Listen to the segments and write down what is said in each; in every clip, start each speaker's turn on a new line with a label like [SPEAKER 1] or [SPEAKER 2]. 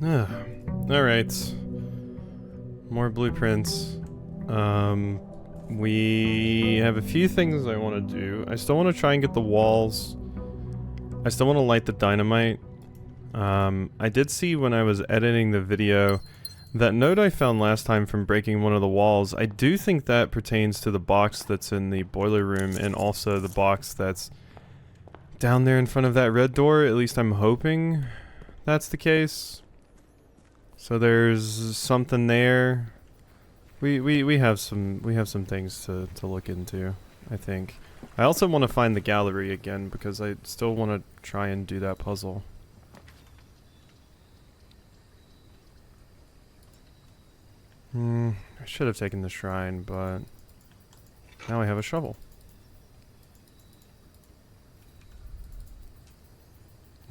[SPEAKER 1] Alright. More blueprints. We have a few things I want to do. I still want to try and get the walls. I still want to light the dynamite. I did see when I was editing the video that note I found last time from breaking one of the walls. I do think that pertains to the box that's in the boiler room and also the box that's down there in front of that red door. At least I'm hoping that's the case. So there's something there. We have some things to look into, I think. I also want to find the gallery again because I still want to try and do that puzzle. I should have taken the shrine, but now I have a shovel.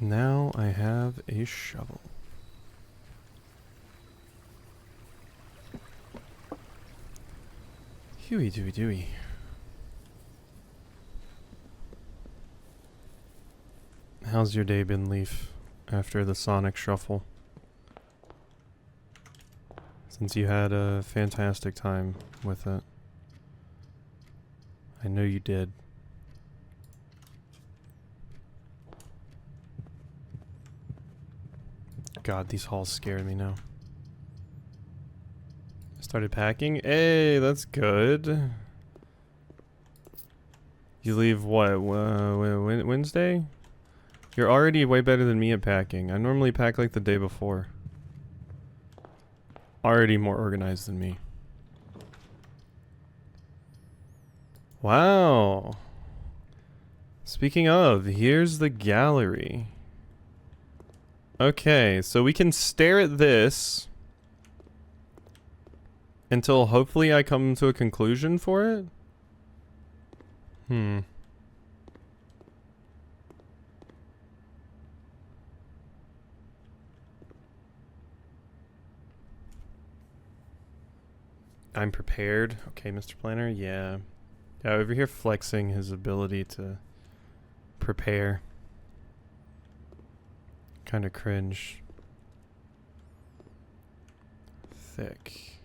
[SPEAKER 1] Now I have a shovel. Huey dooey dooey. How's your day been, Leaf, after the Sonic Shuffle? Since you had a fantastic time with it. I know you did. God, these halls scare me now. I started packing? Hey, that's good. You leave what, Wednesday? You're already way better than me at packing. I normally pack like the day before. Already more organized than me. Wow. Speaking of, here's the gallery. Okay, so we can stare at this until hopefully I come to a conclusion for it. I'm prepared. Okay, Mr. Planner, yeah. Yeah, over here flexing his ability to prepare. Kind of cringe. Thick.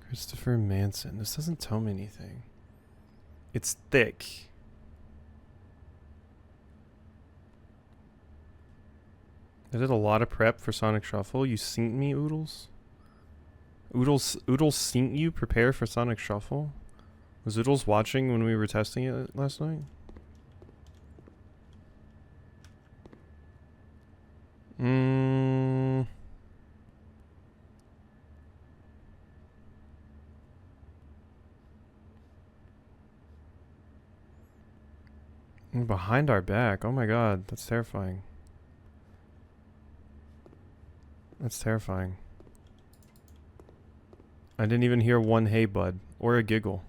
[SPEAKER 1] Christopher Manson. This doesn't tell me anything. It's thick. I did a lot of prep for Sonic Shuffle. You synced me, Oodles? Oodles synced you prepare for Sonic Shuffle? Was Oodles watching when we were testing it last night? Behind our back. Oh my god, that's terrifying. That's terrifying. I didn't even hear one hey bud or a giggle.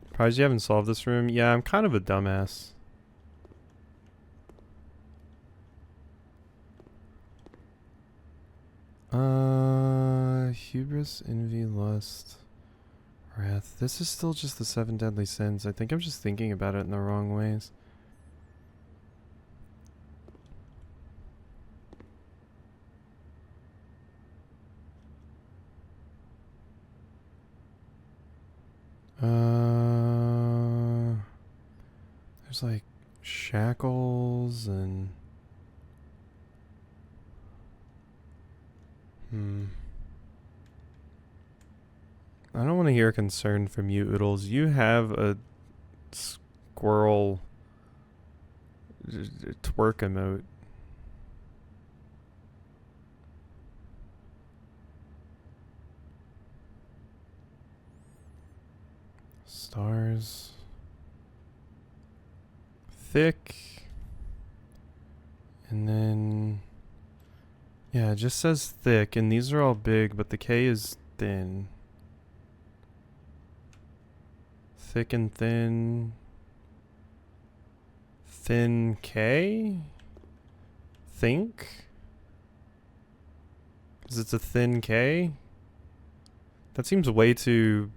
[SPEAKER 1] Surprised you haven't solved this room? Yeah, I'm kind of a dumbass. Hubris, envy, lust, wrath. This is still just the 7 deadly sins. I think I'm just thinking about it in the wrong ways. There's like shackles and I don't want to hear concern from you, Oodles. You have a squirrel twerk emote. Stars. Thick. And then... yeah, it just says thick, and these are all big, but the K is thin. Thick and thin. Thin K? Think? Because it's a thin K? That seems way too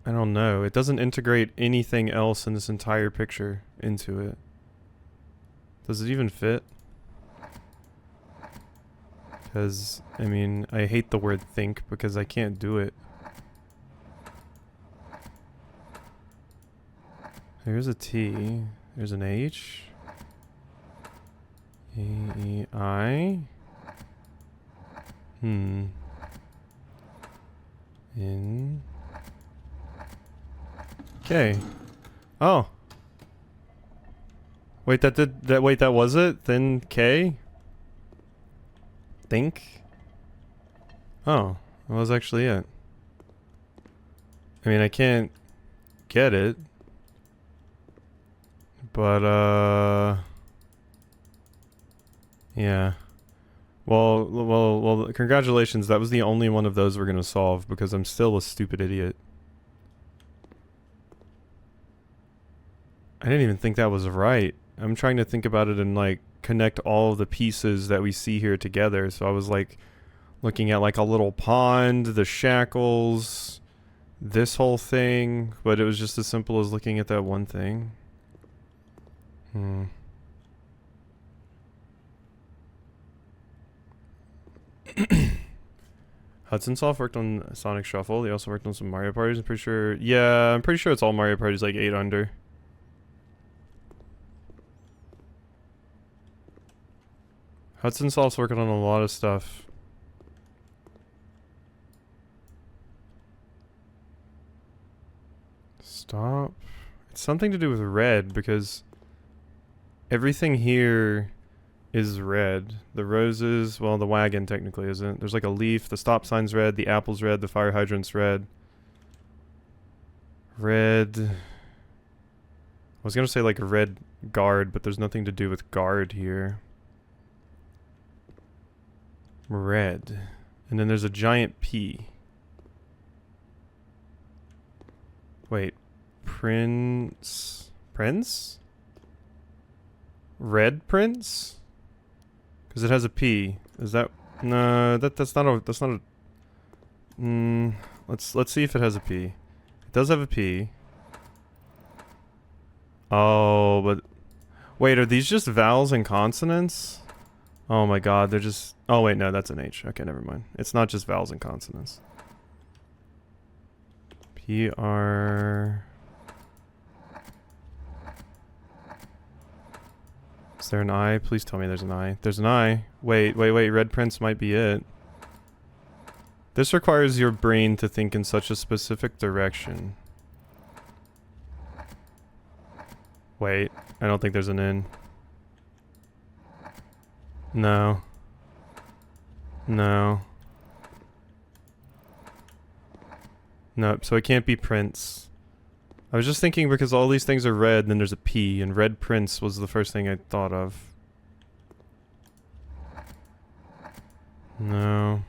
[SPEAKER 1] I don't know. It doesn't integrate anything else in this entire picture into it. Does it even fit? Because, I mean, I hate the word think because I can't do it. There's a T. There's an H. A, E, I. In. Okay. Oh. Wait, that was it? Then K? Think? Oh, that was actually it. I mean, I can't get it. But, yeah. Well, congratulations. That was the only one of those we're gonna solve because I'm still a stupid idiot. I didn't even think that was right. I'm trying to think about it and like connect all of the pieces that we see here together. So I was like looking at like a little pond, the shackles, this whole thing, but it was just as simple as looking at that one thing. Hudson Soft worked on Sonic Shuffle. They also worked on some Mario Parties. I'm pretty sure. Yeah, I'm pretty sure it's all Mario Parties like 8 under. Hudson Soft's working on a lot of stuff. Stop. It's something to do with red because everything here is red. The roses, well, the wagon technically isn't. There's like a leaf, the stop sign's red, the apple's red, the fire hydrant's red. Red. I was gonna say like a red guard, but there's nothing to do with guard here. Red. And then there's a giant P. Wait. Prince? Prince? Red Prince? Because it has a P. Is that... No, that's not a... That's not a... let's see if it has a P. It does have a P. Oh, but... Wait, are these just vowels and consonants? Oh my god, they're just... Oh wait, no, that's an H. Okay, never mind. It's not just vowels and consonants. P-R... Is there an I? Please tell me there's an I. There's an I. Wait. Red Prince might be it. This requires your brain to think in such a specific direction. Wait. I don't think there's an N. No. No. Nope, so it can't be Prince. I was just thinking because all these things are red, and then there's a P, and Red Prince was the first thing I thought of. No.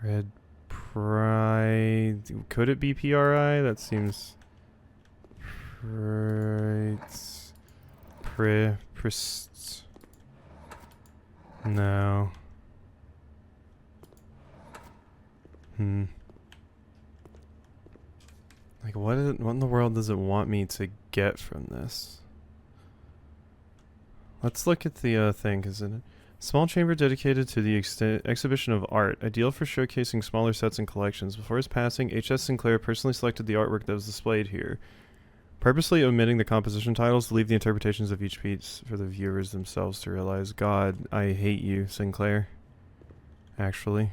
[SPEAKER 1] Red Pride... Could it be PRI? That seems... Prist... No. Like, what in the world does it want me to get from this? Let's look at the thing, because in a small chamber dedicated to the exhibition of art, ideal for showcasing smaller sets and collections. Before his passing, H.S. Sinclair personally selected the artwork that was displayed here, purposely omitting the composition titles to leave the interpretations of each piece for the viewers themselves to realize. God, I hate you, Sinclair. Actually.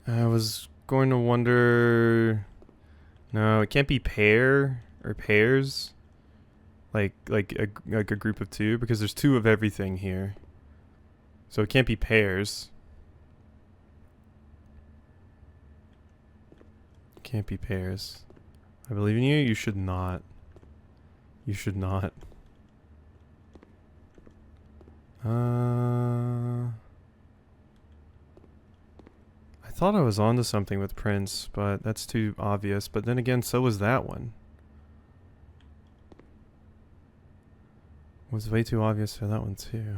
[SPEAKER 1] I was going to wonder... No, it can't be pair or pairs. Like a group of two, because there's two of everything here. So it can't be pairs. Can't be pairs. I believe in you. You should not. You should not. I thought I was onto something with Prince, but that's too obvious. But then again, so was that one. Was way too obvious for that one too.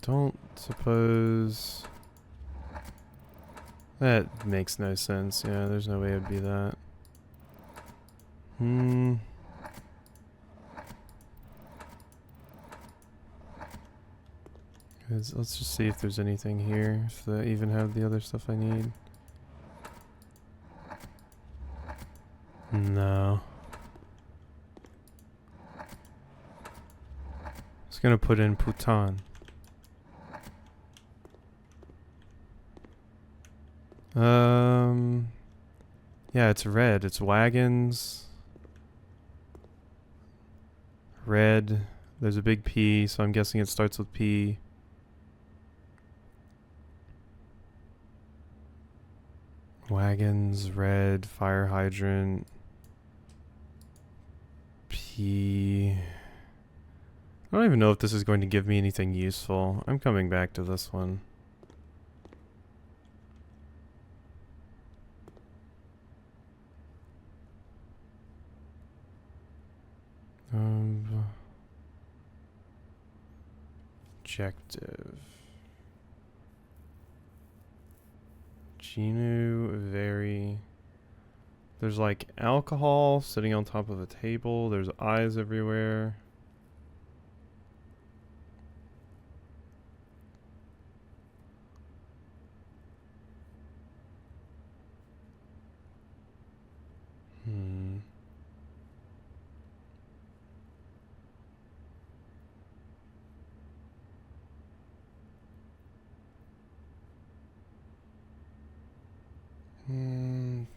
[SPEAKER 1] Don't suppose... That makes no sense. Yeah, there's no way it'd be that. Let's just see if there's anything here. If they even have the other stuff I need. No. Just gonna put in Putan. Yeah, it's red. It's wagons. Red. There's a big P, so I'm guessing it starts with P. Wagons, red, fire hydrant. P. I don't even know if this is going to give me anything useful. I'm coming back to this one. Objective. Genu, very... There's like alcohol sitting on top of a table. There's eyes everywhere.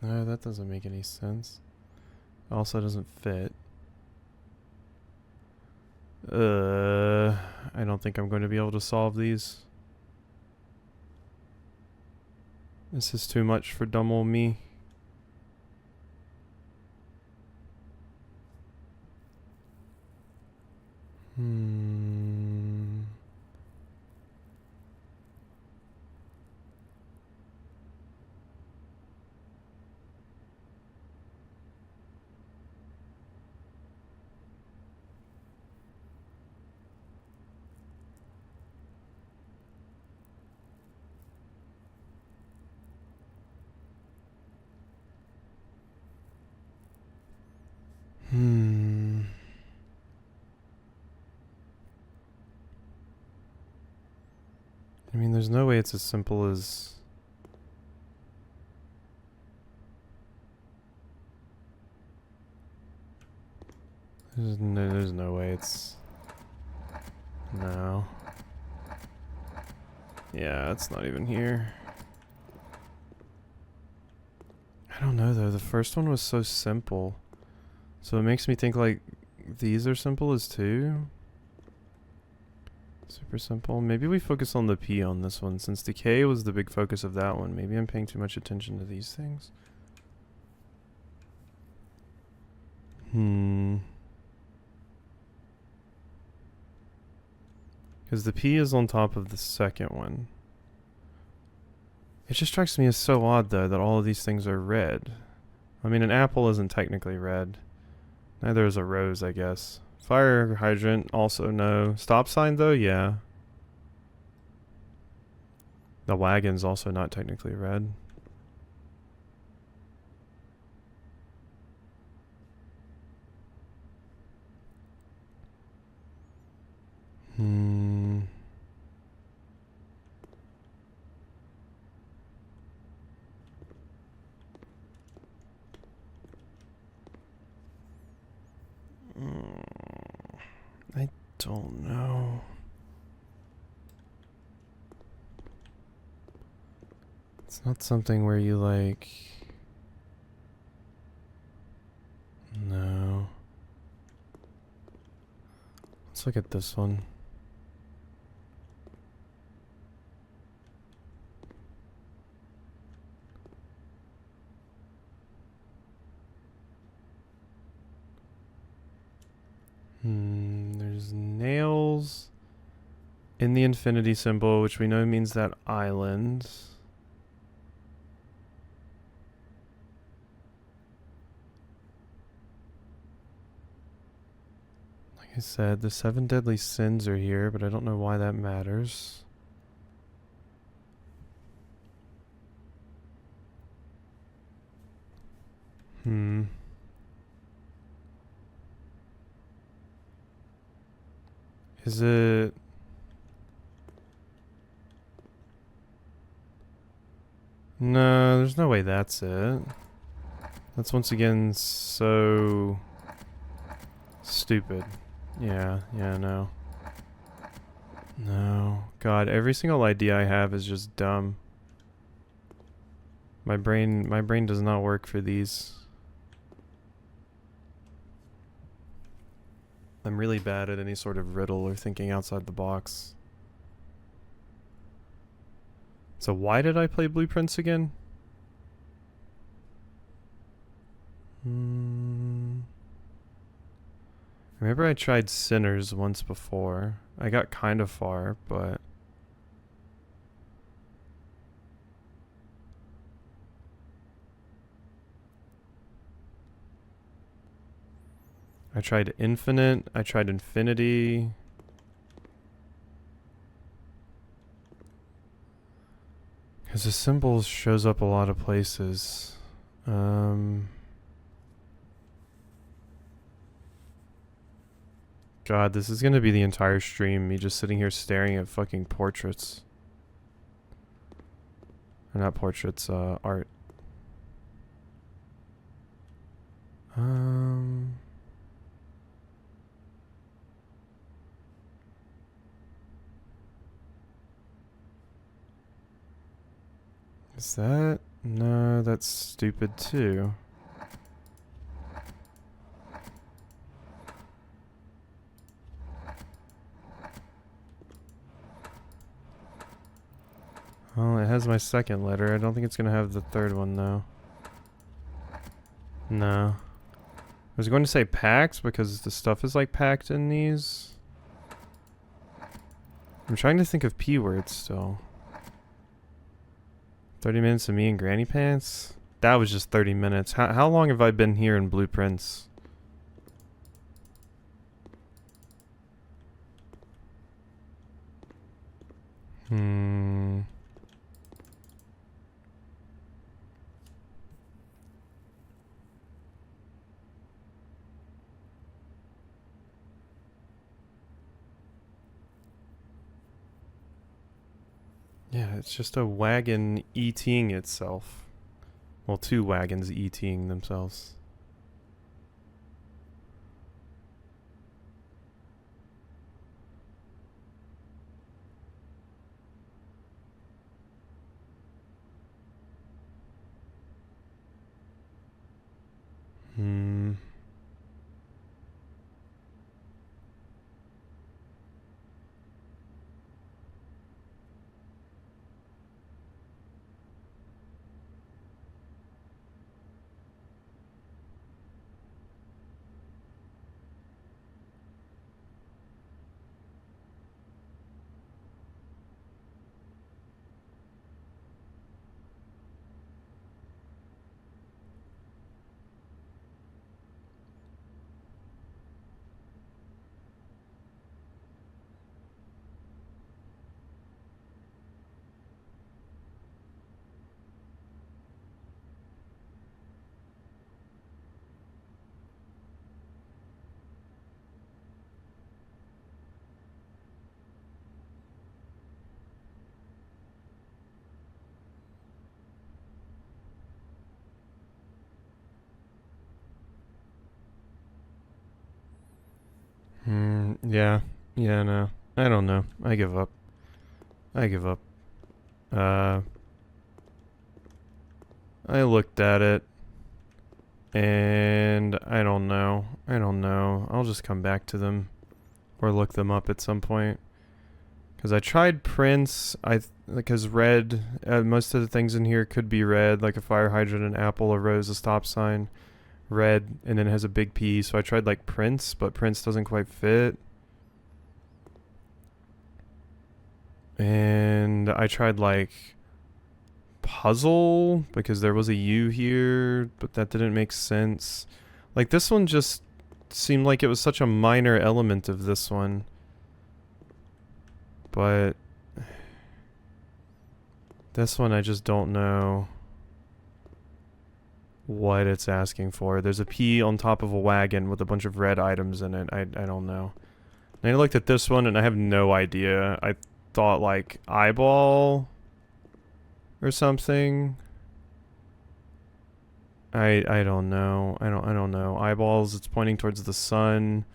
[SPEAKER 1] No, that doesn't make any sense. Also doesn't fit. I don't think I'm going to be able to solve these. This is too much for dumb old me. I mean, there's no way it's as simple as... There's no way it's... No. Yeah, it's not even here. I don't know though, the first one was so simple. So it makes me think like these are simple as two. Super simple. Maybe we focus on the P on this one since the K was the big focus of that one. Maybe I'm paying too much attention to these things. Because the P is on top of the second one. It just strikes me as so odd though that all of these things are red. I mean, an apple isn't technically red. Neither is a rose, I guess. Fire hydrant, also no. Stop sign though, yeah. The wagon's also not technically red. I don't know. It's not something where you like... No. Let's look at this one. There's nails in the infinity symbol, which we know means that island. Like I said, the 7 deadly sins are here, but I don't know why that matters. Is it... No, there's no way that's it. That's once again so... stupid. Yeah, no. No. God, every single idea I have is just dumb. My brain does not work for these. I'm really bad at any sort of riddle or thinking outside the box. So why did I play Blueprints again? Remember I tried Sinners once before. I got kind of far, but... I tried Infinite, I tried Infinity. Because the symbol shows up a lot of places. God, this is gonna be the entire stream, me just sitting here staring at fucking portraits. Or not portraits, art. Is that? No, that's stupid too. Well, it has my second letter. I don't think it's gonna have the third one though. No. I was going to say packed because the stuff is like packed in these. I'm trying to think of P words still. 30 minutes of me and Granny Pants? That was just 30 minutes. How long have I been here in Blueprints? Yeah, it's just a wagon ETing itself. Well, 2 wagons ETing themselves. Yeah. Yeah, no. I don't know. I give up. I give up. I looked at it. And I don't know. I don't know. I'll just come back to them. Or look them up at some point. Because I tried prints. Because red, most of the things in here could be red. Like a fire hydrant, an apple, a rose, a stop sign. red, and then it has a big P. So I tried like Prince, but Prince doesn't quite fit. And I tried like puzzle because there was a U here, but that didn't make sense. Like this one just seemed like it was such a minor element of this one. But this one I just don't know what it's asking for. There's a P on top of a wagon with a bunch of red items in it. I don't know. And I looked at this one and I have no idea. I thought like eyeball or something. I don't know. I don't know. Eyeballs, it's pointing towards the sun.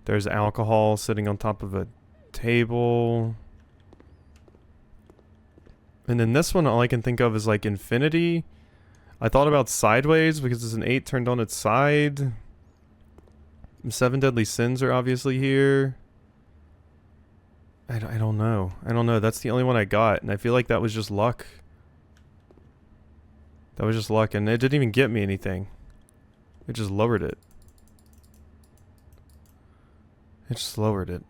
[SPEAKER 1] There's alcohol sitting on top of a table. And then this one, all I can think of is like infinity. I thought about sideways because it's an 8 turned on its side. 7 deadly sins are obviously here. I don't know. I don't know. That's the only one I got, and I feel like that was just luck. That was just luck, and it didn't even get me anything. It just lowered it. It just lowered it.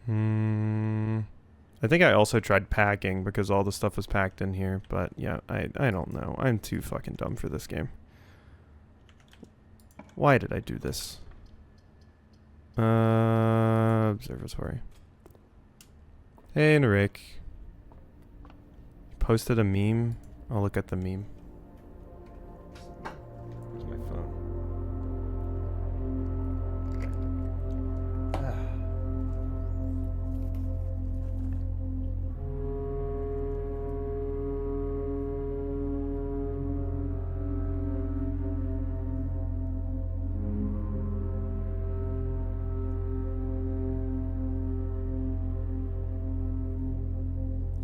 [SPEAKER 1] I think I also tried packing because all the stuff was packed in here, but yeah, I don't know. I'm too fucking dumb for this game. Why did I do this? Observatory. Hey, Rick. Posted a meme. I'll look at the meme. Where's my phone?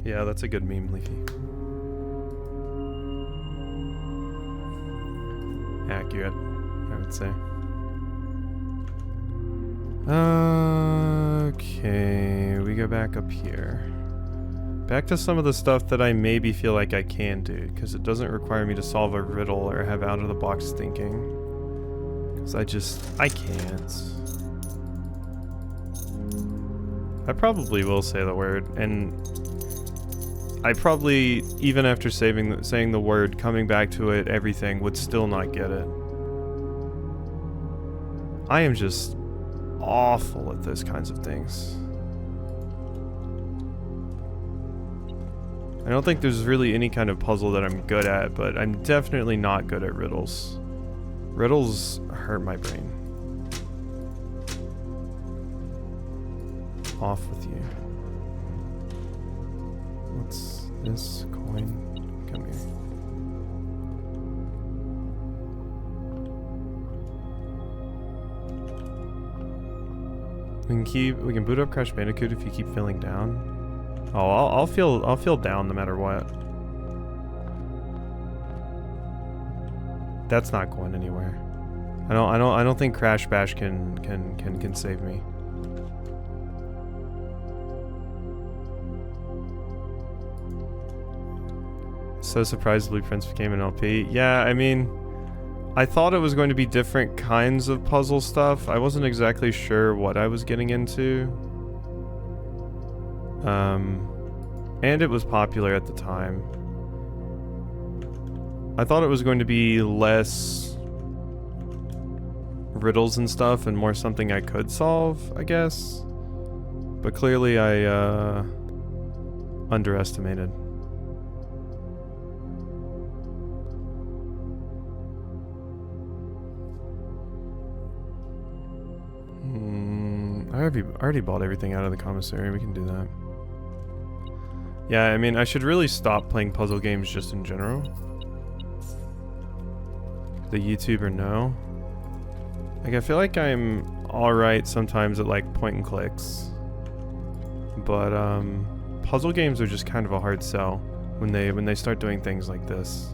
[SPEAKER 1] Yeah, that's a good meme, Leafy. Accurate, I would say. Okay, we go back up here. Back to some of the stuff that I maybe feel like I can do, because it doesn't require me to solve a riddle or have out-of-the-box thinking. Because I can't. I probably will say the word, and I probably, even after saying the word, coming back to it, everything, would still not get it. I am just awful at those kinds of things. I don't think there's really any kind of puzzle that I'm good at, but I'm definitely not good at riddles. Riddles hurt my brain. Off with you. What's this coin? Come here. We can boot up Crash Bandicoot if you keep feeling down. Oh, I'll feel down no matter what. That's not going anywhere. I don't think Crash Bash can save me. So surprised Blue Prince became an LP. Yeah, I mean, I thought it was going to be different kinds of puzzle stuff. I wasn't exactly sure what I was getting into. And it was popular at the time. I thought it was going to be less riddles and stuff and more something I could solve, I guess. But clearly I underestimated. I already bought everything out of the commissary. We can do that. Yeah, I mean, I should really stop playing puzzle games just in general. The YouTuber, no. Like, I feel like I'm alright sometimes at, like, point and clicks. But, puzzle games are just kind of a hard sell when they start doing things like this.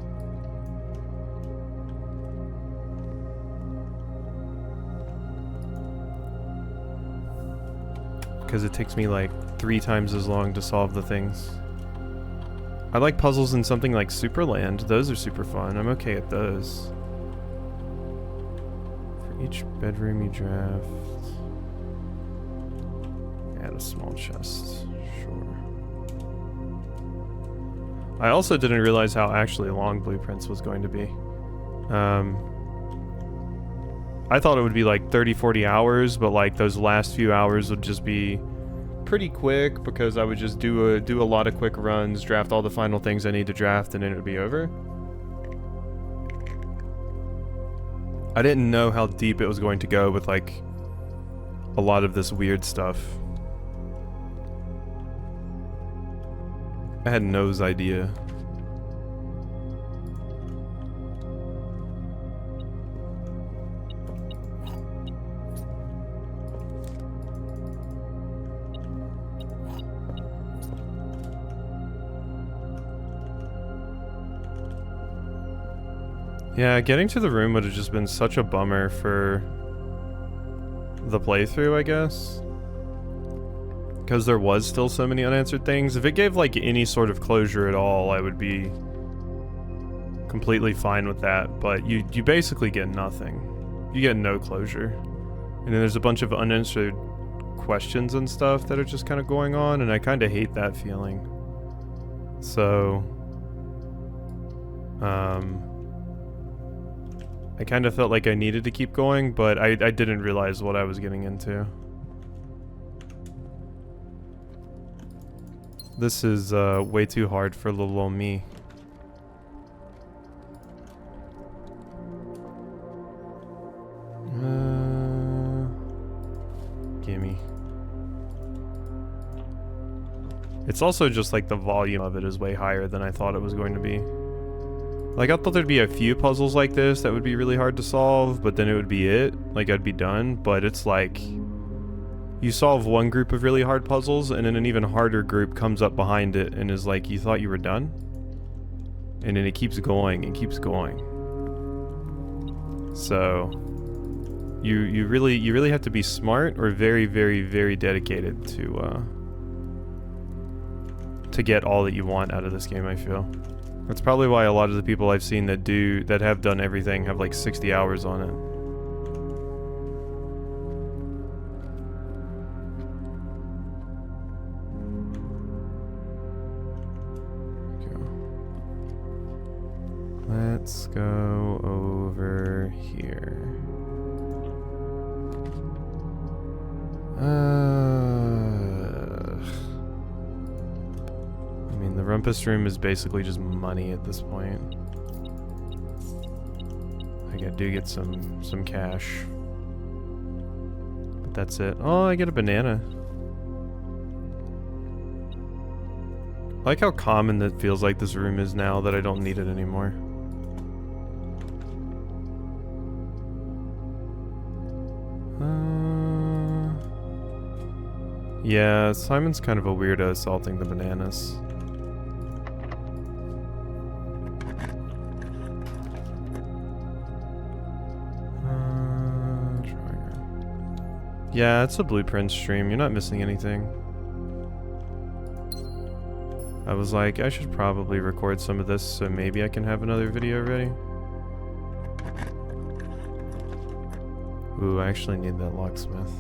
[SPEAKER 1] Because it takes me like 3 times as long to solve the things. I like puzzles in something like Superland. Those are super fun. I'm okay at those. For each bedroom you draft, add a small chest. Sure. I also didn't realize how actually long Blueprints was going to be. I thought it would be like 30-40 hours, but like those last few hours would just be pretty quick because I would just do a lot of quick runs, draft all the final things I need to draft, and then it would be over. I didn't know how deep it was going to go with like a lot of this weird stuff. I had no idea. Yeah, getting to the room would have just been such a bummer for the playthrough, I guess. Because there was still so many unanswered things. If it gave like any sort of closure at all, I would be completely fine with that. But you basically get nothing. You get no closure. And then there's a bunch of unanswered questions and stuff that are just kind of going on, and I kind of hate that feeling. So, I kind of felt like I needed to keep going, but I didn't realize what I was getting into. This is way too hard for little old me. Gimme. It's also just like the volume of it is way higher than I thought it was going to be. Like, I thought there'd be a few puzzles like this that would be really hard to solve, but then it would be it. Like, I'd be done. But it's like, you solve one group of really hard puzzles, and then an even harder group comes up behind it and is like, you thought you were done? And then it keeps going and keeps going. So, you really have to be smart or very, very, very dedicated to get all that you want out of this game, I feel. That's probably why a lot of the people I've seen that have done everything have like 60 hours on it. Let's go over here. I mean, the Rumpus Room is basically just money at this point. I do get some cash. But that's it. Oh, I get a banana. I like how common that feels like this room is now that I don't need it anymore. Yeah, Simon's kind of a weirdo assaulting the bananas. Yeah, it's a Blueprint stream. You're not missing anything. I was like, I should probably record some of this so maybe I can have another video ready. Ooh, I actually need that locksmith.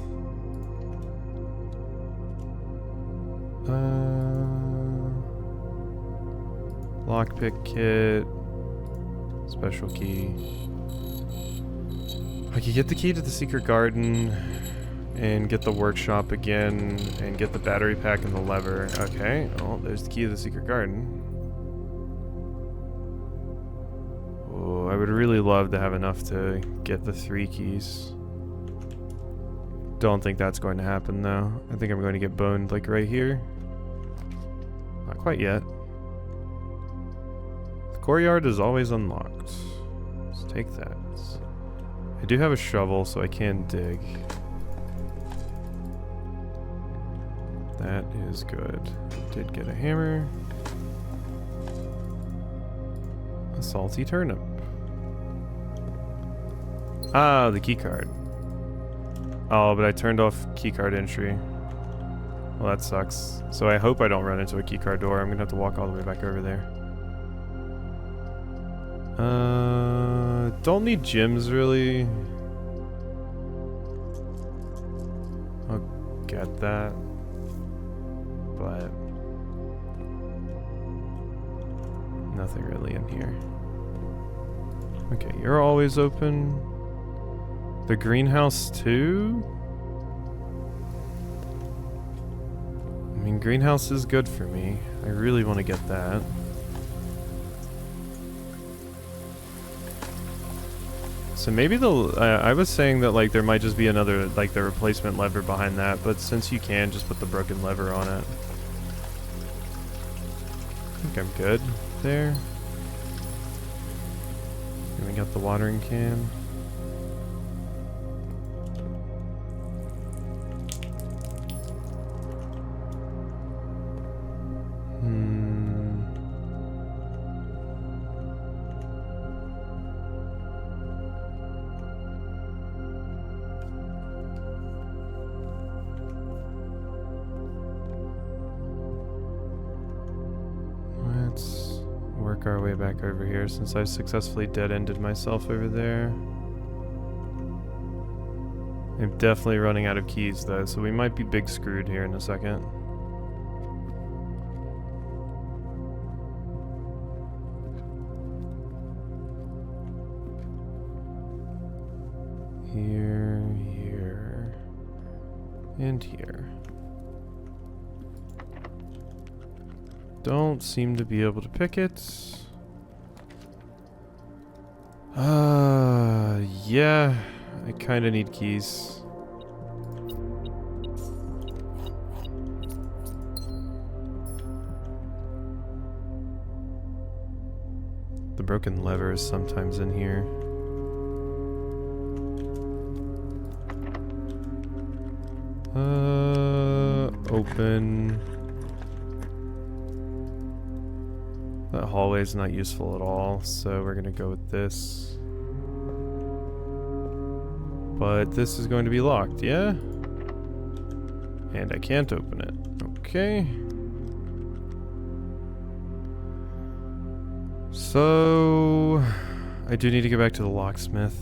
[SPEAKER 1] Lockpick kit. Special key. I could get the key to the secret garden and get the workshop again and get the battery pack and the lever. Okay, oh, there's the key to the secret garden. Oh, I would really love to have enough to get the 3 keys. Don't think that's going to happen though. I think I'm going to get boned like right here. Not quite yet. The courtyard is always unlocked. Let's take that. I do have a shovel, so I can dig. That is good. Did get a hammer. A salty turnip. Ah, the keycard. Oh, but I turned off keycard entry. Well, that sucks. So I hope I don't run into a keycard door. I'm gonna have to walk all the way back over there. Don't need gyms really. I'll get that. But nothing really in here. Okay, you're always open. The greenhouse too? I mean, greenhouse is good for me. I really want to get that. So maybe I was saying that like there might just be another, like the replacement lever behind that, but since you can, just put the broken lever on it. I think I'm good there. And we got the watering can. Let's work our way back over here since I've successfully dead-ended myself over there. I'm definitely running out of keys though, so we might be big screwed here in a second. Here, here, and here. Don't seem to be able to pick it. Yeah, I kind of need keys. The broken lever is sometimes in here. Open. That hallway is not useful at all, so we're gonna go with this. But this is going to be locked, yeah? And I can't open it. Okay. So I do need to go back to the locksmith.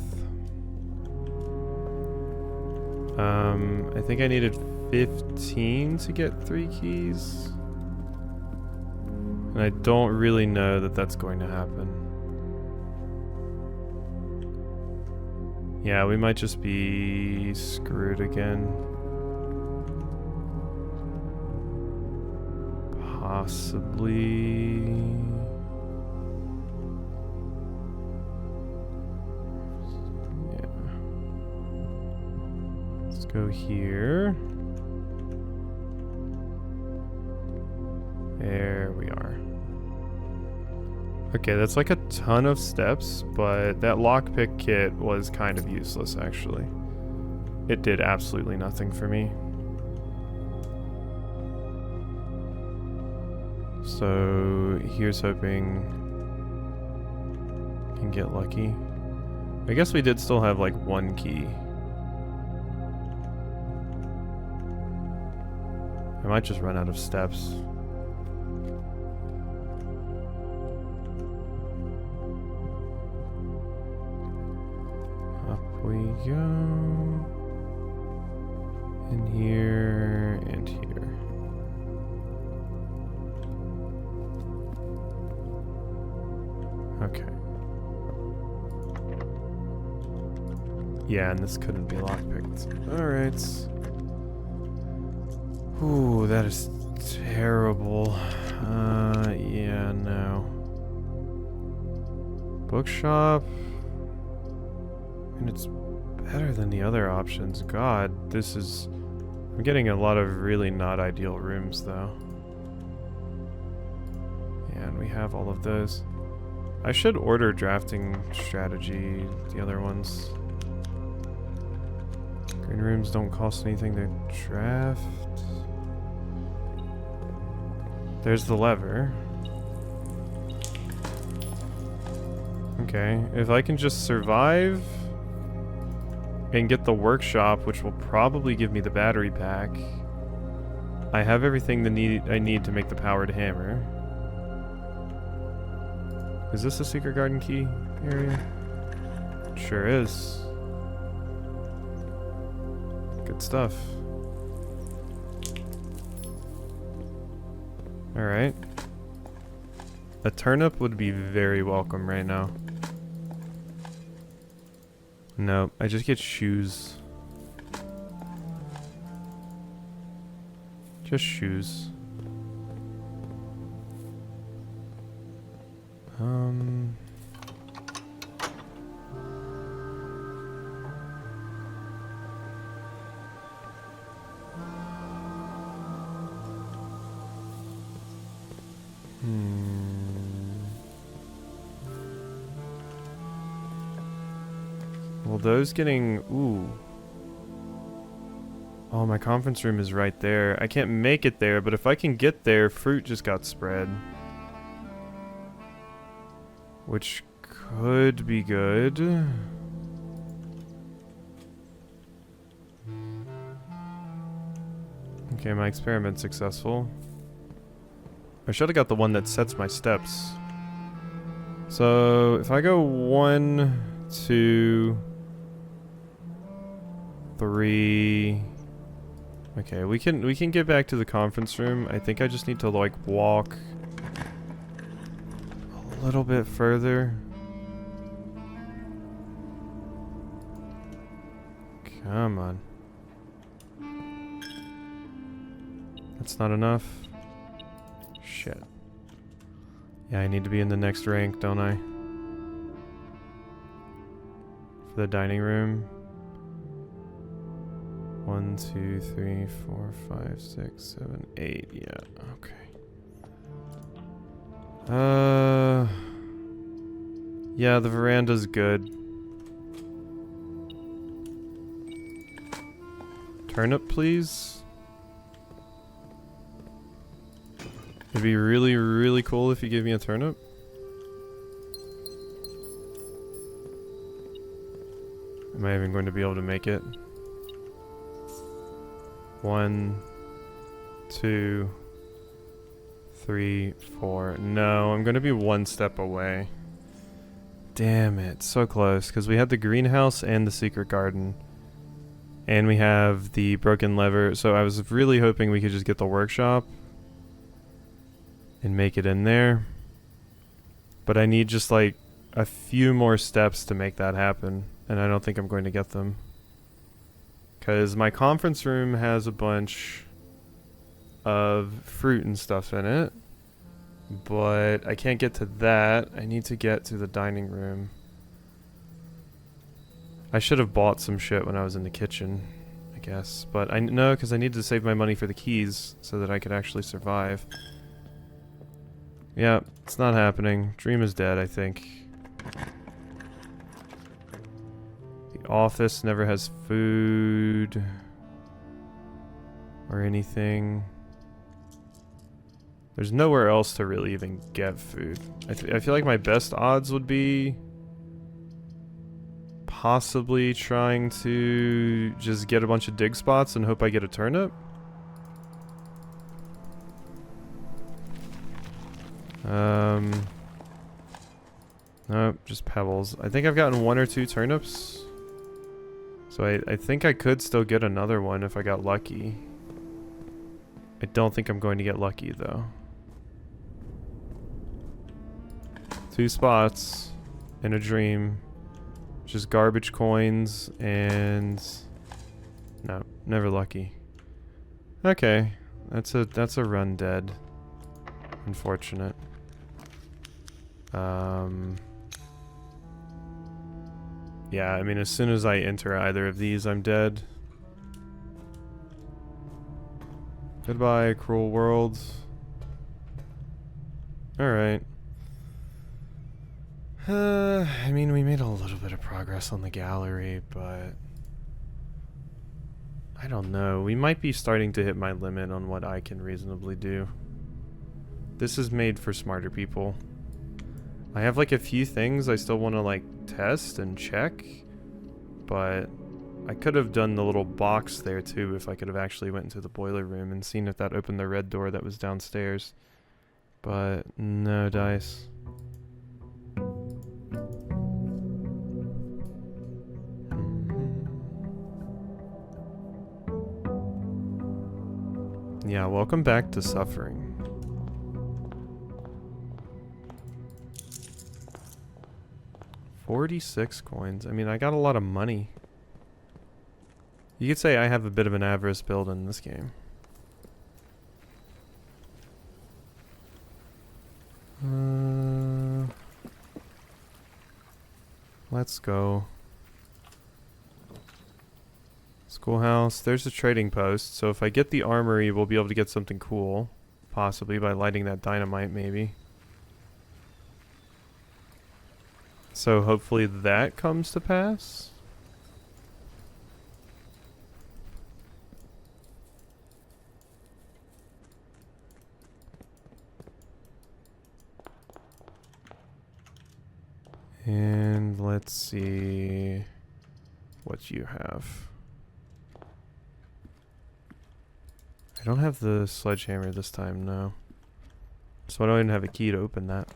[SPEAKER 1] I think I needed 15 to get 3 keys. And I don't really know that that's going to happen. Yeah, we might just be screwed again. Possibly. Yeah. Let's go here. There we are. Okay, that's like a ton of steps, but that lockpick kit was kind of useless, actually. It did absolutely nothing for me. So here's hoping I can get lucky. I guess we did still have like 1 key. I might just run out of steps. We go in here and here. Okay. Yeah, and this couldn't be lockpicked. Alright. Ooh, that is terrible. Yeah, no. Bookshop. And it's better than the other options. God, this is... I'm getting a lot of really not ideal rooms, though. Yeah, and we have all of those. I should order drafting strategy, the other ones. Green rooms don't cost anything to draft. There's the lever. Okay, if I can just survive and get the workshop, which will probably give me the battery pack, I have everything I need to make the powered hammer. Is this a secret garden key area? Sure is. Good stuff. Alright. A turnip would be very welcome right now. No, I just get shoes. Just shoes. Well, those getting... Ooh. Oh, my conference room is right there. I can't make it there, but if I can get there, fruit just got spread. Which could be good. Okay, my experiment's successful. I should have got the one that sets my steps. So, if I go 1, 2, 3... Okay, we can get back to the conference room. I think I just need to like walk a little bit further. Come on. That's not enough. Shit. Yeah, I need to be in the next rank, don't I? For the dining room. 1, 2, 3, 4, 5, 6, 7, 8. Yeah, okay. Yeah, the veranda's good. Turnip, please. It'd be really, really cool if you gave me a turnip. Am I even going to be able to make it? 1, 2, 3, 4. No, I'm gonna be one step away. Damn it, so close. Because we had the greenhouse and the secret garden. And we have the broken lever. So I was really hoping we could just get the workshop and make it in there. But I need just like a few more steps to make that happen. And I don't think I'm going to get them. Because my conference room has a bunch of fruit and stuff in it. But I can't get to that. I need to get to the dining room. I should have bought some shit when I was in the kitchen, I guess. But I know because I needed to save my money for the keys so that I could actually survive. Yeah, it's not happening. Dream is dead, I think. Office never has food or anything. There's nowhere else to really even get food. I feel like my best odds would be possibly trying to just get a bunch of dig spots and hope I get a turnip. Nope, just pebbles. I think I've gotten 1 or 2 turnips. So I think I could still get another one if I got lucky. I don't think I'm going to get lucky though. 2 spots in a dream. Just garbage coins and no, never lucky. Okay, that's a run dead. Unfortunate. Yeah, I mean, as soon as I enter either of these, I'm dead. Goodbye, cruel world. Alright. I mean, we made a little bit of progress on the gallery, but... I don't know. We might be starting to hit my limit on what I can reasonably do. This is made for smarter people. I have like a few things I still want to like test and check, but I could have done the little box there too if I could have actually went into the boiler room and seen if that opened the red door that was downstairs. But no dice. Yeah, welcome back to suffering. $46 coins. I mean, I got a lot of money. You could say I have a bit of an avarice build in this game. Let's go. Schoolhouse. There's a trading post, so if I get the armory, we'll be able to get something cool. Possibly by lighting that dynamite, maybe. So hopefully that comes to pass. And let's see what you have. I don't have the sledgehammer this time, no. So I don't even have a key to open that. I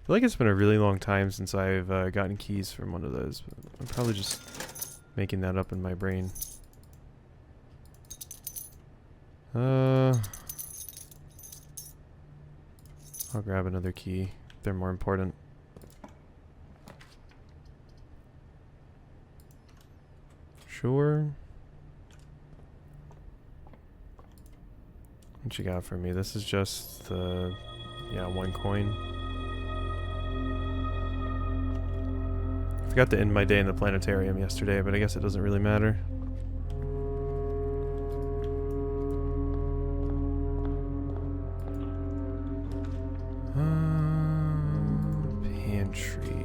[SPEAKER 1] feel like it's been a really long time since I've gotten keys from one of those. But I'm probably just making that up in my brain. I'll grab another key. They're more important. Sure. What you got for me? This is just the, yeah, 1 coin. I forgot to end my day in the planetarium yesterday, but I guess it doesn't really matter. Pantry.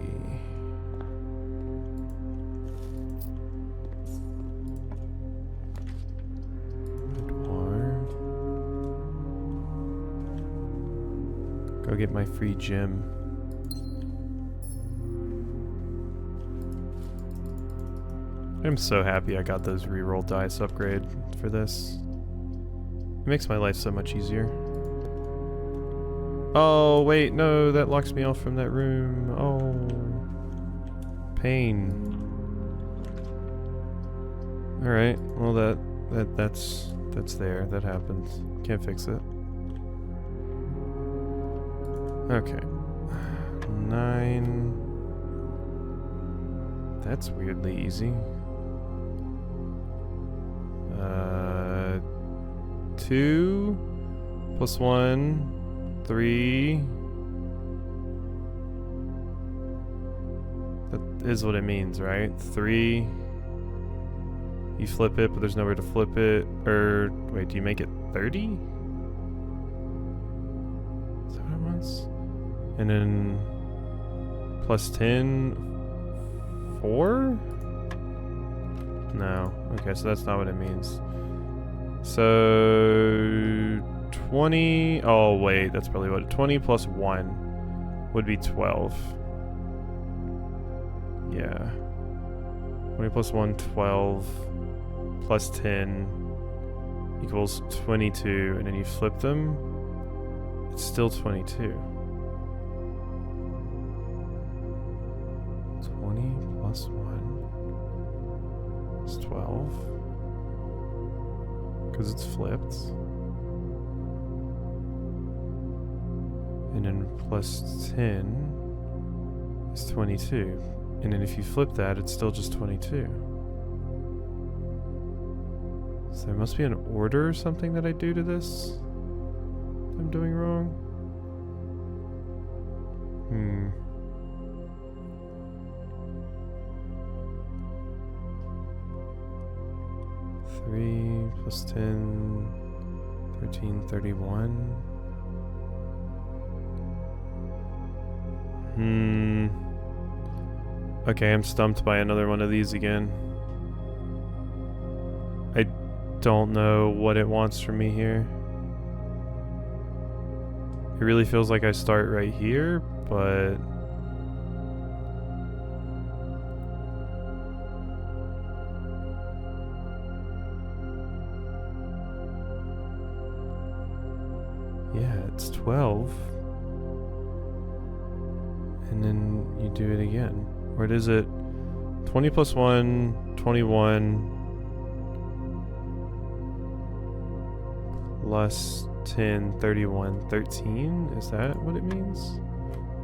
[SPEAKER 1] Go get my free gem. I'm so happy I got those reroll dice upgrade for this. It makes my life so much easier. Oh, wait, no, that locks me off from that room. Oh. Pain. Alright, well that's there. That happens. Can't fix it. Okay. 9. That's weirdly easy. 2 plus 1, 3. That is what it means, right? 3. You flip it, but there's nowhere to flip it. Or wait, do you make it 30? Is that what it wants? And then plus 10, 4? No. Okay, so that's not what it means. So 20. Oh wait, that's probably what 20 plus 1 would be 12. Yeah. 20 plus 1, 12 plus 10 equals 22, and then you flip them, it's still 22. 20 plus 1 is 12. Because it's flipped. And then plus 10 is 22. And then if you flip that, it's still just 22. So there must be an order or something that I do to this I'm doing wrong. 3 plus 10, 13, 31. Okay, I'm stumped by another one of these again. I don't know what it wants from me here. It really feels like I start right here, but... Yeah, it's 12. And then you do it again. Or is it 20 plus 1, 21, plus 10, 31, 13? Is that what it means?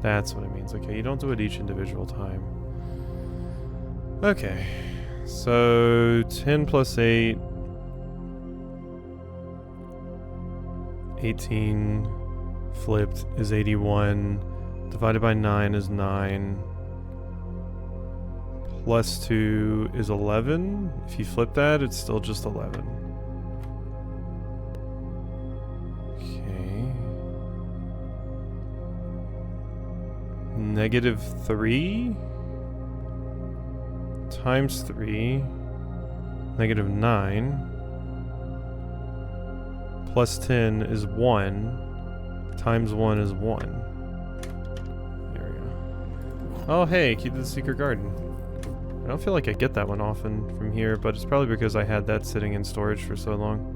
[SPEAKER 1] That's what it means. Okay, you don't do it each individual time. Okay, so 10 plus 8, 18 flipped is 81. Divided by 9 is 9. Plus 2 is 11. If you flip that, it's still just 11. Okay. Negative 3 times 3. Negative 9. Plus 10 is 1. Times 1 is 1. Oh hey, keep the secret garden. I don't feel like I get that one often from here, but it's probably because I had that sitting in storage for so long.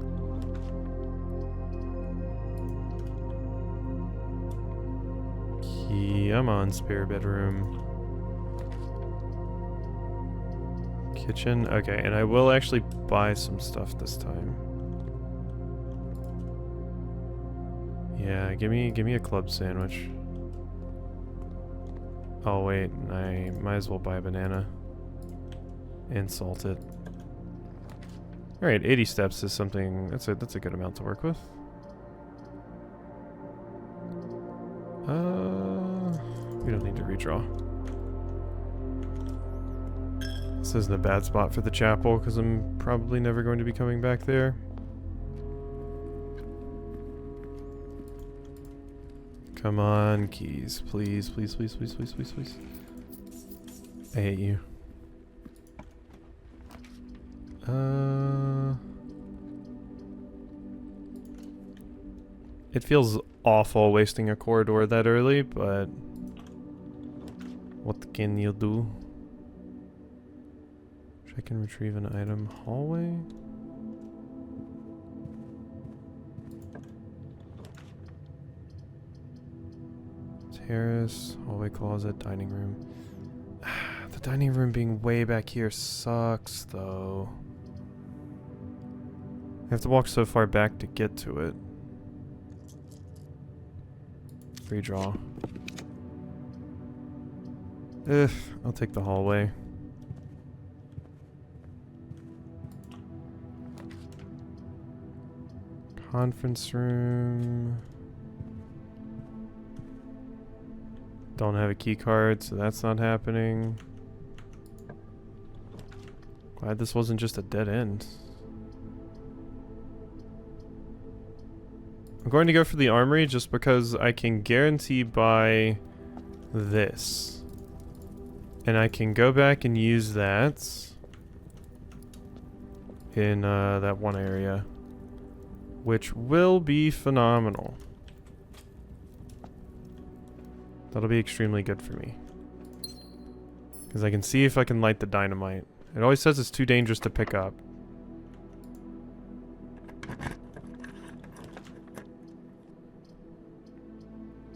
[SPEAKER 1] Come on, spare bedroom. Kitchen, okay, and I will actually buy some stuff this time. Yeah, give me a club sandwich. Oh wait, I might as well buy a banana. And salt it. Alright, 80 steps is something, that's a good amount to work with. We don't need to redraw. This isn't a bad spot for the chapel, because I'm probably never going to be coming back there. Come on, keys. Please, please, please, please, please, please, please. I hate you. It feels awful wasting a corridor that early, but what can you do? Check and retrieve an item. Hallway? Terrace, hallway, closet, dining room. The dining room being way back here sucks, though. I have to walk so far back to get to it. Redraw. Ugh, I'll take the hallway. Conference room. Don't have a key card, so that's not happening. Glad this wasn't just a dead end. I'm going to go for the armory just because I can guarantee buy this. And I can go back and use that in that one area, which will be phenomenal. That'll be extremely good for me. Because I can see if I can light the dynamite. It always says it's too dangerous to pick up.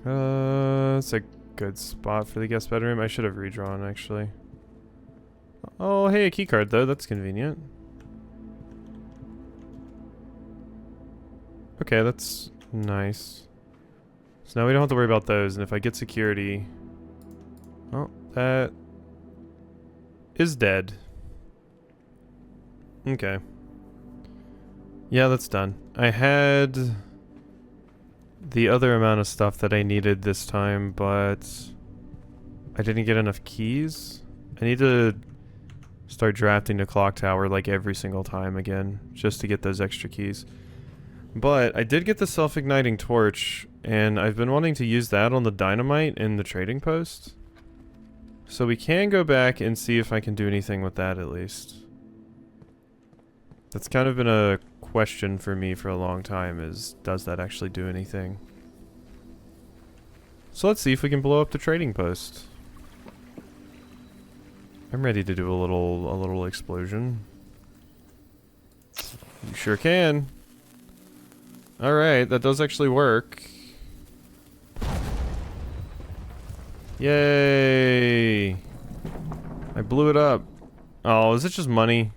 [SPEAKER 1] That's a good spot for the guest bedroom. I should have redrawn, actually. Oh, hey, a keycard, though. That's convenient. Okay, that's nice. So now we don't have to worry about those, and if I get security... Oh, that... is dead. Okay. Yeah, that's done. I had... the other amount of stuff that I needed this time, but... I didn't get enough keys. I need to start drafting the clock tower like every single time again, just to get those extra keys. But I did get the self-igniting torch, and I've been wanting to use that on the dynamite in the trading post. So we can go back and see if I can do anything with that at least. That's kind of been a question for me for a long time, is does that actually do anything? So let's see if we can blow up the trading post. I'm ready to do a little explosion. You sure can. Alright, that does actually work. Yay! I blew it up. Oh, is it just money?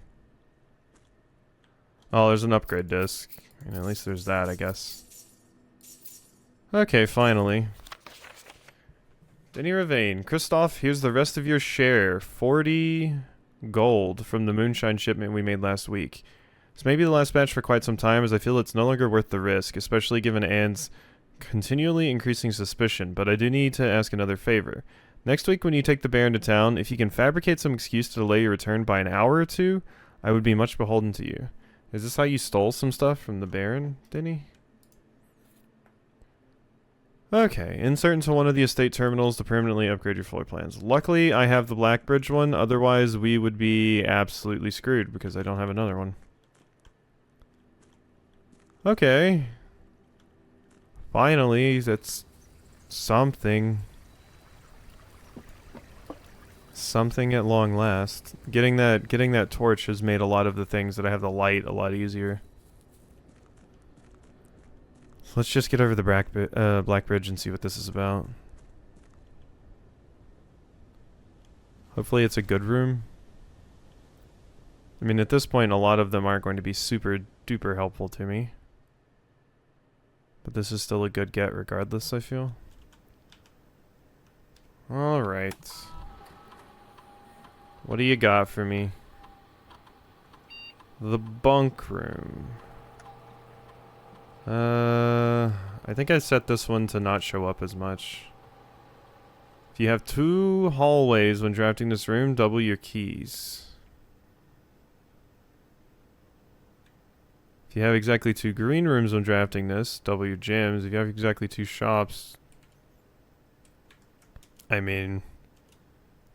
[SPEAKER 1] Oh, there's an upgrade disc. And at least there's that, I guess. Okay, finally. Denny Revane. Christoph, here's the rest of your share. 40 gold from the moonshine shipment we made last week. This may be the last batch for quite some time, as I feel it's no longer worth the risk, especially given Anne's continually increasing suspicion, but I do need to ask another favor. Next week when you take the Baron to town, if you can fabricate some excuse to delay your return by an hour or two, I would be much beholden to you. Is this how you stole some stuff from the Baron, Denny? Okay, insert into one of the estate terminals to permanently upgrade your floor plans. Luckily, I have the Blackbridge one, otherwise we would be absolutely screwed because I don't have another one. Okay. Finally, that's something. Something at long last. Getting that torch has made a lot of the things that I have the light a lot easier. So let's just get over the Blackbridge and see what this is about. Hopefully it's a good room. I mean, at this point, a lot of them aren't going to be super duper helpful to me. But this is still a good get regardless, I feel. Alright. What do you got for me? The bunk room. I think I set this one to not show up as much. If you have 2 hallways when drafting this room, double your keys. If you have exactly 2 green rooms when drafting this, double your gems. If you have exactly 2 shops, I mean,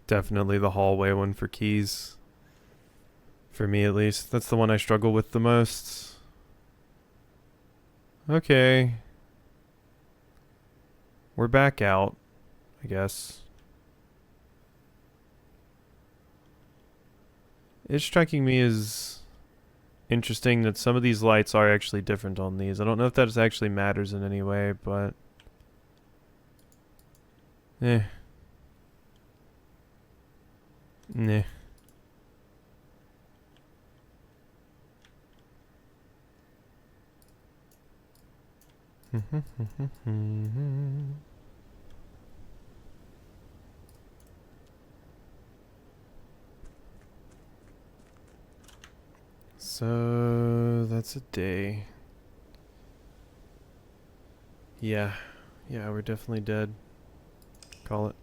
[SPEAKER 1] definitely the hallway one for keys. For me, at least. That's the one I struggle with the most. Okay. We're back out, I guess. It's striking me as interesting that some of these lights are actually different on these. I don't know if that actually matters in any way, but... Nah. So that's a day. Yeah, we're definitely dead. Call it.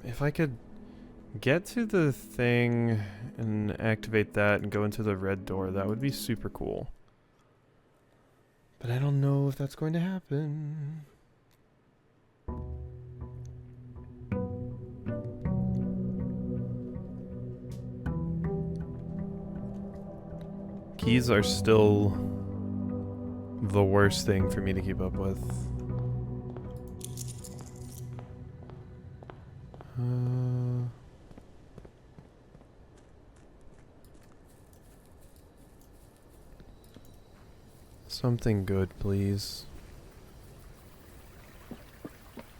[SPEAKER 1] If I could get to the thing and activate that and go into the red door, that would be super cool. But I don't know if that's going to happen. Keys are still the worst thing for me to keep up with. Something good, please.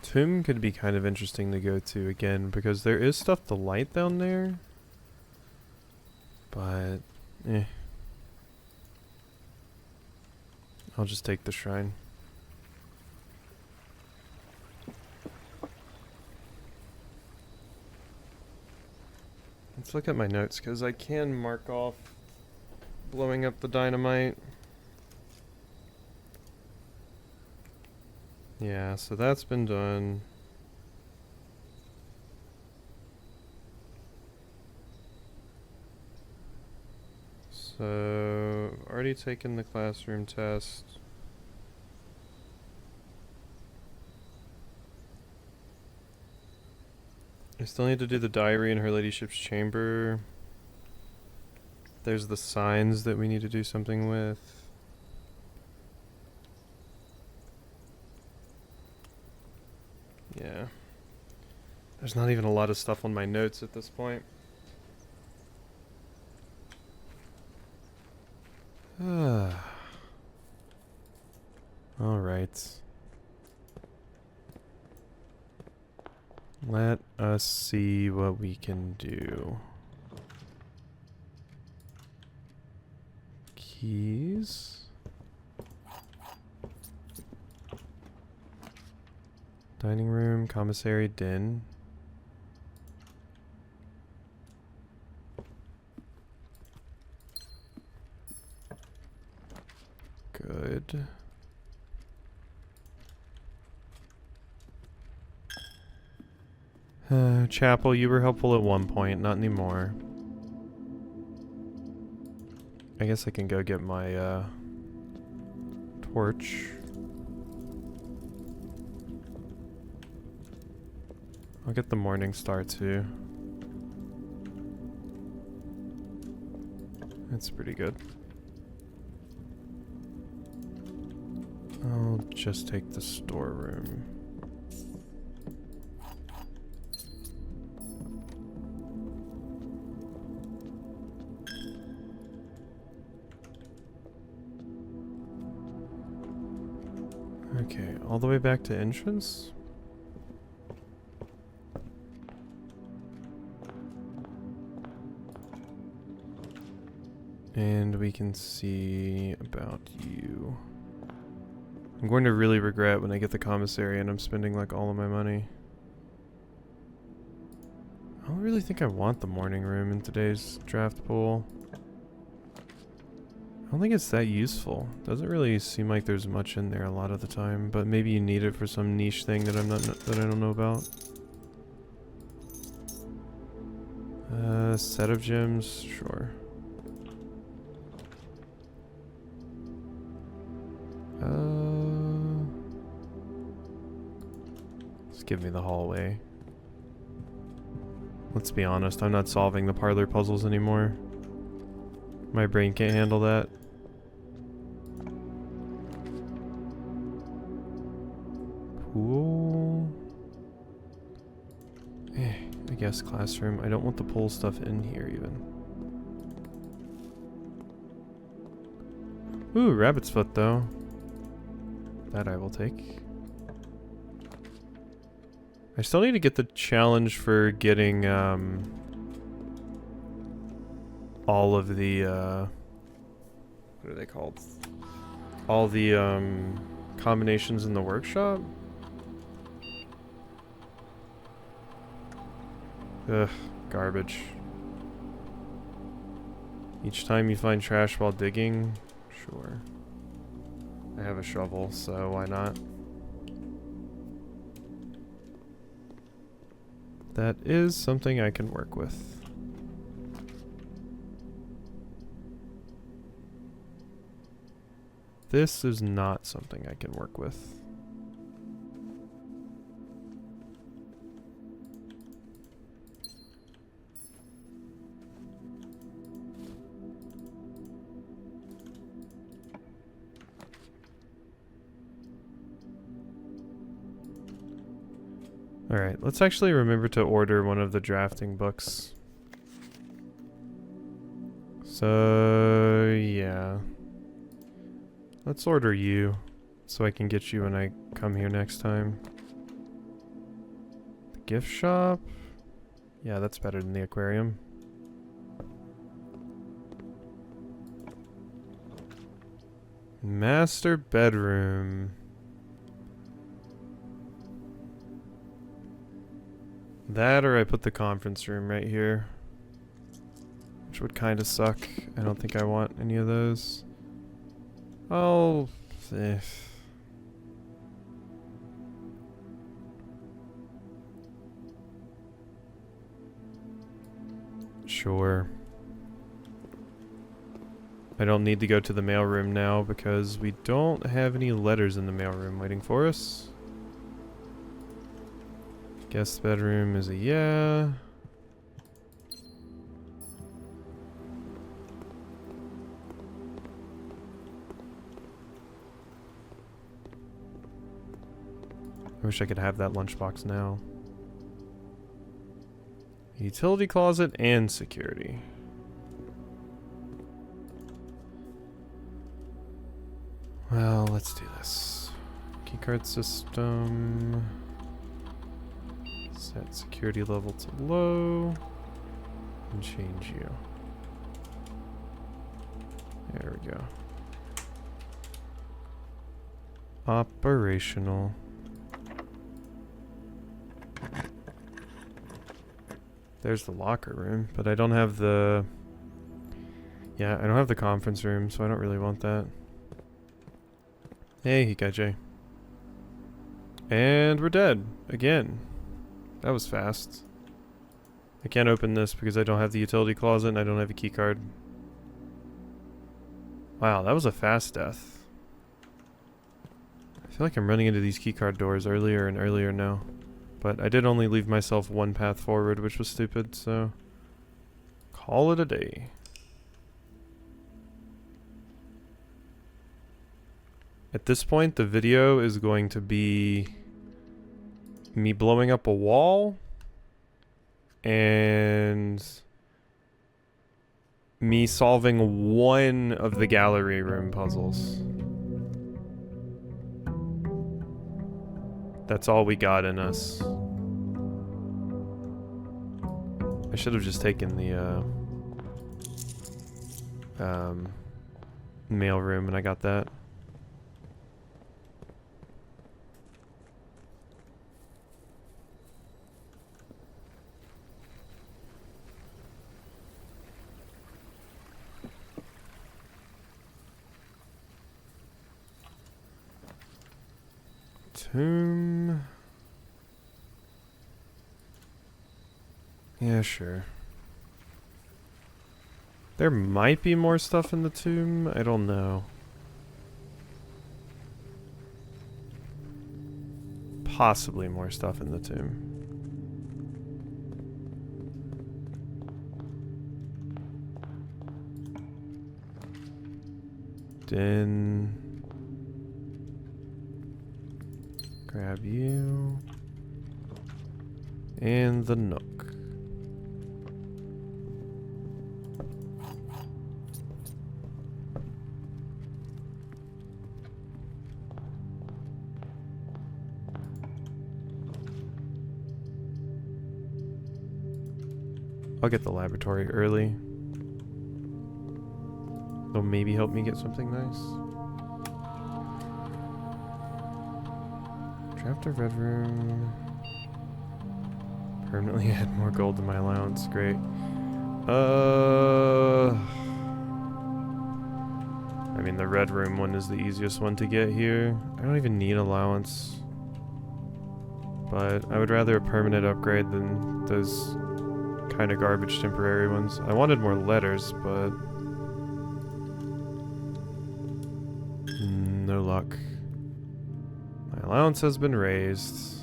[SPEAKER 1] Tomb could be kind of interesting to go to again, because there is stuff to light down there. But, I'll just take the shrine. Let's look at my notes, because I can mark off blowing up the dynamite. Yeah, so that's been done. So, already taken the classroom test. I still need to do the diary in Her Ladyship's chamber. There's the signs that we need to do something with. Yeah. There's not even a lot of stuff on my notes at this point. Alright. Let us see what we can do. Keys. Dining room, commissary, den. Good. Chapel, you were helpful at one point, not anymore. I guess I can go get my, torch. I'll get the morning star too. That's pretty good. I'll just take the storeroom. Okay, all the way back to entrance? And we can see about you. I'm going to really regret when I get the commissary and I'm spending like all of my money. I don't really think I want the morning room in today's draft pool. I don't think it's that useful. Doesn't really seem like there's much in there a lot of the time, but maybe you need it for some niche thing that I don't know about. Set of gems, sure. Just give me the hallway. Let's be honest, I'm not solving the parlor puzzles anymore. My brain can't handle that. Pool. I guess classroom. I don't want the pool stuff in here even. Ooh, rabbit's foot though. That I will take. I still need to get the challenge for getting all of the what are they called? All the combinations in the workshop. Ugh, garbage. Each time you find trash while digging, sure. I have a shovel, so why not? That is something I can work with. This is not something I can work with. Alright, let's actually remember to order one of the drafting books. So, yeah. Let's order you, so I can get you when I come here next time. The gift shop? Yeah, that's better than the aquarium. Master bedroom. That or I put the conference room right here. Which would kind of suck. I don't think I want any of those. Oh, sure. I don't need to go to the mailroom now because we don't have any letters in the mailroom waiting for us. Guest bedroom is a yeah. I wish I could have that lunchbox now. Utility closet and security. Well, let's do this. Keycard system. Set security level to low. And change you. There we go. Operational. There's the locker room, but I don't have the... Yeah, I don't have the conference room, so I don't really want that. Hey, Hikaije. And we're dead. Again. That was fast. I can't open this because I don't have the utility closet and I don't have a key card. Wow, that was a fast death. I feel like I'm running into these keycard doors earlier and earlier now. But I did only leave myself one path forward, which was stupid, so... Call it a day. At this point, the video is going to be... me blowing up a wall... and... me solving one of the gallery room puzzles. That's all we got in us. I should have just taken the mail room and I got that. Tomb. Yeah, sure. There might be more stuff in the tomb. I don't know. Possibly more stuff in the tomb. Den. Grab you. And the nook. I'll get the laboratory early. They'll maybe help me get something nice. Draft a red room. Permanently add more gold to my allowance. Great. I mean, the red room one is the easiest one to get here. I don't even need allowance. But I would rather a permanent upgrade than those kind of garbage temporary ones. I wanted more letters, but... no luck. My allowance has been raised.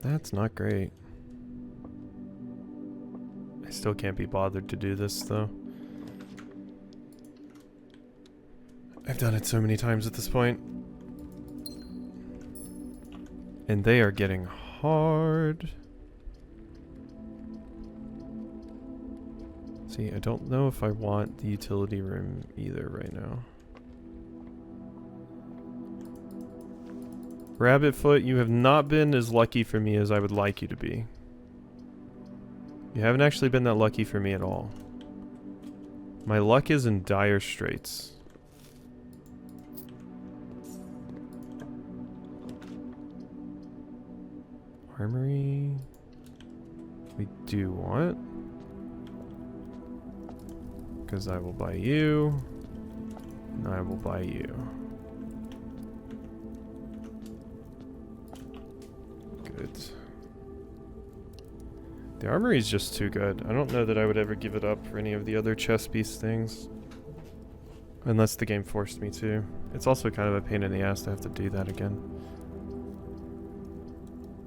[SPEAKER 1] That's not great. I still can't be bothered to do this, though. I've done it so many times at this point. And they are getting hard. See, I don't know if I want the utility room either right now. Rabbitfoot, you have not been as lucky for me as I would like you to be. You haven't actually been that lucky for me at all. My luck is in dire straits. Armory. We do want. Because I will buy you. And I will buy you. Good. The armory is just too good. I don't know that I would ever give it up for any of the other chess piece things. Unless the game forced me to. It's also kind of a pain in the ass to have to do that again.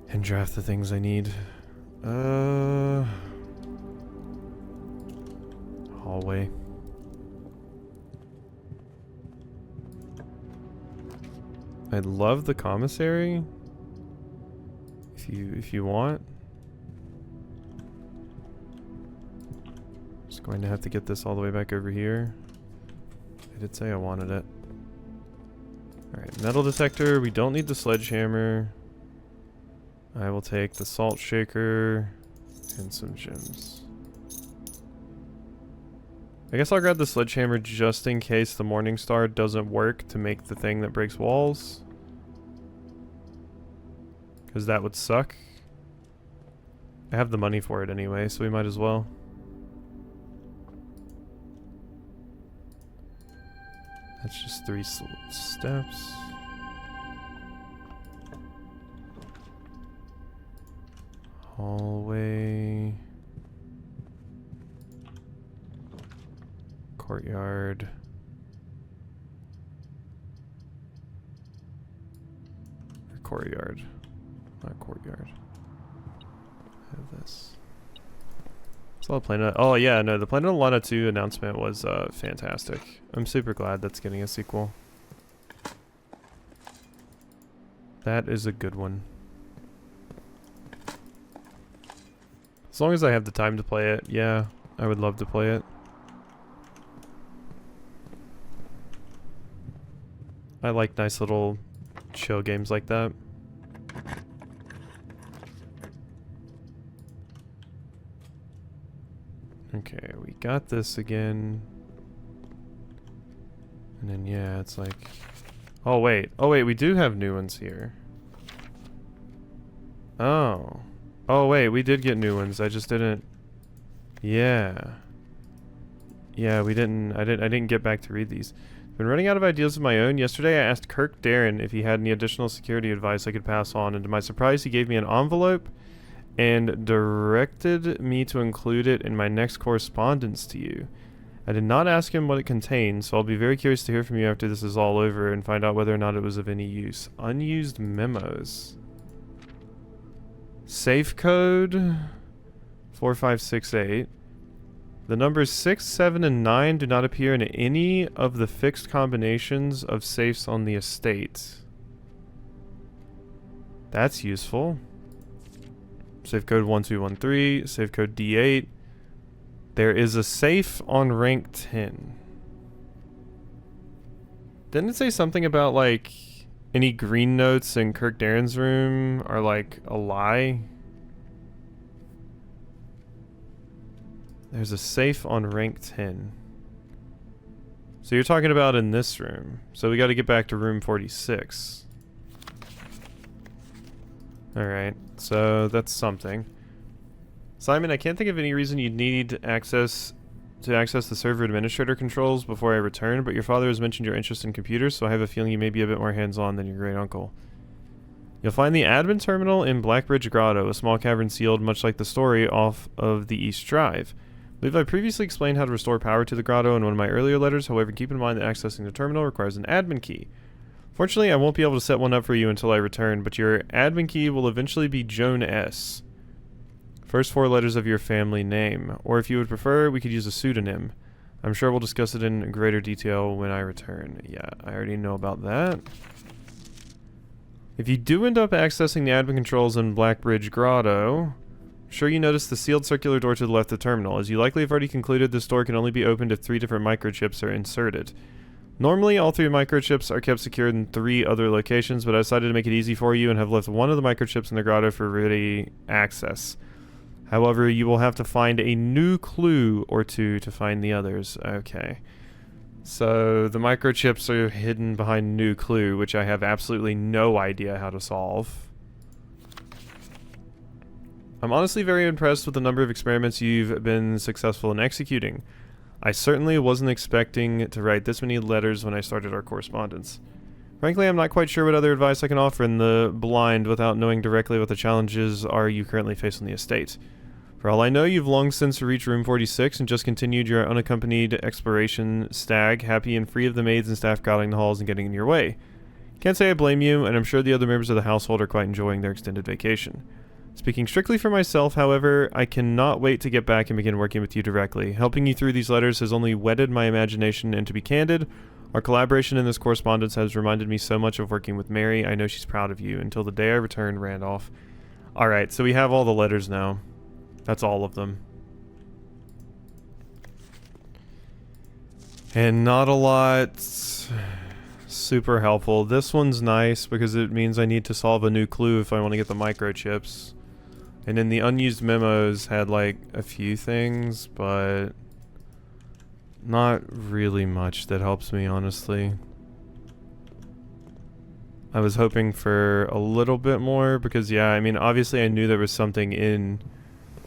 [SPEAKER 1] And draft the things I need. Hallway. I love the commissary. If if you want. Just going to have to get this all the way back over here. I did say I wanted it. Alright, metal detector. We don't need the sledgehammer. I will take the salt shaker and some gems. I guess I'll grab the sledgehammer just in case the Morning Star doesn't work to make the thing that breaks walls. Because that would suck. I have the money for it anyway, so we might as well. That's just 3 steps. Hallway. Courtyard. Or courtyard. Not courtyard. I have this. It's all Planet. Oh yeah, no, the Planet Lana 2 announcement was fantastic. I'm super glad that's getting a sequel. That is a good one. As long as I have the time to play it, yeah, I would love to play it. I like nice little chill games like that. Okay, we got this again. And then yeah, it's like... Oh wait, we do have new ones here. Oh. Oh wait, we did get new ones. I just didn't... Yeah. Yeah, we didn't... I didn't get back to read these. Been running out of ideas of my own. Yesterday I asked Kirk Darren if he had any additional security advice I could pass on, and to my surprise he gave me an envelope and directed me to include it in my next correspondence to you. I did not ask him what it contained, so I'll be very curious to hear from you after this is all over and find out whether or not it was of any use. Unused memos. Safe code 4568. The numbers 6, 7, and 9 do not appear in any of the fixed combinations of safes on the estate. That's useful. Safe code 1213, safe code D8. There is a safe on rank 10. Didn't it say something about, like, any green notes in Kirk Darren's room are, like, a lie? There's a safe on rank 10. So you're talking about in this room. So we got to get back to room 46. Alright, so that's something. Simon, I can't think of any reason you'd need access the server administrator controls before I return, but your father has mentioned your interest in computers, so I have a feeling you may be a bit more hands-on than your great uncle. You'll find the admin terminal in Blackbridge Grotto, a small cavern sealed much like the story off of the East Drive. I believe I previously explained how to restore power to the grotto in one of my earlier letters, however keep in mind that accessing the terminal requires an admin key. Fortunately, I won't be able to set one up for you until I return, but your admin key will eventually be Joan S. First 4 letters of your family name, or if you would prefer, we could use a pseudonym. I'm sure we'll discuss it in greater detail when I return. Yeah, I already know about that. If you do end up accessing the admin controls in Blackbridge Grotto, I'm sure you notice the sealed circular door to the left of the terminal. As you likely have already concluded, this door can only be opened if 3 different microchips are inserted. Normally, all 3 microchips are kept secured in 3 other locations, but I decided to make it easy for you and have left one of the microchips in the grotto for ready access. However, you will have to find a new clue or 2 to find the others. Okay. So, the microchips are hidden behind new clue, which I have absolutely no idea how to solve. I'm honestly very impressed with the number of experiments you've been successful in executing. I certainly wasn't expecting to write this many letters when I started our correspondence. Frankly, I'm not quite sure what other advice I can offer in the blind without knowing directly what the challenges are you currently face on the estate. For all I know, you've long since reached room 46 and just continued your unaccompanied exploration stag, happy and free of the maids and staff crowding the halls and getting in your way. Can't say I blame you, and I'm sure the other members of the household are quite enjoying their extended vacation. Speaking strictly for myself, however, I cannot wait to get back and begin working with you directly. Helping you through these letters has only whetted my imagination, and to be candid, our collaboration in this correspondence has reminded me so much of working with Mary. I know she's proud of you. Until the day I return, Randolph. Alright, so we have all the letters now. That's all of them. And not a lot super helpful. This one's nice because it means I need to solve a new clue if I want to get the microchips. And then the unused memos had like a few things, but not really much that helps me, honestly. I was hoping for a little bit more because, yeah, I mean, obviously I knew there was something in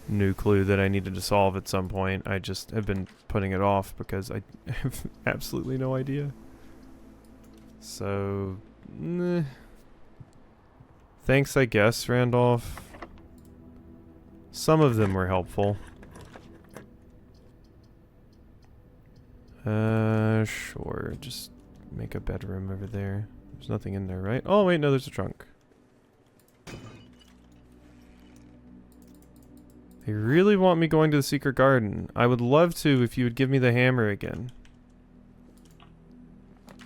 [SPEAKER 1] new clue that I needed to solve at some point. I just have been putting it off because I have absolutely no idea. So, thanks, I guess, Randolph. Some of them were helpful. Sure. Just make a bedroom over there. There's nothing in there, right? Oh, wait, no, there's a trunk. They really want me going to the secret garden. I would love to if you would give me the hammer again.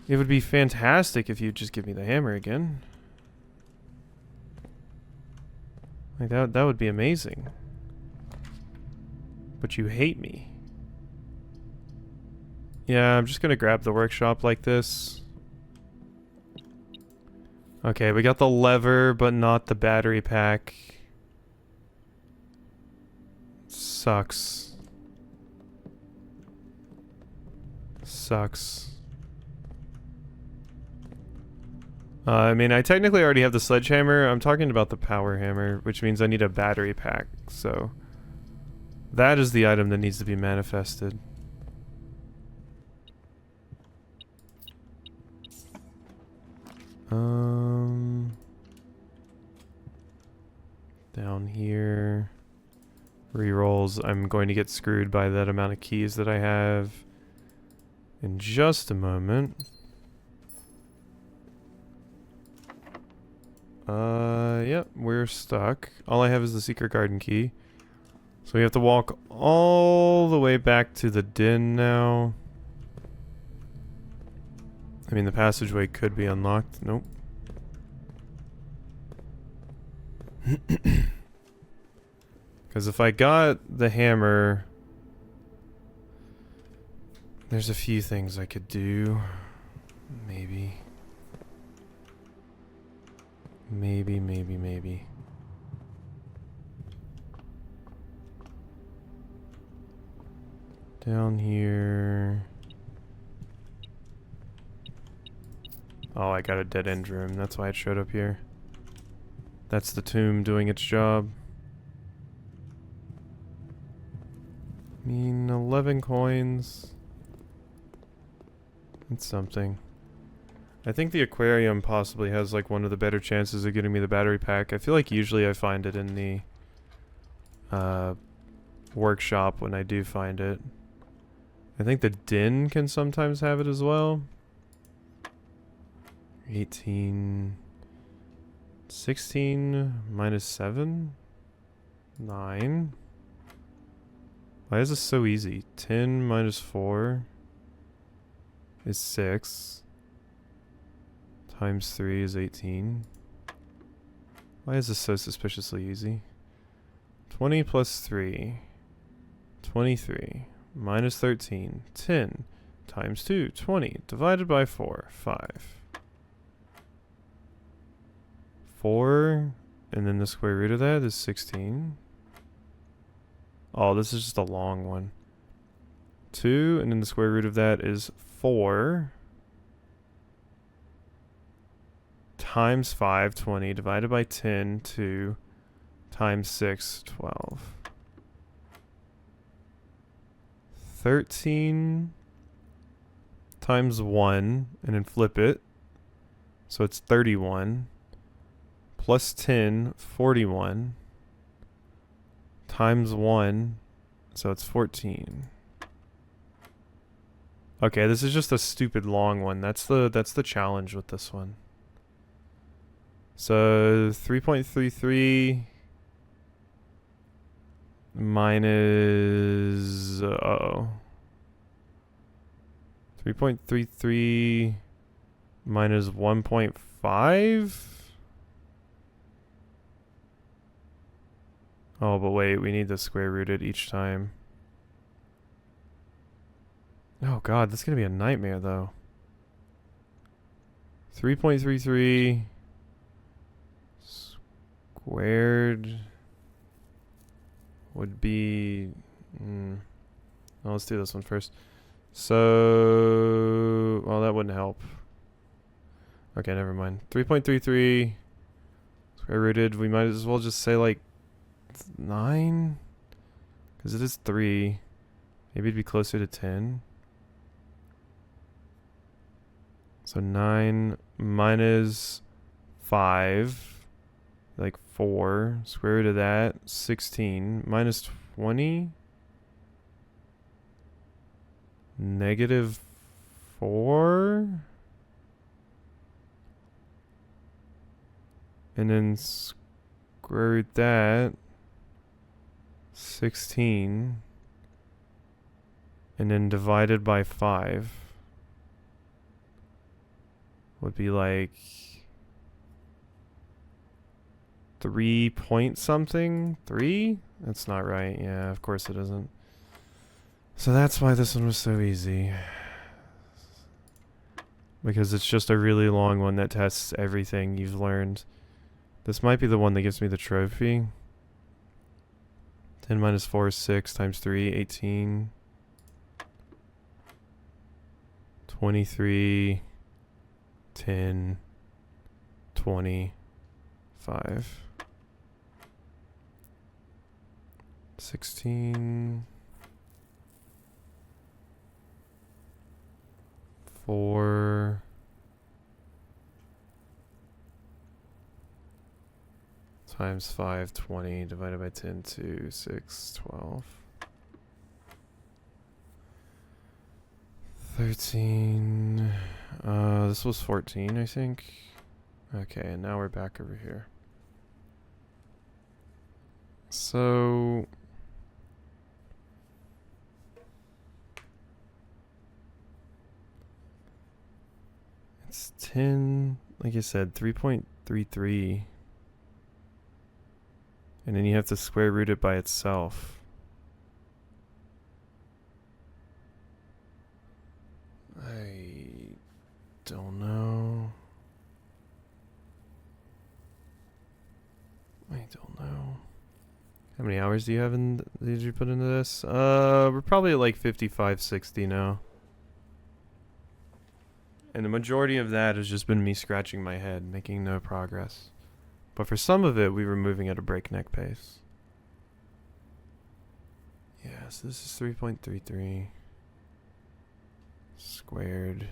[SPEAKER 1] It would be fantastic if you'd just give me the hammer again. Like that would be amazing. But you hate me. Yeah, I'm just gonna grab the workshop like this. Okay, we got the lever, but not the battery pack. Sucks. Sucks. I mean, I technically already have the sledgehammer. I'm talking about the power hammer, which means I need a battery pack, so... that is the item that needs to be manifested. Down here... rerolls. I'm going to get screwed by that amount of keys that I have in just a moment. Yep, we're stuck. All I have is the secret garden key. So we have to walk all the way back to the den now. I mean, the passageway could be unlocked. Nope. Because if I got the hammer, there's a few things I could do. Maybe. Maybe. Down here. Oh, I got a dead end room. That's why it showed up here. That's the tomb doing its job. I mean, 11 coins. It's something. I think the aquarium possibly has like one of the better chances of getting me the battery pack. I feel like usually I find it in the workshop when I do find it. I think the den can sometimes have it as well. 18... 16 minus 7? 9? Why is this so easy? 10 minus 4 is 6. Times 3 is 18. Why is this so suspiciously easy? 20 plus 3. 23. Minus 13. 10. Times 2. 20. Divided by 4. 5. 4. And then the square root of that is 16. Oh, this is just a long one. 2. And then the square root of that is 4. Times 5, 20, divided by 10, 2, times 6, 12. 13 times 1, and then flip it. So it's 31. Plus 10, 41. Times 1, so it's 14. Okay, this is just a stupid long one. That's the challenge with this one. So 3.33 minus 3.33 minus 1.5. Oh, but wait, we need the square rooted each time. Oh god, that's gonna be a nightmare though. 3.33 squared would be... well, let's do this one first. So... well, that wouldn't help. Okay, never mind. 3.33 square rooted. We might as well just say like 9? Because it is 3. Maybe it'd be closer to 10. So 9 minus 5, like 4. Square root of that, 16. Minus 20, negative 4. And then square root that, 16. And then divided by 5 would be like 3 point something? 3? That's not right. Yeah, of course it isn't. So that's why this one was so easy. Because it's just a really long one that tests everything you've learned. This might be the one that gives me the trophy. 10 minus 4 is 6 times 3, 18. 23, 10, 20, 5. 16, 4, times 5, 20, divided by 10, 2, 6, 12. 13, this was 14, I think. Okay, and now we're back over here. So... it's 10, like I said, 3.33. And then you have to square root it by itself. I don't know. I don't know. How many hours do you have did you put into this? We're probably at like 55, 60 now. And the majority of that has just been me scratching my head, making no progress. But for some of it, we were moving at a breakneck pace. Yeah, so this is 3.33 squared.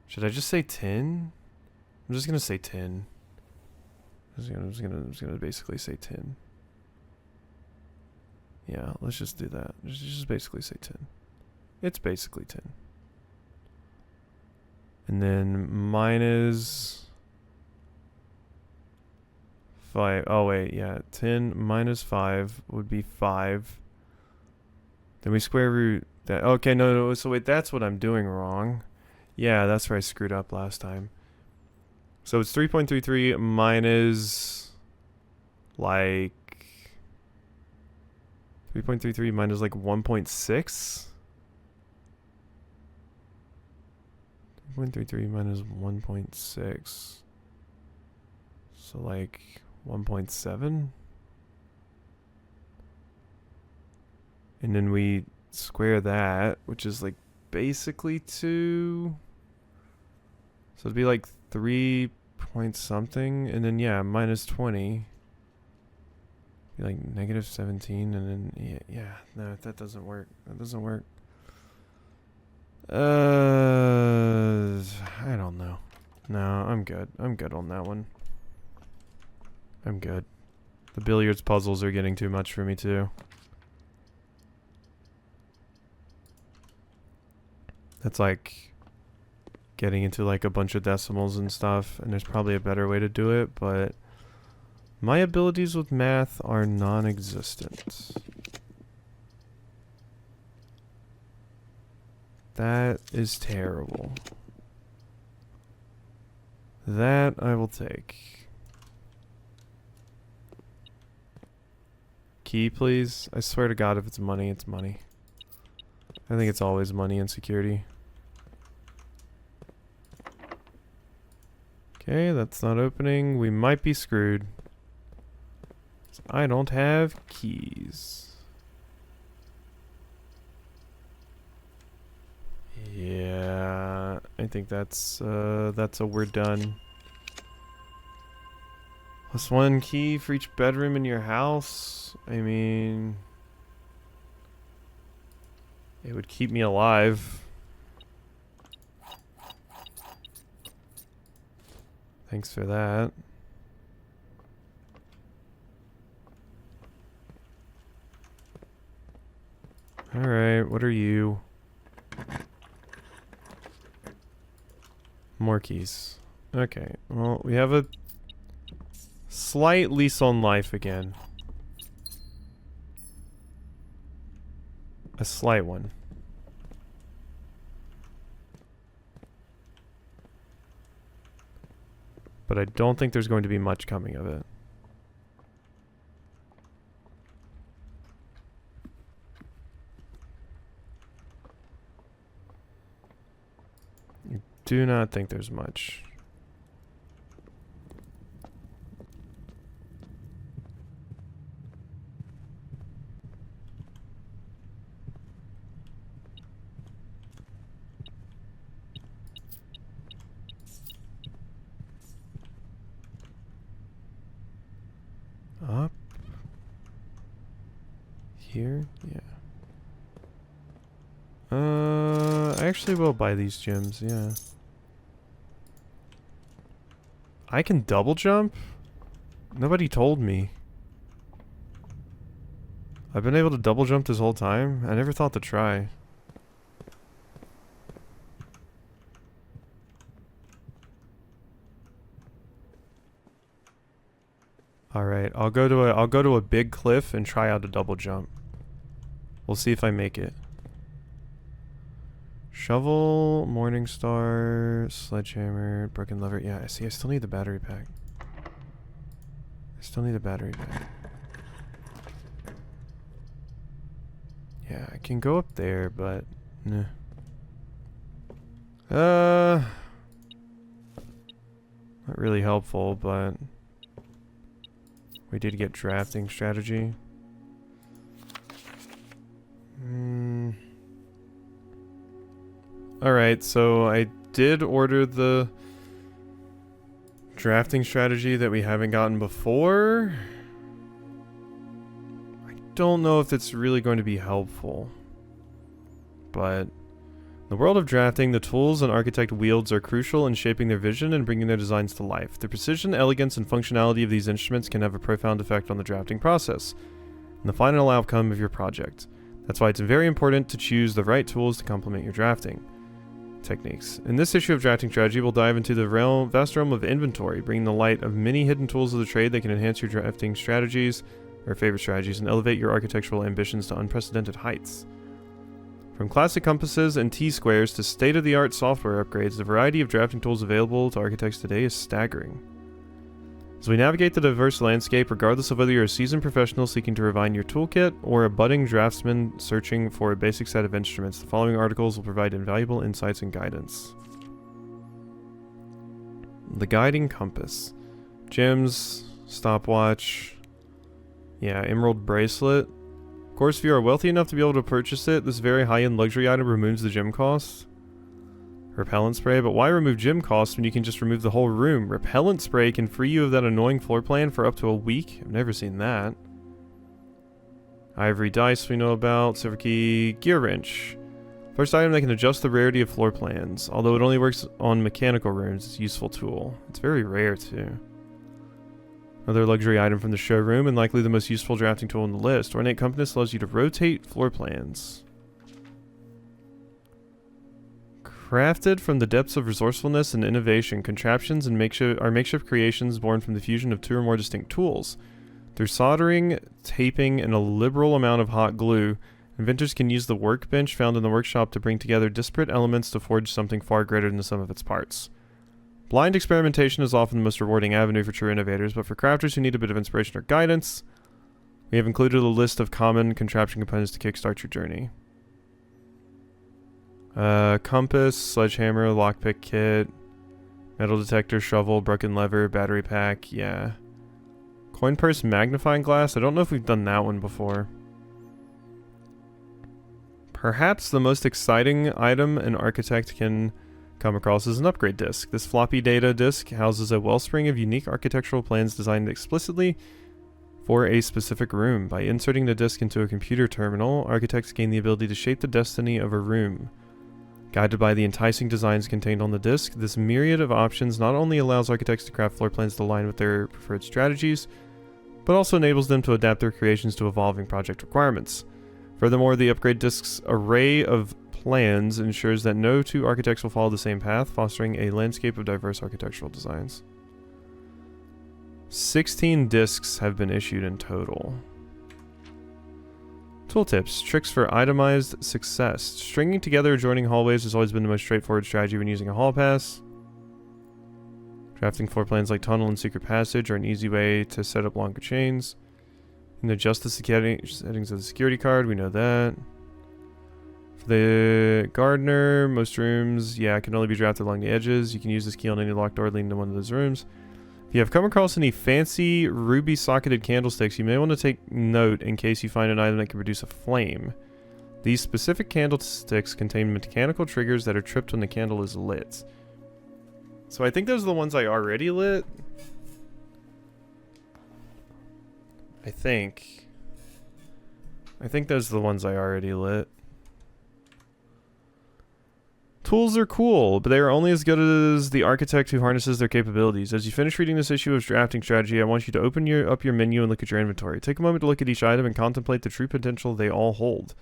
[SPEAKER 1] Should I just say 10? I'm just gonna say 10. I'm just gonna basically say 10. Yeah, let's just do that. Just basically say 10. It's basically 10. And then minus 5. Oh wait, yeah. 10 minus 5 would be 5. Then we square root that. Okay, no, so wait, that's what I'm doing wrong. Yeah, that's where I screwed up last time. So it's 3.33 minus like 3.33 minus like 1.6. 3.33 minus 1.6. So like 1.7. And then we square that, which is like basically 2. So it'd be like 3 point something. And then, yeah, minus 20. Be like negative 17. And then, yeah, no, that doesn't work. That doesn't work. I don't know. No, I'm good. I'm good on that one. I'm good. The billiards puzzles are getting too much for me too. That's like getting into like a bunch of decimals and stuff, and there's probably a better way to do it, but my abilities with math are non-existent. That is terrible. That I will take. key, please? I swear to God, if it's money, it's money. I think it's always money and security. Okay, that's not opening. We might be screwed. I don't have keys. Yeah, I think that's a we're done. +1 key for each bedroom in your house. I mean, it would keep me alive. Thanks for that. Alright, what are you? More keys. Okay, well, we have a slight lease on life again. A slight one. But I don't think there's going to be much coming of it. I do not think there's much. Up here, yeah. I actually will buy these gems, yeah. I can double jump? Nobody told me. I've been able to double jump this whole time. I never thought to try. Alright, I'll go to a big cliff and try out a double jump. We'll see if I make it. Shovel, Morning Star, Sledgehammer, Broken Lever. Yeah, I see, I still need the battery pack. I still need a battery pack. Yeah, I can go up there, but nah. Not really helpful, but we did get drafting strategy. Alright, so I did order the drafting strategy that we haven't gotten before. I don't know if it's really going to be helpful. But in the world of drafting, the tools an architect wields are crucial in shaping their vision and bringing their designs to life. The precision, elegance, and functionality of these instruments can have a profound effect on the drafting process and the final outcome of your project. That's why it's very important to choose the right tools to complement your drafting techniques. In this issue of Drafting Strategy, we'll dive into the vast realm of inventory, bringing the light of many hidden tools of the trade that can enhance your drafting strategies, or favorite strategies, and elevate your architectural ambitions to unprecedented heights. From classic compasses and T-squares to state-of-the-art software upgrades, the variety of drafting tools available to architects today is staggering. As we navigate the diverse landscape, regardless of whether you're a seasoned professional seeking to refine your toolkit or a budding draftsman searching for a basic set of instruments, the following articles will provide invaluable insights and guidance. The Guiding Compass. Gems, stopwatch, yeah, emerald bracelet. Of course, if you are wealthy enough to be able to purchase it, this very high-end luxury item removes the gem cost. Repellent spray, but why remove gym costs when you can just remove the whole room? Repellent spray can free you of that annoying floor plan for up to a week. I've never seen that. Ivory dice we know about. Silver key. Gear wrench. First item that can adjust the rarity of floor plans. Although it only works on mechanical rooms, it's a useful tool. It's very rare too. Another luxury item from the showroom and likely the most useful drafting tool on the list. Ornate Compass allows you to rotate floor plans. Crafted from the depths of resourcefulness and innovation, contraptions and makeshift creations born from the fusion of two or more distinct tools. Through soldering, taping, and a liberal amount of hot glue, inventors can use the workbench found in the workshop to bring together disparate elements to forge something far greater than the sum of its parts. Blind experimentation is often the most rewarding avenue for true innovators, but for crafters who need a bit of inspiration or guidance, We have included a list of common contraption components to kickstart your journey. Compass, sledgehammer, lockpick kit, metal detector, shovel, broken lever, battery pack, yeah. Coin purse, magnifying glass, I don't know if we've done that one before. Perhaps the most exciting item an architect can come across is an upgrade disk. This floppy data disk houses a wellspring of unique architectural plans designed explicitly for a specific room. By inserting the disk into a computer terminal, architects gain the ability to shape the destiny of a room. Guided by the enticing designs contained on the disk, this myriad of options not only allows architects to craft floor plans to align with their preferred strategies, but also enables them to adapt their creations to evolving project requirements. Furthermore, the upgrade disk's array of plans ensures that no two architects will follow the same path, fostering a landscape of diverse architectural designs. 16 disks have been issued in total. Tooltips, tricks for itemized success. Stringing together adjoining hallways has always been the most straightforward strategy when using a hall pass. Drafting floor plans like tunnel and secret passage are an easy way to set up longer chains. And adjust the settings of the security card, we know that. For the gardener, most rooms, yeah, can only be drafted along the edges. You can use this key on any locked door leading to one of those rooms. If you have come across any fancy ruby socketed candlesticks, you may want to take note in case you find an item that can produce a flame. These specific candlesticks contain mechanical triggers that are tripped when the candle is lit. So I think those are the ones I already lit. I think those are the ones I already lit. Tools are cool, but they are only as good as the architect who harnesses their capabilities. As you finish reading this issue of Drafting Strategy, I want you to open up your menu and look at your inventory. Take a moment to look at each item and contemplate the true potential they all hold.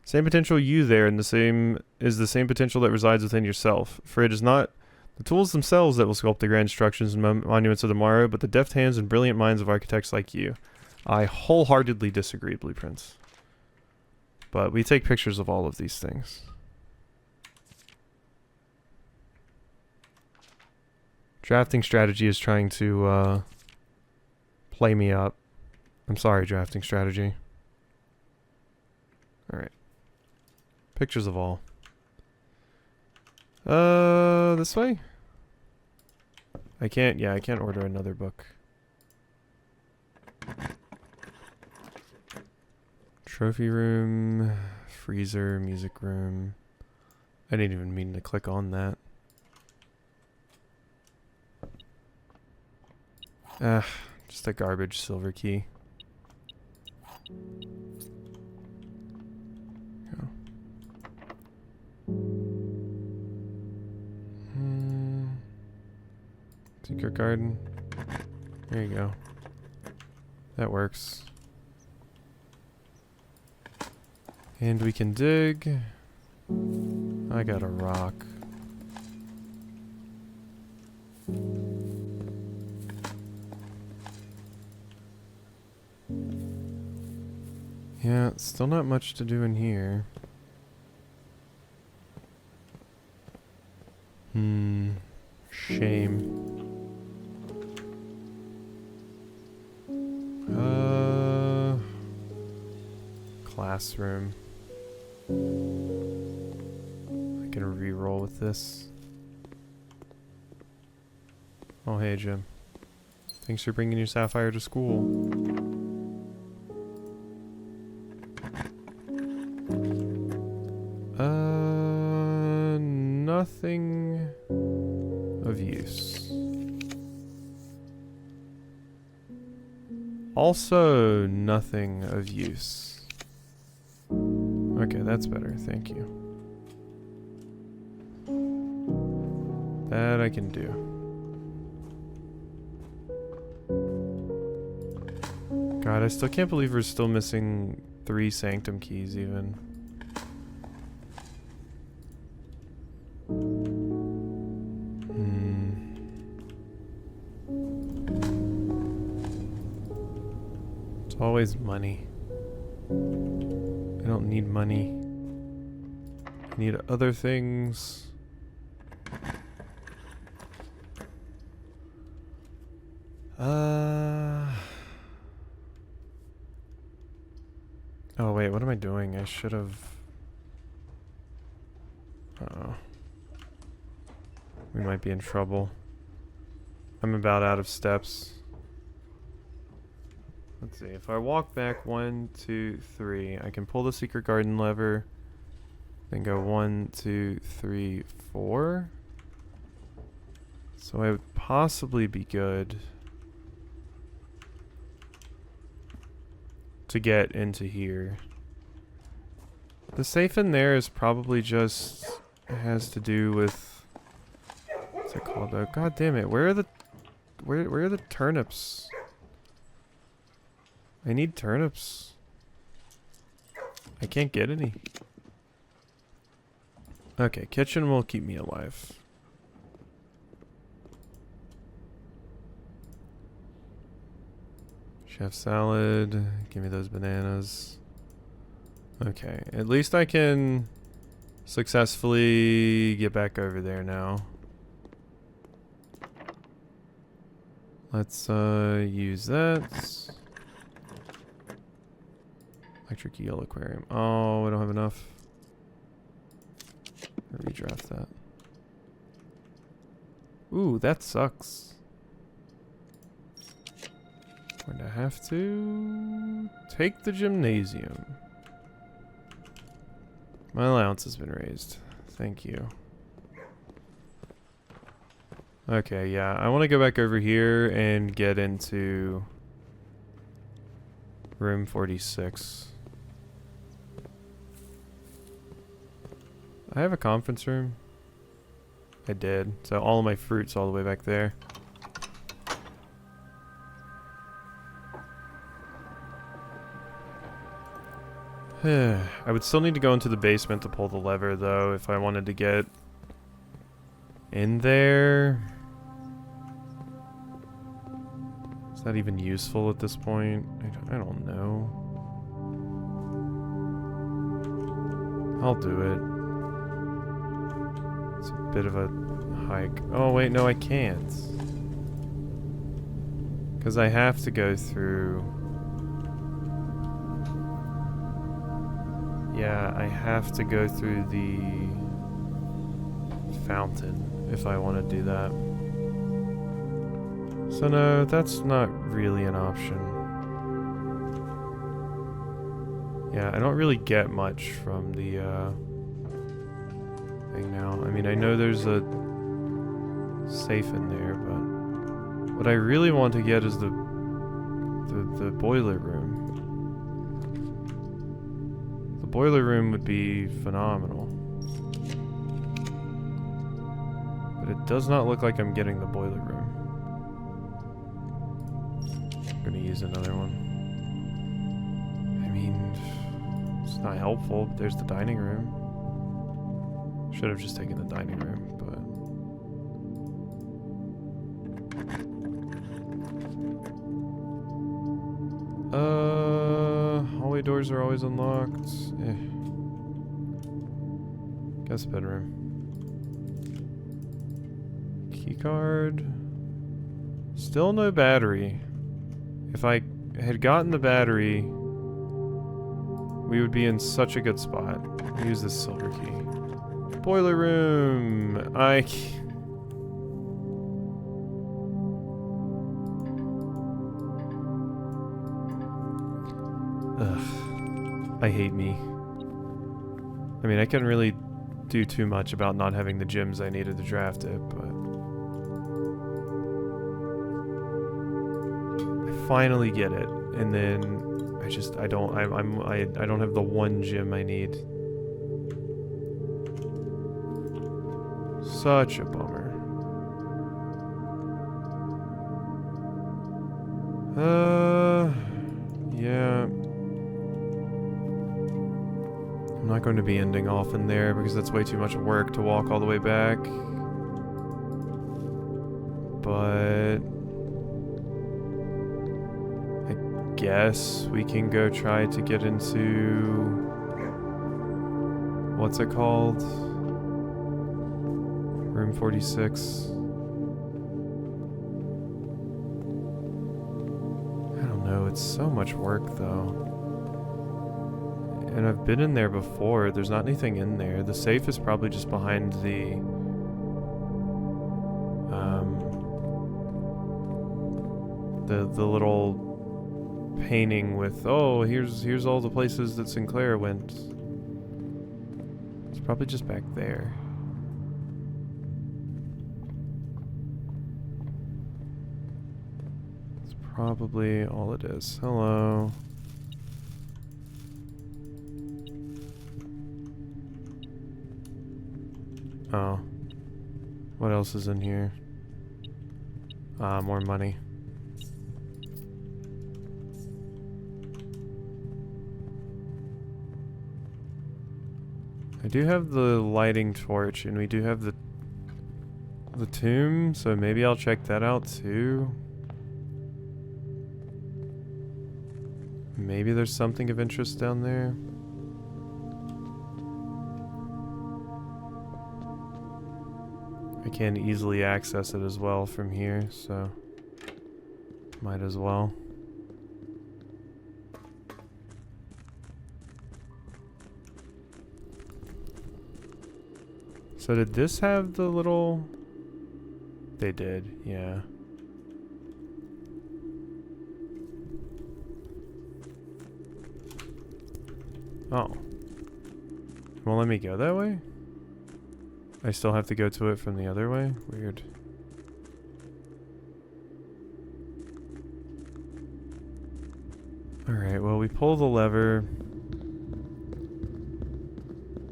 [SPEAKER 1] Same potential you there, and the same potential that resides within yourself. For it is not the tools themselves that will sculpt the grand structures and monuments of tomorrow, but the deft hands and brilliant minds of architects like you. I wholeheartedly disagree, Blueprints. But we take pictures of all of these things. Drafting Strategy is trying to play me up. I'm sorry, Drafting Strategy. Alright. Pictures of all. This way? I can't order another book. Trophy room, freezer, music room. I didn't even mean to click on that. Just a garbage silver key. Go. Secret garden. There you go. That works. And we can dig. I got a rock. Yeah, still not much to do in here. Shame. Classroom. I can re-roll with this. Oh, hey, Jim. Thanks for bringing your sapphire to school. Nothing of use. Also, nothing of use. Okay, that's better. Thank you. That I can do. God, I still can't believe we're still missing 3 Sanctum keys even. It's always money. I don't need money. I need other things. Oh wait, what am I doing? I should have... Uh-oh. We might be in trouble. I'm about out of steps. Let's see, if I walk back 1, 2, 3, I can pull the secret garden lever, then go 1, 2, 3, 4. So I would possibly be good to get into here. The safe in there is probably just has to do with what's it called though? God damn it! Where are the turnips? I need turnips. I can't get any. Okay, kitchen will keep me alive. Chef salad. Give me those bananas. Okay, at least I can successfully get back over there now. Let's use that. Electric eel aquarium. Oh, I don't have enough. Redraft that. Ooh, that sucks. Going to have to take the gymnasium. My allowance has been raised. Thank you. Okay, yeah. I want to go back over here and get into room 46. I have a conference room. I did. So all of my fruit's all the way back there. I would still need to go into the basement to pull the lever, though, if I wanted to get in there. Is that even useful at this point? I don't know. I'll do it. It's a bit of a hike. Oh, wait, no, I can't. Because I have to go through... Yeah, I have to go through the fountain if I want to do that. So no, that's not really an option. Yeah, I don't really get much from the thing now. I mean, I know there's a safe in there, but what I really want to get is the boiler room. The boiler room would be phenomenal. But it does not look like I'm getting the boiler room. I'm gonna use another one. I mean, it's not helpful, but there's the dining room. Should have just taken the dining room, but... hallway doors are always unlocked. Guest bedroom. Keycard. Still no battery. If I had gotten the battery, we would be in such a good spot. Use this silver key. Boiler room. Ugh. I hate me. I mean, I couldn't really do too much about not having the gems I needed to draft it, but... I finally get it, and then I don't have the one gem I need. Such a bummer. Yeah. I'm not going to be ending off in there because that's way too much work to walk all the way back. But I guess we can go try to get into... What's it called? Room 46. I don't know, it's so much work though. And I've been in there before. There's not anything in there. The safe is probably just behind the little painting with, oh, here's all the places that Sinclair went. It's probably just back there. It's probably all it is. Hello. Oh. What else is in here? More money. I do have the lighting torch, and we do have the tomb, so maybe I'll check that out too. Maybe there's something of interest down there. I can easily access it as well from here, so might as well. So did this have the little... They did, yeah. Oh. Won't let me go that way? I still have to go to it from the other way? Weird. Alright, well, we pull the lever.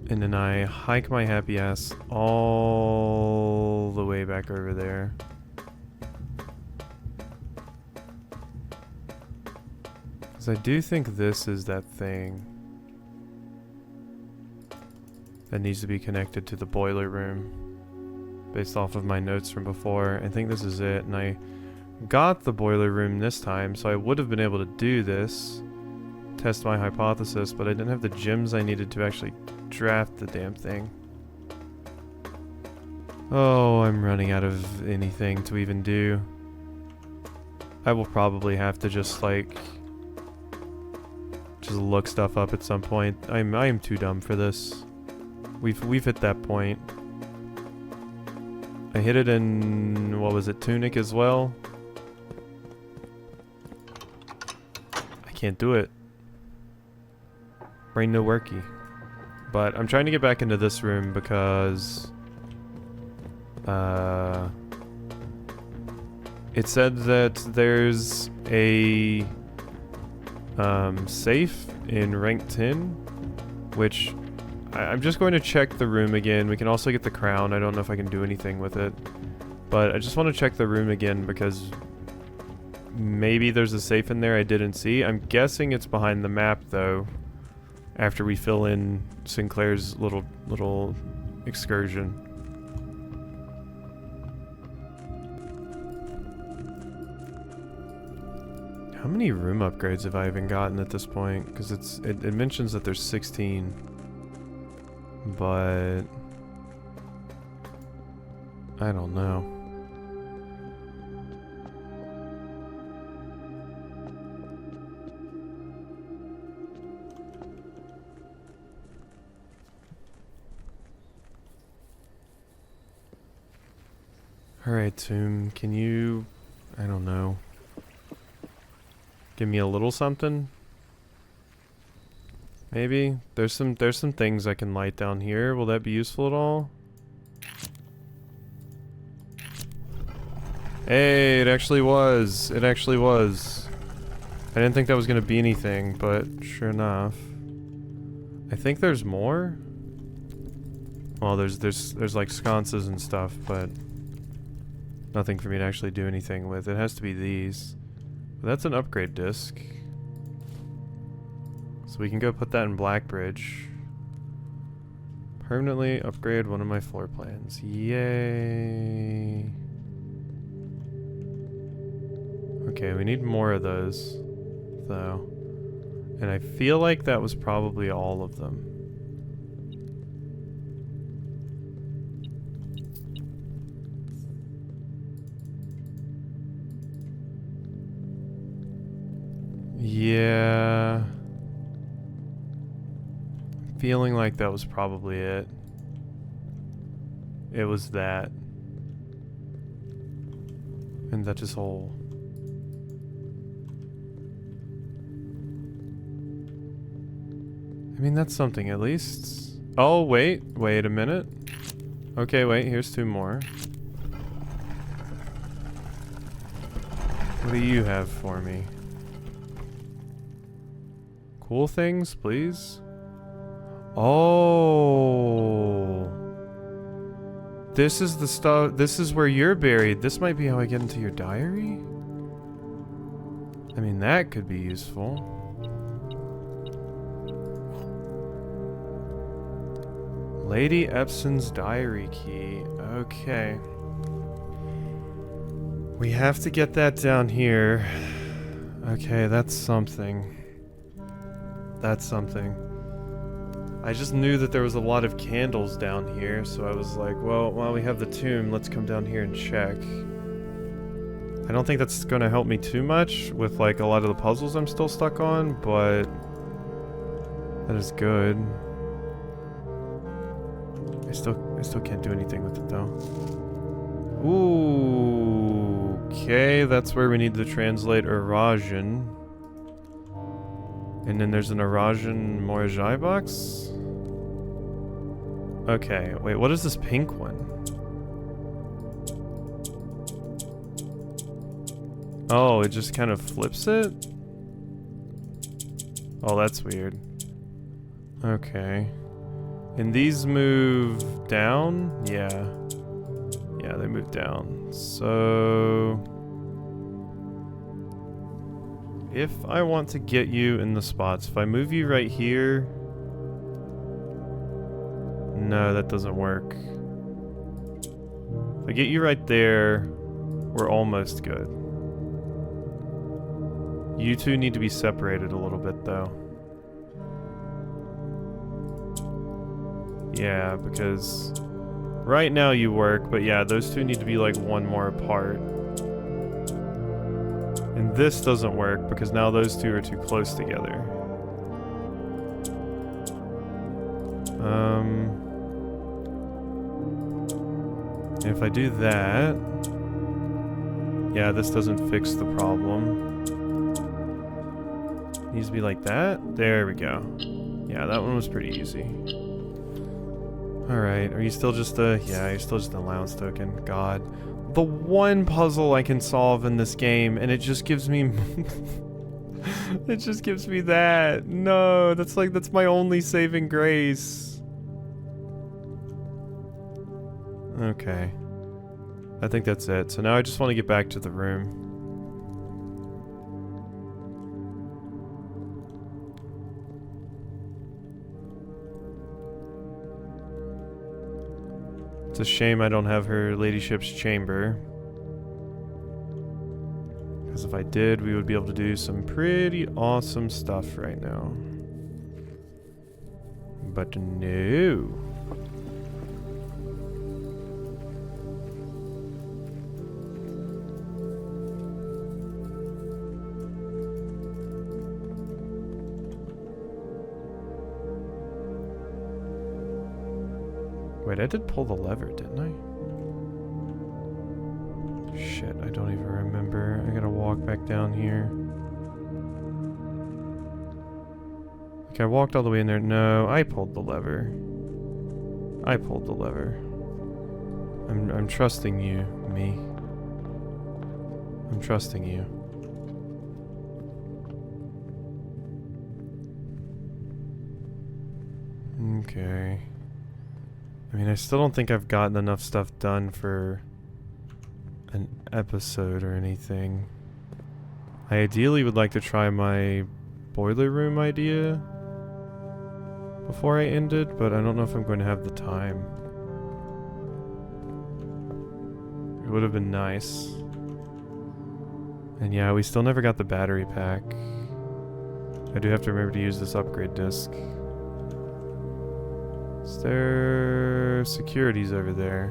[SPEAKER 1] And then I hike my happy ass all the way back over there. Because I do think this is that thing that needs to be connected to the boiler room. Based off of my notes from before. I think this is it. And I got the boiler room this time, so I would have been able to do this. Test my hypothesis, but I didn't have the gems I needed to actually draft the damn thing. Oh, I'm running out of anything to even do. I will probably have to just like look stuff up at some point. I am too dumb for this. We've hit that point. I hit it in, what was it, Tunic as well? I can't do it. Brain no worky. But I'm trying to get back into this room because it said that there's a safe in rank 10, which I'm just going to check the room again. We can also get the crown. I don't know if I can do anything with it, but I just want to check the room again because maybe there's a safe in there I didn't see. I'm guessing it's behind the map though, after we fill in Sinclair's little excursion. How many room upgrades have I even gotten at this point? Because it mentions that there's 16. But I don't know. Alright, Tomb, can you, I don't know, give me a little something? Maybe? There's some things I can light down here. Will that be useful at all? Hey, it actually was. It actually was. I didn't think that was gonna be anything, but sure enough. I think there's more. Well, there's like sconces and stuff, but nothing for me to actually do anything with. It has to be these. But that's an upgrade disc. So we can go put that in Blackbridge. Permanently upgrade one of my floor plans. Yay. Okay, we need more of those, though. And I feel like that was probably all of them. Yeah. feeling like that was probably it. It was that. And that is all. I mean, that's something at least. Oh, wait a minute. Okay, wait, here's 2 more. What do you have for me? Cool things, please? Oh. This is the stuff. This is where you're buried. This might be how I get into your diary? I mean, that could be useful. Lady Epson's diary key. Okay. We have to get that down here. Okay, that's something. That's something. I just knew that there was a lot of candles down here, so I was like, well, while we have the tomb, let's come down here and check. I don't think that's gonna help me too much with like a lot of the puzzles I'm still stuck on, but that is good. I still can't do anything with it though. Ooh, okay, that's where we need to translate Eurasian. And then there's an Eurasian Morajai box? Okay, wait, what is this pink one? Oh, it just kind of flips it? Oh, that's weird. Okay. And these move down? Yeah. Yeah, they move down. So... if I want to get you in the spots, if I move you right here... no, that doesn't work. If I get you right there, we're almost good. You two need to be separated a little bit, though. Yeah, because right now you work, but yeah, those two need to be like 1 more apart. And this doesn't work because now those two are too close together. If I do that... yeah, this doesn't fix the problem. Needs to be like that. There we go. Yeah, that one was pretty easy. Alright, are you still just a... yeah, you're still just an allowance token. God. The one puzzle I can solve in this game, and it just gives me... it just gives me that. No, that's my only saving grace. Okay. I think that's it. So now I just want to get back to the room. It's a shame I don't have her ladyship's chamber. Because if I did, we would be able to do some pretty awesome stuff right now. But no. Wait, I did pull the lever, didn't I? Shit, I don't even remember. I gotta walk back down here. Okay, I walked all the way in there. No, I pulled the lever. I pulled the lever. I'm trusting you, me. I'm trusting you. Okay. I mean, I still don't think I've gotten enough stuff done for an episode or anything. I ideally would like to try my boiler room idea before I end it, but I don't know if I'm going to have the time. It would have been nice. And yeah, we still never got the battery pack. I do have to remember to use this upgrade disc. Is there securities over there?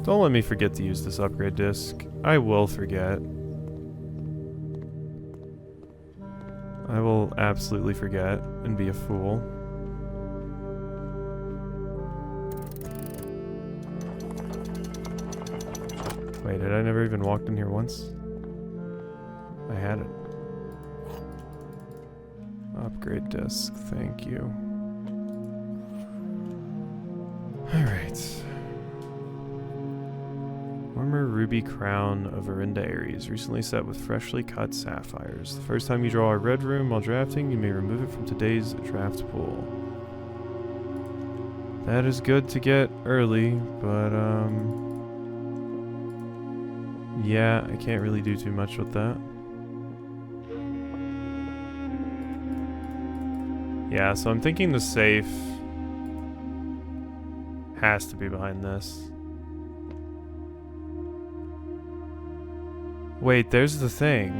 [SPEAKER 1] Don't let me forget to use this upgrade disc. I will forget. I will absolutely forget and be a fool. Wait, did I never even walked in here once? I had it. Upgrade disc, thank you. Alright. Armor Ruby Crown of Arinda Ares, recently set with freshly cut sapphires. The first time you draw a red room while drafting, you may remove it from today's draft pool. That is good to get early, but yeah, I can't really do too much with that. Yeah, so I'm thinking the safe has to be behind this. Wait, there's the thing.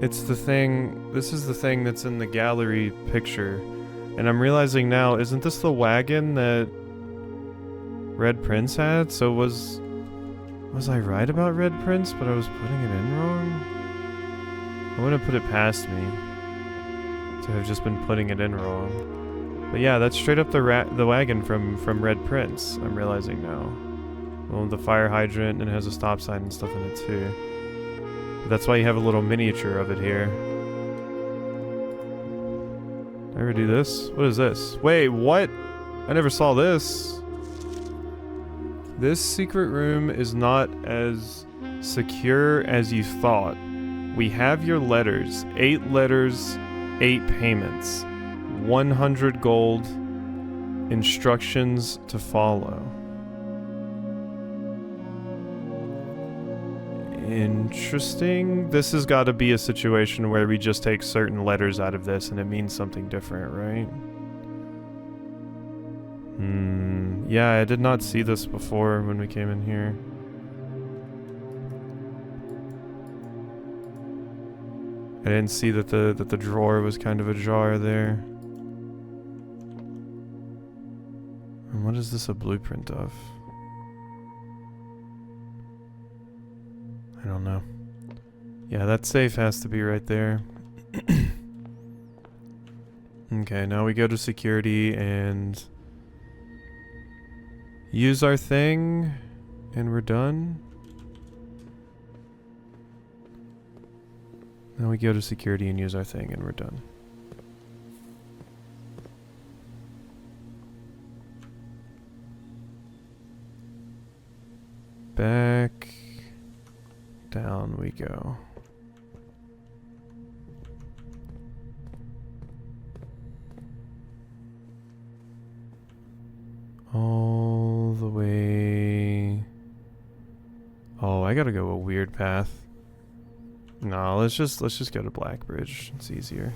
[SPEAKER 1] It's the thing, this is the thing that's in the gallery picture. And I'm realizing now, isn't this the wagon that Red Prince had? So was I right about Red Prince, but I was putting it in wrong? I wouldn't put it past me to have just been putting it in wrong. But yeah, that's straight up the wagon from Red Prince, I'm realizing now. Well, the fire hydrant, and it has a stop sign and stuff in it too. But that's why you have a little miniature of it here. Did I ever do this? What is this? Wait, what? I never saw this. This secret room is not as secure as you thought. We have your letters. 8 letters, 8 payments. 100 gold. Instructions to follow. Interesting. This has got to be a situation where we just take certain letters out of this and it means something different, right? Yeah, I did not see this before when we came in here. I didn't see that the drawer was kind of ajar there. And what is this a blueprint of? I don't know. Yeah, that safe has to be right there. Okay, now we go to security and use our thing, and we're done. Now we go to security and use our thing, and we're done. Back down we go. All the way. Oh, I gotta go a weird path. No, let's just go to Blackbridge. It's easier.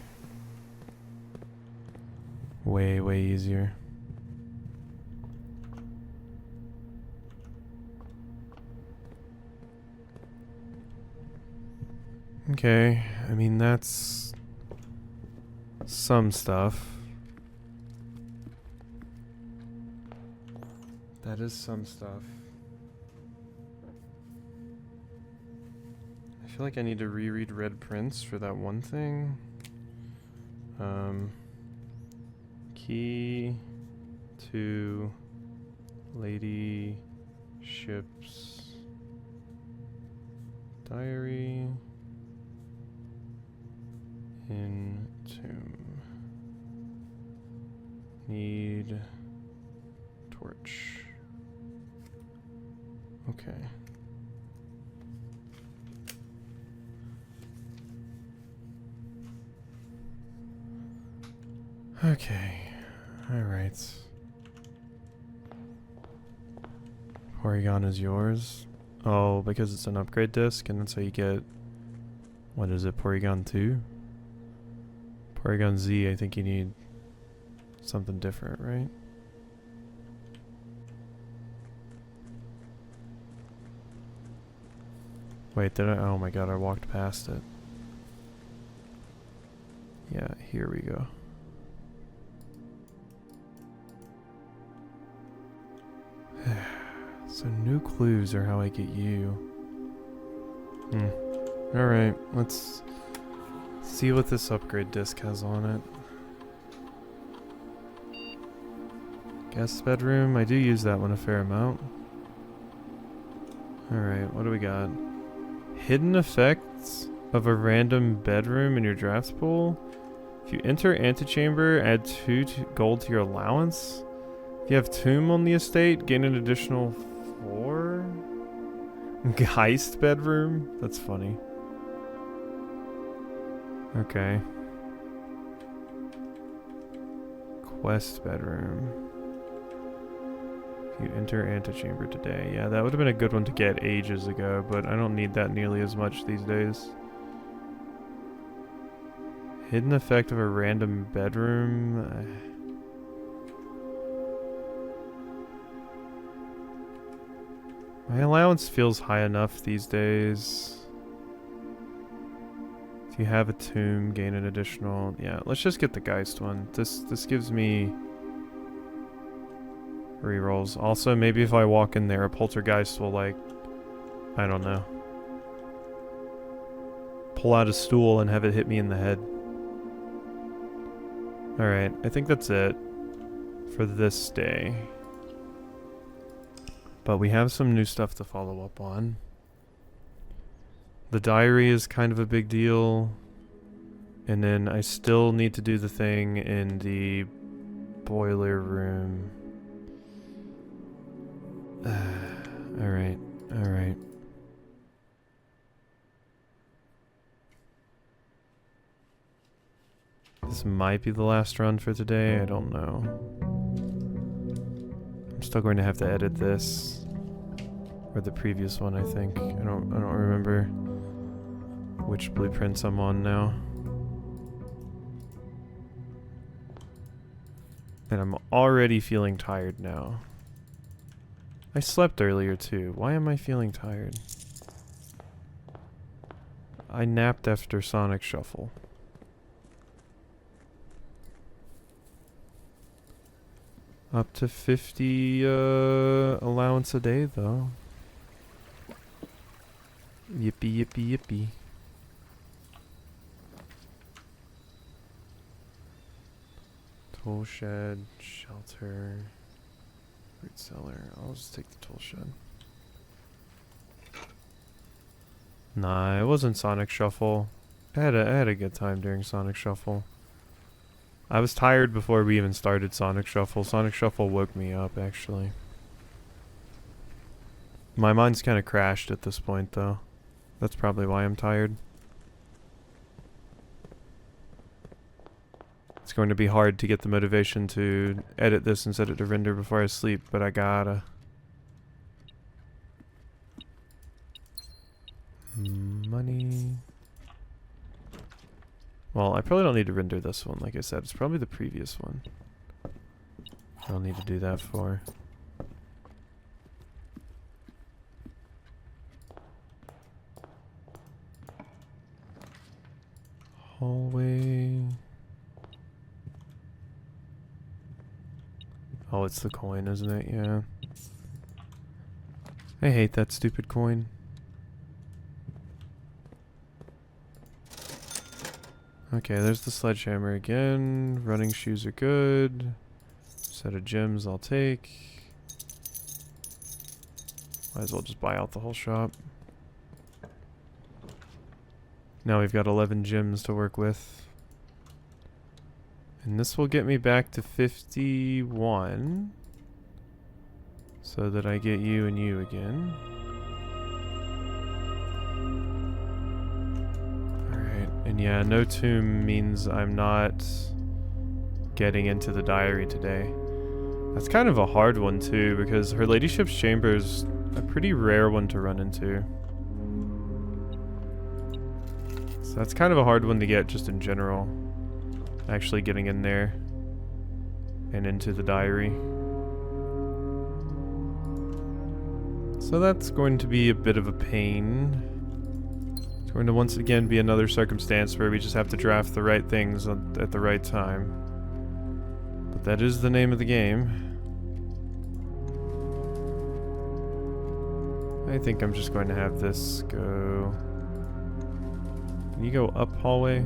[SPEAKER 1] Way easier. Okay, I mean that's some stuff. That is some stuff. I feel like I need to reread Red Prince for that one thing. Key to Lady Ship's diary in tomb. Need torch. Okay. Okay. Alright. Porygon is yours. Oh, because it's an upgrade disc, and that's how you get... What is it, Porygon 2? Porygon Z, I think you need something different, right? Wait, did I? Oh my god, I walked past it. Yeah, here we go. So new clues are how I get you. Alright, let's see what this upgrade disc has on it. Guest bedroom. I do use that one a fair amount. Alright, what do we got? Hidden effects of a random bedroom in your drafts pool. If you enter antechamber, add 2 gold to your allowance. If you have tomb on the estate, gain an additional 4. Heist bedroom? That's funny. Okay. Quest bedroom. If you enter antechamber today. Yeah, that would have been a good one to get ages ago, but I don't need that nearly as much these days. Hidden effect of a random bedroom. My allowance feels high enough these days. If you have a tomb, gain an additional... Yeah, let's just get the Geist one. This gives me rerolls. Also, maybe if I walk in there, a poltergeist will, like... I don't know. Pull out a stool and have it hit me in the head. Alright, I think that's it for this day. But we have some new stuff to follow up on. The diary is kind of a big deal. And then I still need to do the thing in the boiler room. Alright, alright. This might be the last run for today, I don't know. I'm still going to have to edit this. Or the previous one, I think. I don't remember which blueprints I'm on now. And I'm already feeling tired now. I slept earlier too. Why am I feeling tired? I napped after Sonic Shuffle. Up to 50 allowance a day though. Yippee yippee yippee. Tool shed, shelter, fruit cellar. I'll just take the tool shed. Nah, it wasn't Sonic Shuffle. I had a good time during Sonic Shuffle. I was tired before we even started Sonic Shuffle. Sonic Shuffle woke me up, actually. My mind's kind of crashed at this point, though. That's probably why I'm tired. It's going to be hard to get the motivation to edit this and set it to render before I sleep, but I gotta. Money. Well, I probably don't need to render this one, like I said. It's probably the previous one I'll need to do that for. Hallway. Oh, it's the coin, isn't it? Yeah. I hate that stupid coin. Okay, there's the sledgehammer again. Running shoes are good. Set of gems I'll take. Might as well just buy out the whole shop. Now we've got 11 gems to work with. And this will get me back to 51. So that I get you and you again. Alright, and yeah, no tomb means I'm not getting into the diary today. That's kind of a hard one too, because Her Ladyship's Chamber is a pretty rare one to run into. So that's kind of a hard one to get just in general. Actually getting in there and into the diary. So that's going to be a bit of a pain. It's going to once again be another circumstance where we just have to draft the right things at the right time. But that is the name of the game. I think I'm just going to have this go... Can you go up hallway?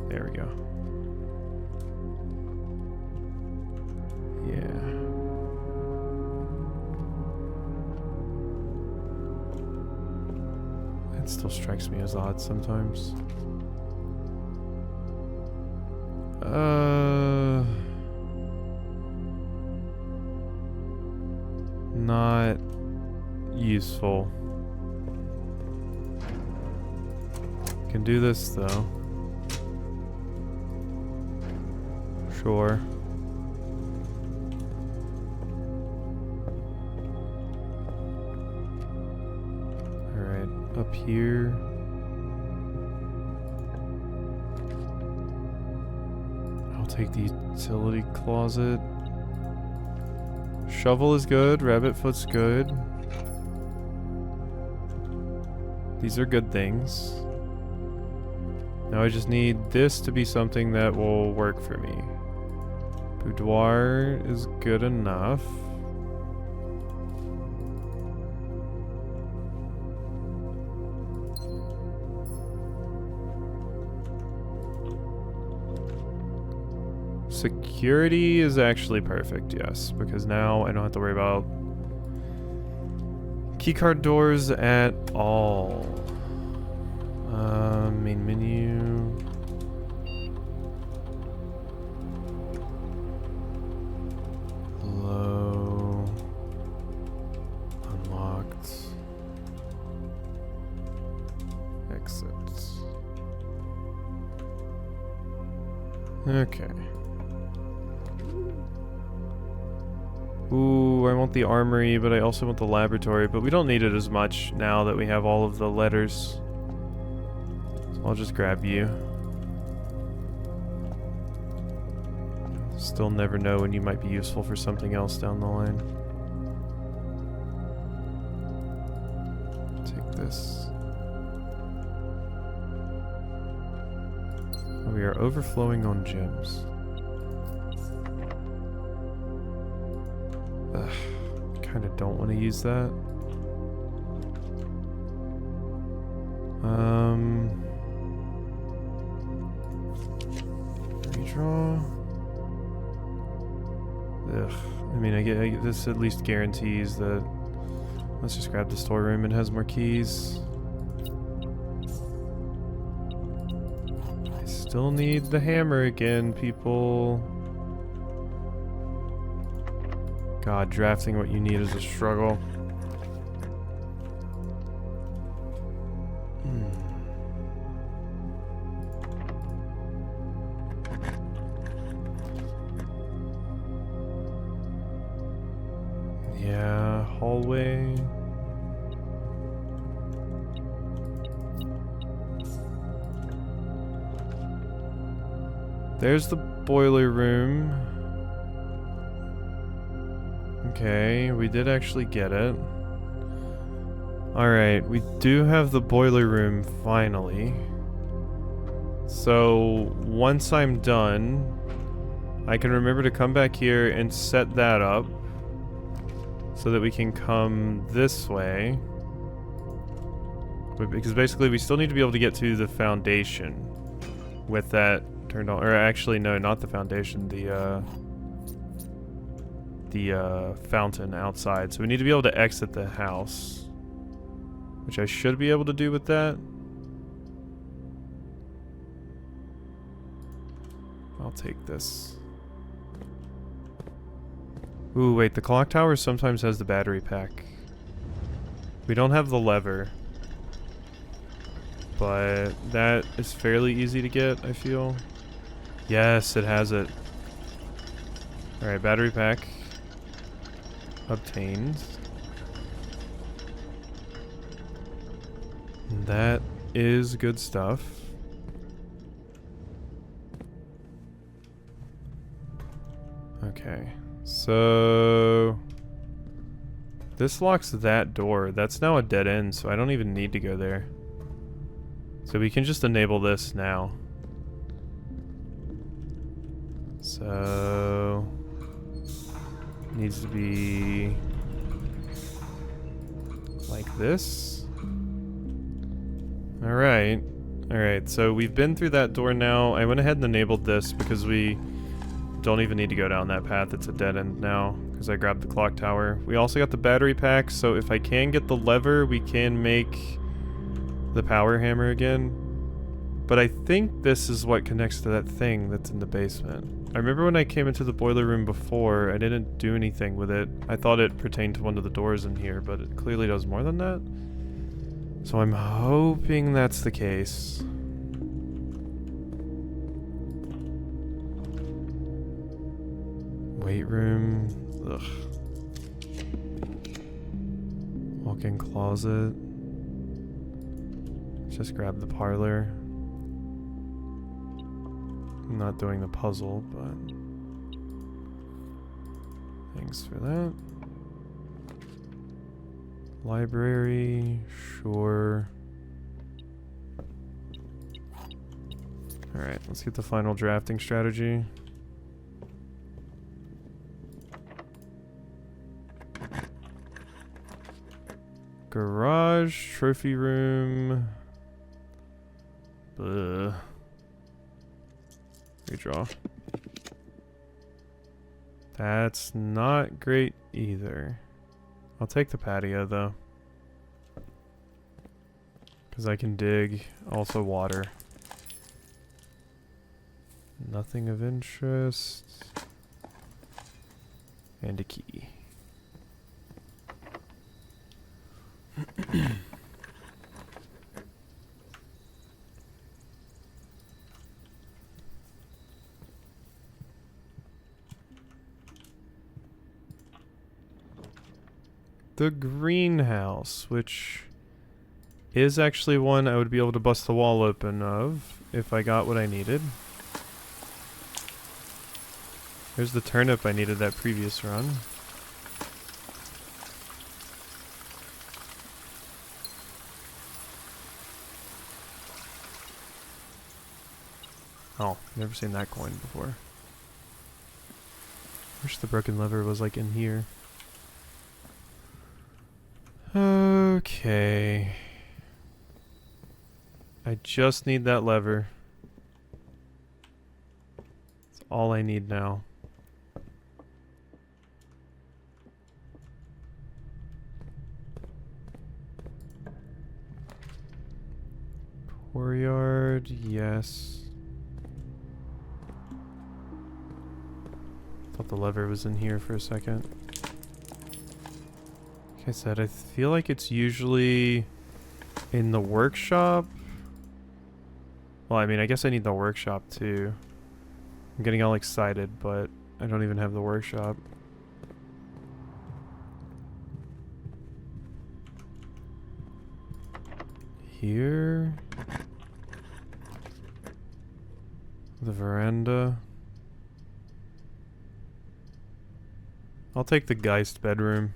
[SPEAKER 1] There we go. Yeah. It still strikes me as odd sometimes. Not useful. Can do this though. Sure. Alright, up here. I'll take the utility closet. Shovel is good, rabbit foot's good. These are good things. Now I just need this to be something that will work for me. Boudoir is good enough. Security is actually perfect, yes, because now I don't have to worry about keycard doors at all. Main menu. Low. Unlocked. Exit. Okay. Ooh, I want the armory, but I also want the laboratory, but we don't need it as much now that we have all of the letters. So I'll just grab you. Still never know when you might be useful for something else down the line. Take this. Oh, we are overflowing on gems. Kind of don't want to use that. Redraw. Ugh. I mean, I get this at least guarantees that. Let's just grab the storeroom. It has more keys. I still need the hammer again, people. God, drafting what you need is a struggle. Yeah, hallway. There's the boiler room. Okay, we did actually get it. Alright, we do have the boiler room finally. So, once I'm done, I can remember to come back here and set that up so that we can come this way. Because basically we still need to be able to get to the foundation with that turned on. Or actually, no, not the foundation, the fountain outside. So we need to be able to exit the house, which I should be able to do with that. I'll take this. Ooh, wait, the clock tower sometimes has the battery pack. We don't have the lever, but that is fairly easy to get, I feel. Yes, it has it. Alright, battery pack obtained. That is good stuff. Okay, so this locks that door. That's now a dead end, so I don't even need to go there. So we can just enable this now. So needs to be like this. Alright, so we've been through that door now. I went ahead and enabled this because we don't even need to go down that path. It's a dead end now because I grabbed the clock tower. We also got the battery pack, so if I can get the lever, we can make the power hammer again. But I think this is what connects to that thing that's in the basement. I remember when I came into the boiler room before, I didn't do anything with it. I thought it pertained to one of the doors in here, but it clearly does more than that. So I'm hoping that's the case. Weight room. Ugh. Walk-in closet. Just grab the parlor. I'm not doing the puzzle, but thanks for that. Library, sure. Alright, let's get the final drafting strategy. Garage, trophy room. Ugh. Redraw. That's not great either. I'll take the patio though. Because I can dig. Also water. Nothing of interest. And a key. The greenhouse, which is actually one I would be able to bust the wall open of if I got what I needed. There's the turnip I needed that previous run. Oh, never seen that coin before. Wish the broken lever was like in here. Okay. I just need that lever. That's all I need now. Courtyard, yes. Thought the lever was in here for a second. Like I said, I feel like it's usually in the workshop. Well, I mean, I guess I need the workshop too. I'm getting all excited, but I don't even have the workshop. Here. The veranda. I'll take the Geist bedroom.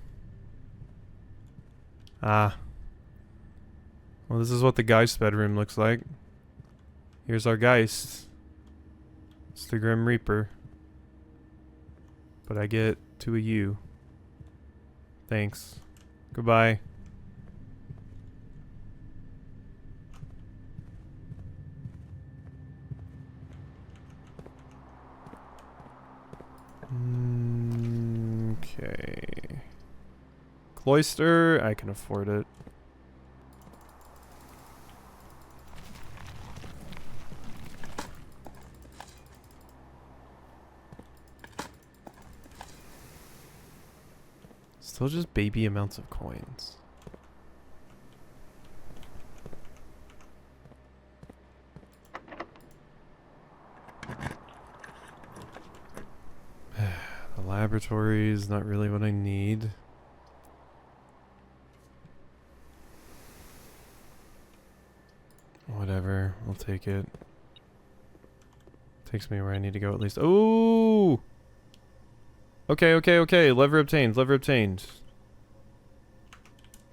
[SPEAKER 1] Ah. Well, this is what the Geist bedroom looks like. Here's our Geist. It's the Grim Reaper. But I get to a U. Thanks. Goodbye. Okay. Cloister, I can afford it. Still just baby amounts of coins. The laboratory is not really what I need. Whatever, I'll take it. Takes me where I need to go at least. Oh! Okay, okay, okay. Lever obtained, lever obtained.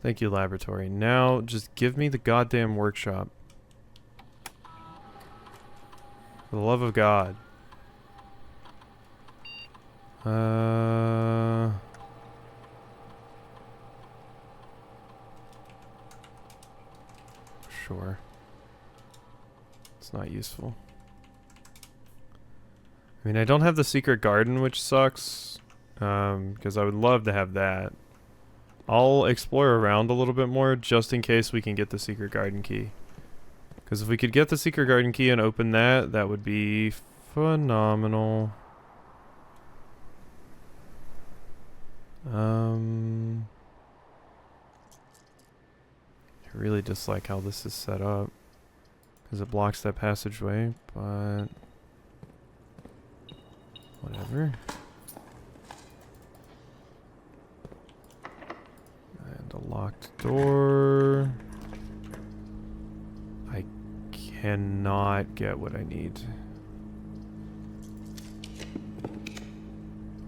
[SPEAKER 1] Thank you, laboratory. Now, just give me the goddamn workshop. For the love of God. Sure. It's not useful. I mean, I don't have the secret garden, which sucks. Because I would love to have that. I'll explore around a little bit more just in case we can get the secret garden key. Because if we could get the secret garden key and open that, that would be phenomenal. I really dislike how this is set up. Because it blocks that passageway, but... whatever. And a locked door. I cannot get what I need.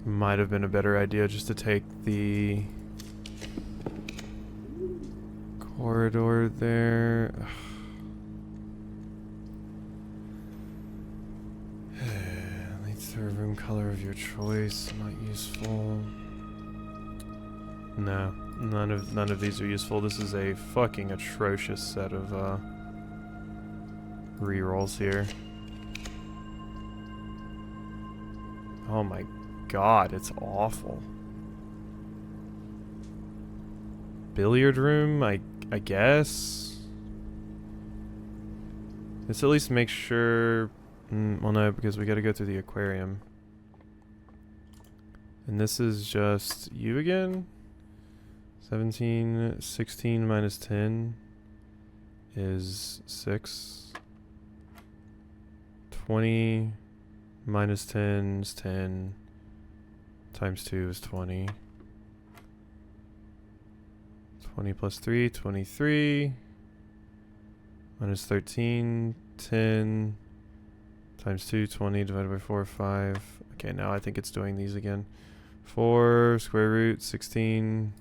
[SPEAKER 1] Might have been a better idea just to take the corridor there. Leads to a room color of your choice. Not useful. No, none of these are useful. This is a fucking atrocious set of rerolls here. Oh my god, it's awful. Billiard room, I guess. Let's at least make sure. Well, no, because we gotta go through the aquarium. And this is just you again? 17, 16 minus 10 is 6. 20 minus 10 is 10. Times 2 is 20. 20 plus 3, 23. Minus 13, 10. Times 2, 20 divided by 4, 5. Okay, now I think it's doing these again. 4 square root, 16.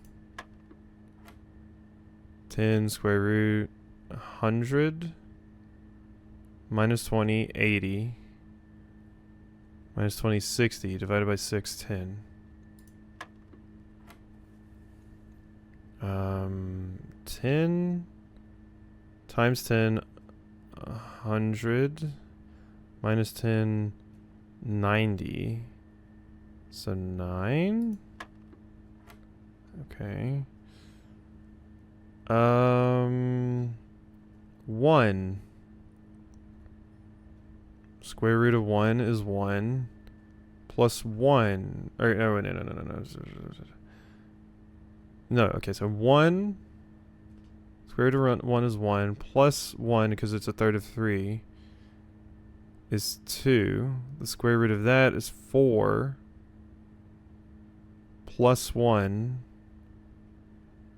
[SPEAKER 1] 10 square root, 100. Minus 20, 80. Minus 20, 60. Divided by 6, 10. 10 times 10, 100. Minus 10, 90. So 9? Okay. 1. Square root of 1 is 1. Plus 1. Or, no, no. No, okay, so 1. Square root of 1 is 1. Plus 1, because it's a third of 3, is 2. The square root of that is 4. Plus 1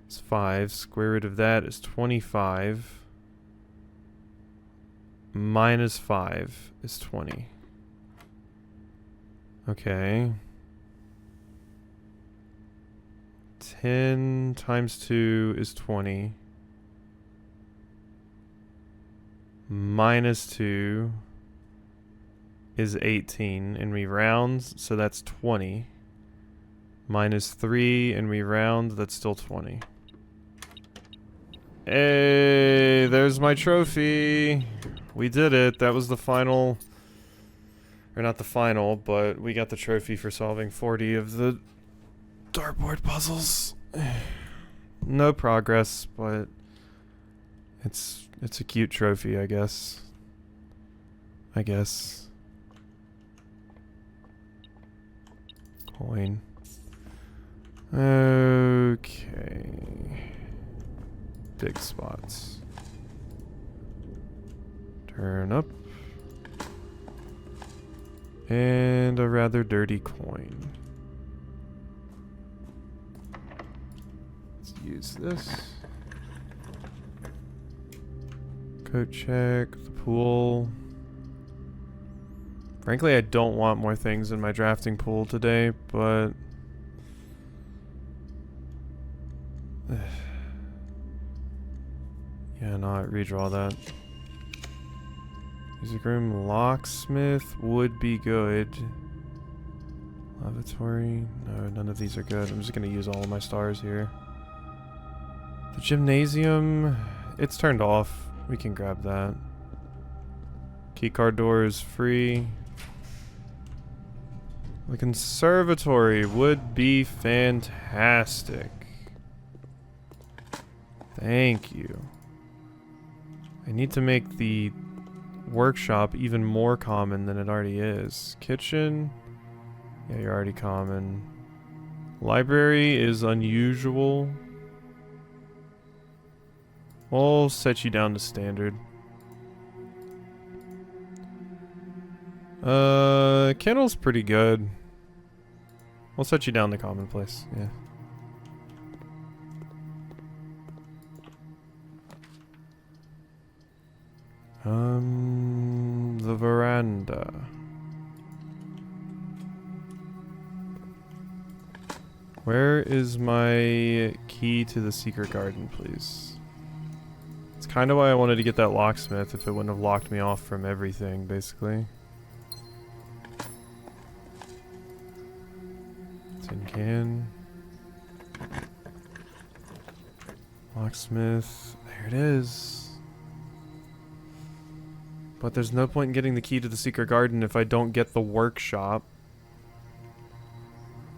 [SPEAKER 1] is 5. Square root of that is 25. Minus 5 is 20. Okay. 10 times 2 is 20. Minus 2 is 18, and we round, so that's 20. Minus 3, and we round, that's still 20. Hey, there's my trophy. We did it. That was the final, or not the final, but we got the trophy for solving 40 of the dartboard puzzles. No progress, but it's a cute trophy, I guess. Coin. Okay. Big spots. Turn up. And a rather dirty coin. Let's use this. Coat check, the pool. Frankly, I don't want more things in my drafting pool today, but... yeah, no, redraw that. Music room, locksmith would be good. Lavatory, no, none of these are good. I'm just gonna use all of my stars here. The gymnasium, it's turned off. We can grab that. Keycard door is free. The conservatory would be fantastic. Thank you. I need to make the workshop even more common than it already is. Kitchen. Yeah, you're already common. Library is unusual. We'll set you down to standard. Kennel's pretty good. We'll set you down to commonplace, yeah. The veranda. Where is my key to the secret garden, please? It's kind of why I wanted to get that locksmith, if it wouldn't have locked me off from everything, basically. Tin can. Locksmith. There it is. But there's no point in getting the key to the secret garden if I don't get the workshop.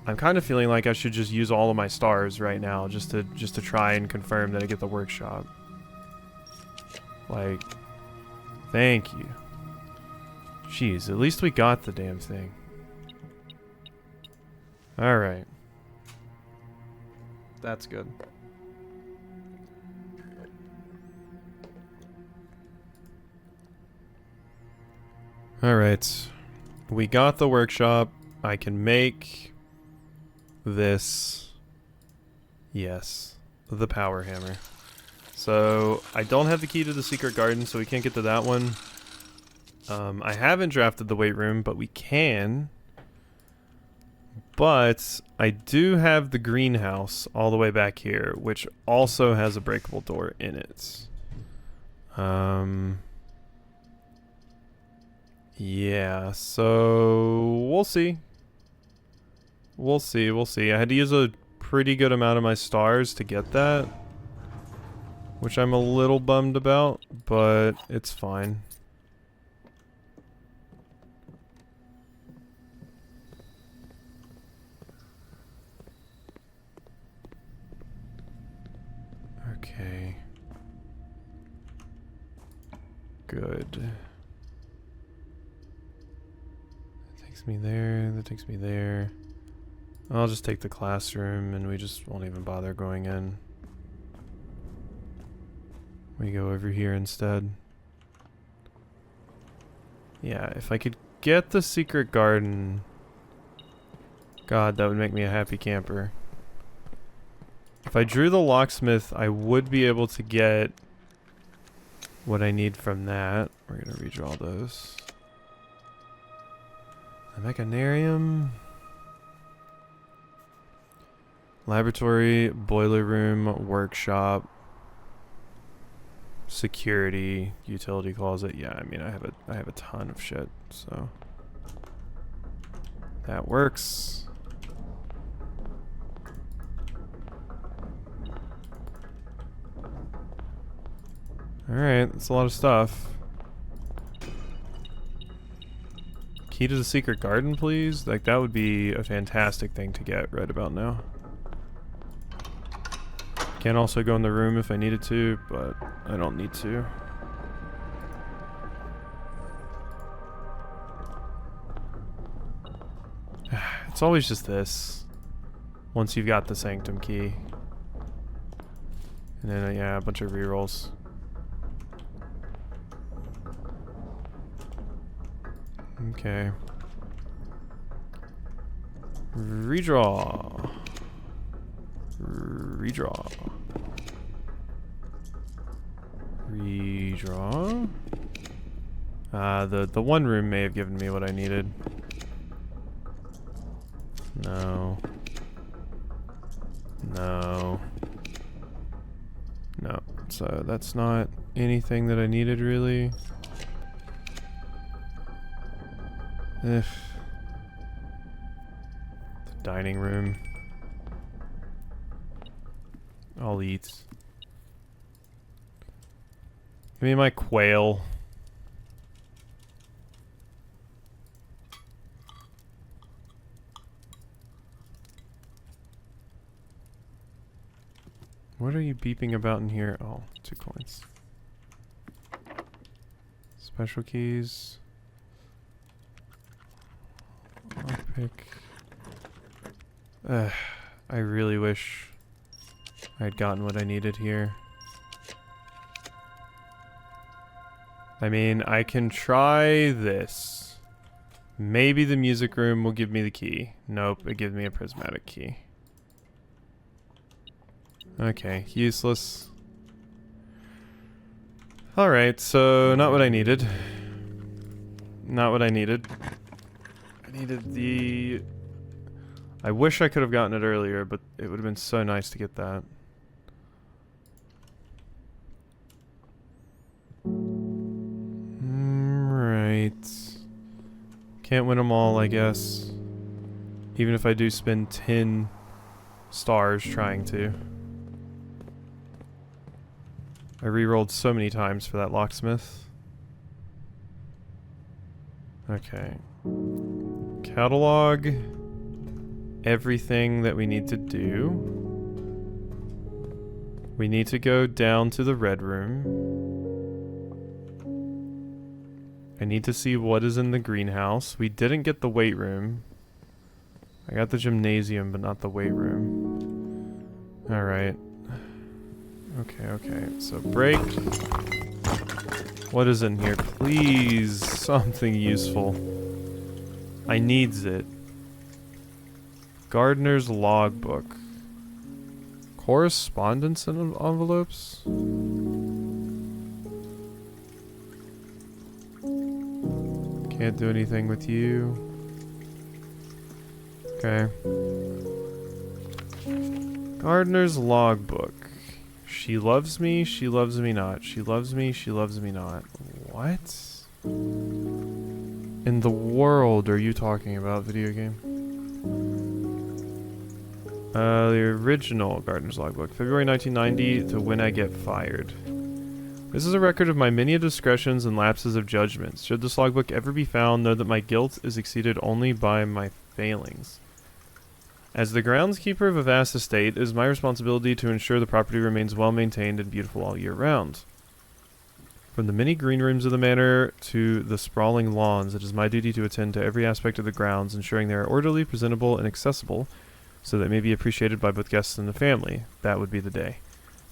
[SPEAKER 1] I'm kind of feeling like I should just use all of my stars right now just to try and confirm that I get the workshop. Like, thank you. Jeez, at least we got the damn thing. Alright. That's good. Alright. We got the workshop. I can make this. Yes. The power hammer. So, I don't have the key to the secret garden, so we can't get to that one. I haven't drafted the weight room, but we can. But I do have the greenhouse all the way back here, which also has a breakable door in it. Yeah, so we'll see. We'll see. I had to use a pretty good amount of my stars to get that, which I'm a little bummed about, but it's fine. Okay. Good. That takes me there, that takes me there. I'll just take the classroom and we just won't even bother going in. We go over here instead. Yeah, if I could get the secret garden, God, that would make me a happy camper. If I drew the locksmith, I would be able to get what I need from that. We're gonna redraw those. The mechanarium. Laboratory, boiler room, workshop, security, utility closet. Yeah, I mean I have a ton of shit, so that works. Alright, that's a lot of stuff. Key to the secret garden, please? Like, that would be a fantastic thing to get right about now. Can also go in the room if I needed to, but I don't need to. It's always just this. Once you've got the sanctum key. And then, yeah, a bunch of rerolls. Okay. Redraw. Redraw. Redraw. The one room may have given me what I needed. No. No. No. So that's not anything that I needed really. The dining room. I'll eat. Give me my quail. What are you beeping about in here? Oh, 2 coins. Special keys. Lockpick. I really wish I had gotten what I needed here. I mean, I can try this. Maybe the music room will give me the key. Nope, it gives me a prismatic key. Okay, useless. Alright, so not what I needed. Not what I needed. I needed the... I wish I could have gotten it earlier, but it would have been so nice to get that. Right. Can't win them all, I guess. Even if I do spend 10 stars trying to. I re-rolled so many times for that locksmith. Okay. Catalog everything that we need to do. We need to go down to the red room. I need to see what is in the greenhouse. We didn't get the weight room. I got the gymnasium, but not the weight room. Alright. Okay. So break. What is in here? Please, something useful. I needs it. Gardener's logbook. Correspondence in envelopes? Can't do anything with you. Okay. Gardener's logbook. She loves me not. She loves me not. What? In the world are you talking about, video game? The original Gardener's Logbook. February 1990 to when I get fired. This is a record of my many indiscretions and lapses of judgments. Should this logbook ever be found, know that my guilt is exceeded only by my failings. As the groundskeeper of a vast estate, it is my responsibility to ensure the property remains well maintained and beautiful all year round. From the many green rooms of the manor to the sprawling lawns, it is my duty to attend to every aspect of the grounds, ensuring they are orderly, presentable, and accessible, so that it may be appreciated by both guests and the family. That would be the day.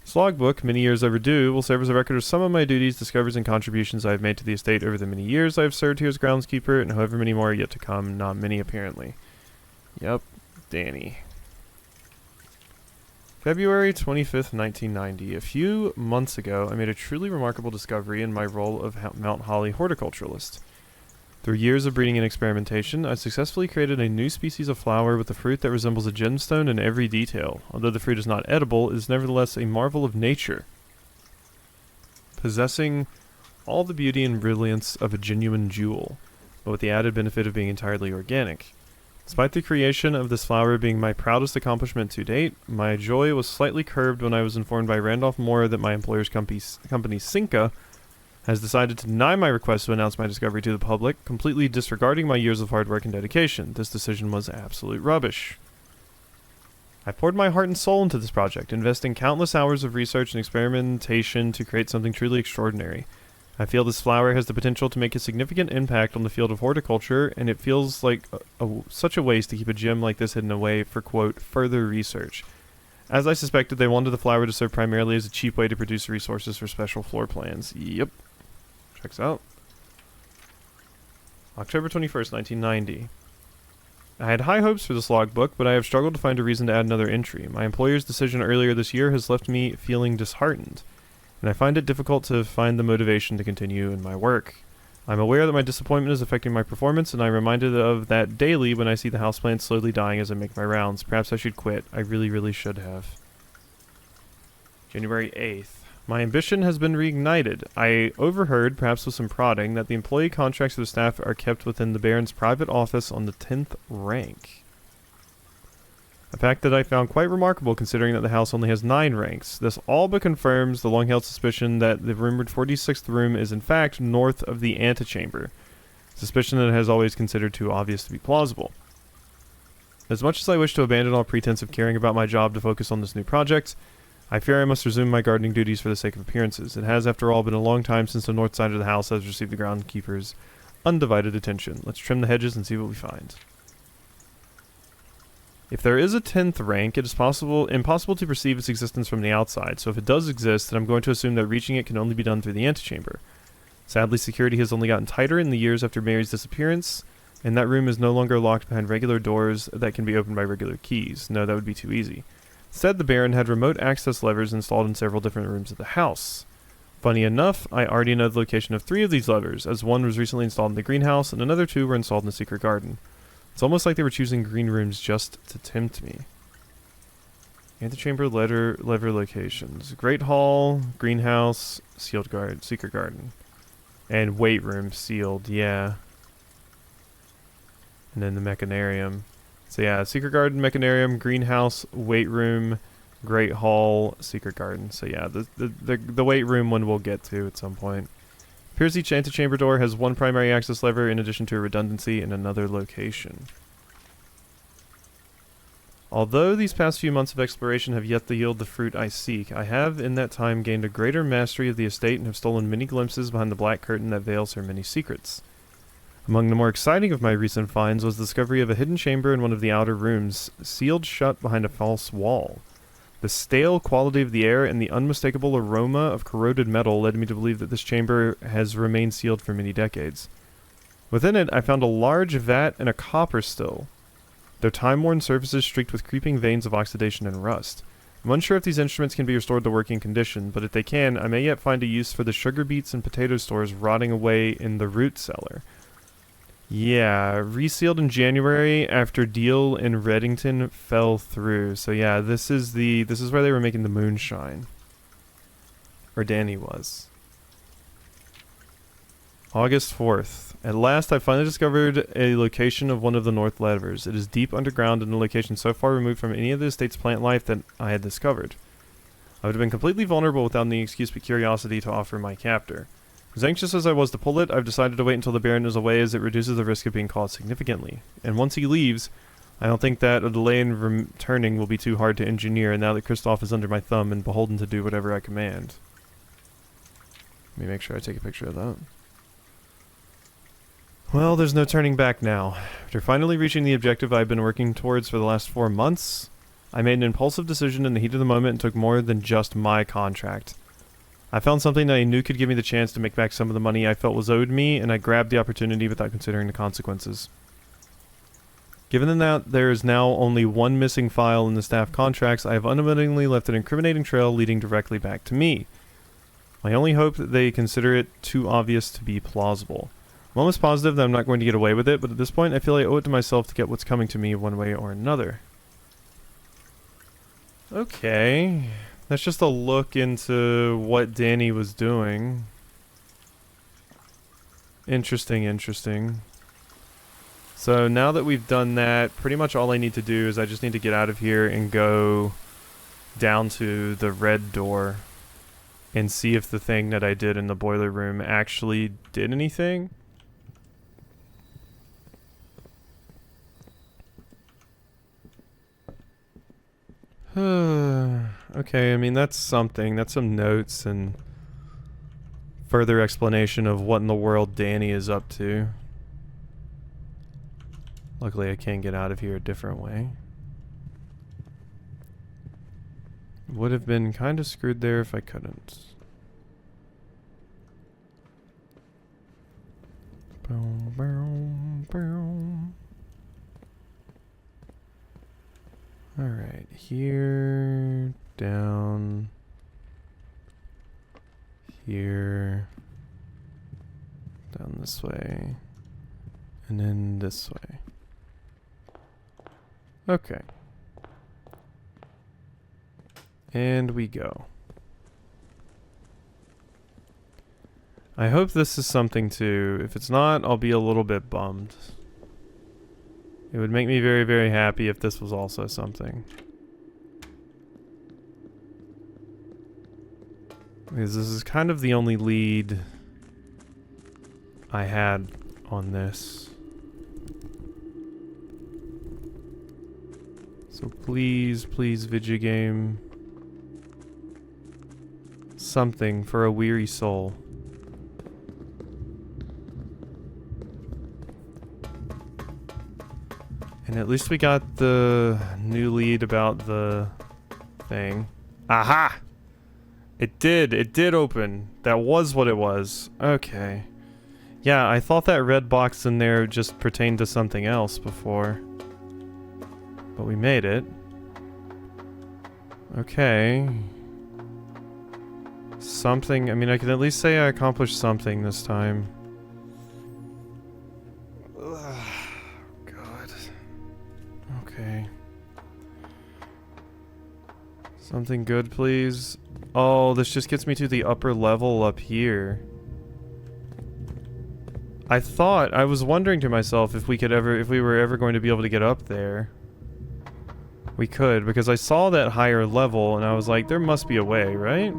[SPEAKER 1] This logbook, many years overdue, will serve as a record of some of my duties, discoveries, and contributions I have made to the estate over the many years I have served here as groundskeeper, and however many more are yet to come, not many apparently. Yep, Danny. February 25th, 1990. A few months ago, I made a truly remarkable discovery in my role of Mount Holly horticulturalist. Through years of breeding and experimentation, I successfully created a new species of flower with a fruit that resembles a gemstone in every detail. Although the fruit is not edible, it is nevertheless a marvel of nature, possessing all the beauty and brilliance of a genuine jewel, but with the added benefit of being entirely organic. Despite the creation of this flower being my proudest accomplishment to date, my joy was slightly curbed when I was informed by Randolph Moore that my employer's company Cinca has decided to deny my request to announce my discovery to the public, completely disregarding my years of hard work and dedication. This decision was absolute rubbish. I poured my heart and soul into this project, investing countless hours of research and experimentation to create something truly extraordinary. I feel this flower has the potential to make a significant impact on the field of horticulture, and it feels like such a waste to keep a gem like this hidden away for, quote, further research. As I suspected, they wanted the flower to serve primarily as a cheap way to produce resources for special floor plans. Yep. Checks out. October 21st, 1990. I had high hopes for this logbook, but I have struggled to find a reason to add another entry. My employer's decision earlier this year has left me feeling disheartened, and I find it difficult to find the motivation to continue in my work. I'm aware that my disappointment is affecting my performance, and I'm reminded of that daily when I see the houseplants slowly dying as I make my rounds. Perhaps I should quit. I really should have. January 8th. My ambition has been reignited. I overheard, perhaps with some prodding, that the employee contracts of the staff are kept within the Baron's private office on the 10th rank. A fact that I found quite remarkable considering that the house only has 9 ranks. This all but confirms the long-held suspicion that the rumored 46th room is in fact north of the antechamber. Suspicion that I has always considered too obvious to be plausible. As much as I wish to abandon all pretense of caring about my job to focus on this new project, I fear I must resume my gardening duties for the sake of appearances. It has, after all, been a long time since the north side of the house has received the groundskeeper's undivided attention. Let's trim the hedges and see what we find. If there is a 10th rank, it is impossible to perceive its existence from the outside, so if it does exist, then I'm going to assume that reaching it can only be done through the antechamber. Sadly, security has only gotten tighter in the years after Mary's disappearance, and that room is no longer locked behind regular doors that can be opened by regular keys. No, that would be too easy. Instead, the Baron had remote access levers installed in several different rooms of the house. Funny enough, I already know the location of 3 of these levers, as one was recently installed in the greenhouse, and another 2 were installed in the secret garden. It's almost like they were choosing green rooms just to tempt me. Antechamber lever locations. Great Hall, greenhouse, secret garden. And weight room sealed, yeah. And then the mechanarium. So yeah, secret garden, mechanarium, greenhouse, weight room, great hall, secret garden. So yeah, the weight room one we'll get to at some point. Appears each antechamber door has one primary access lever in addition to a redundancy in another location. Although these past few months of exploration have yet to yield the fruit I seek, I have in that time gained a greater mastery of the estate and have stolen many glimpses behind the black curtain that veils her many secrets. Among the more exciting of my recent finds was the discovery of a hidden chamber in one of the outer rooms, sealed shut behind a false wall. The stale quality of the air and the unmistakable aroma of corroded metal led me to believe that this chamber has remained sealed for many decades. Within it, I found a large vat and a copper still, their time-worn surfaces streaked with creeping veins of oxidation and rust. I'm unsure if these instruments can be restored to working condition, but if they can, I may yet find a use for the sugar beets and potato stores rotting away in the root cellar. Yeah, resealed in January after deal in Reddington fell through. So yeah, this is where they were making the moonshine. Or Danny was. August 4th. At last, I finally discovered a location of one of the north levers. It is deep underground in a location so far removed from any of the estate's plant life that I had discovered. I would have been completely vulnerable without any excuse but curiosity to offer my captor. As anxious as I was to pull it, I've decided to wait until the Baron is away, as it reduces the risk of being caught significantly. And once he leaves, I don't think that a delay in returning will be too hard to engineer, now that Kristoff is under my thumb and beholden to do whatever I command. Let me make sure I take a picture of that. Well, there's no turning back now. After finally reaching the objective I've been working towards for the last 4 months, I made an impulsive decision in the heat of the moment and took more than just my contract. I found something that I knew could give me the chance to make back some of the money I felt was owed me, and I grabbed the opportunity without considering the consequences. Given that there is now only one missing file in the staff contracts, I have unwittingly left an incriminating trail leading directly back to me. I only hope that they consider it too obvious to be plausible. I'm almost positive that I'm not going to get away with it, but at this point I feel I owe it to myself to get what's coming to me one way or another. Okay. That's just a look into what Danny was doing. Interesting, interesting. So now that we've done that, pretty much all I need to do is I just need to get out of here and go down to the red door and see if the thing that I did in the boiler room actually did anything. Okay, I mean, that's something. That's some notes and further explanation of what in the world Danny is up to. Luckily, I can get out of here a different way. Would have been kind of screwed there if I couldn't. Boom, boom, boom. Alright, here, down, here, down this way, and then this way. Okay. And we go. I hope this is something too. If it's not, I'll be a little bit bummed. It would make me very, very happy if this was also something. Because this is kind of the only lead I had on this. So please, please, video game. Something for a weary soul. And at least we got the new lead about the thing. Aha! It did open. That was what it was. Okay. Yeah, I thought that red box in there just pertained to something else before. But we made it. Okay. Something, I mean, I can at least say I accomplished something this time. Ugh, God. Okay. Something good, please. Oh, this just gets me to the upper level up here. I was wondering to myself if we were ever going to be able to get up there. We could, because I saw that higher level and I was like, there must be a way, right?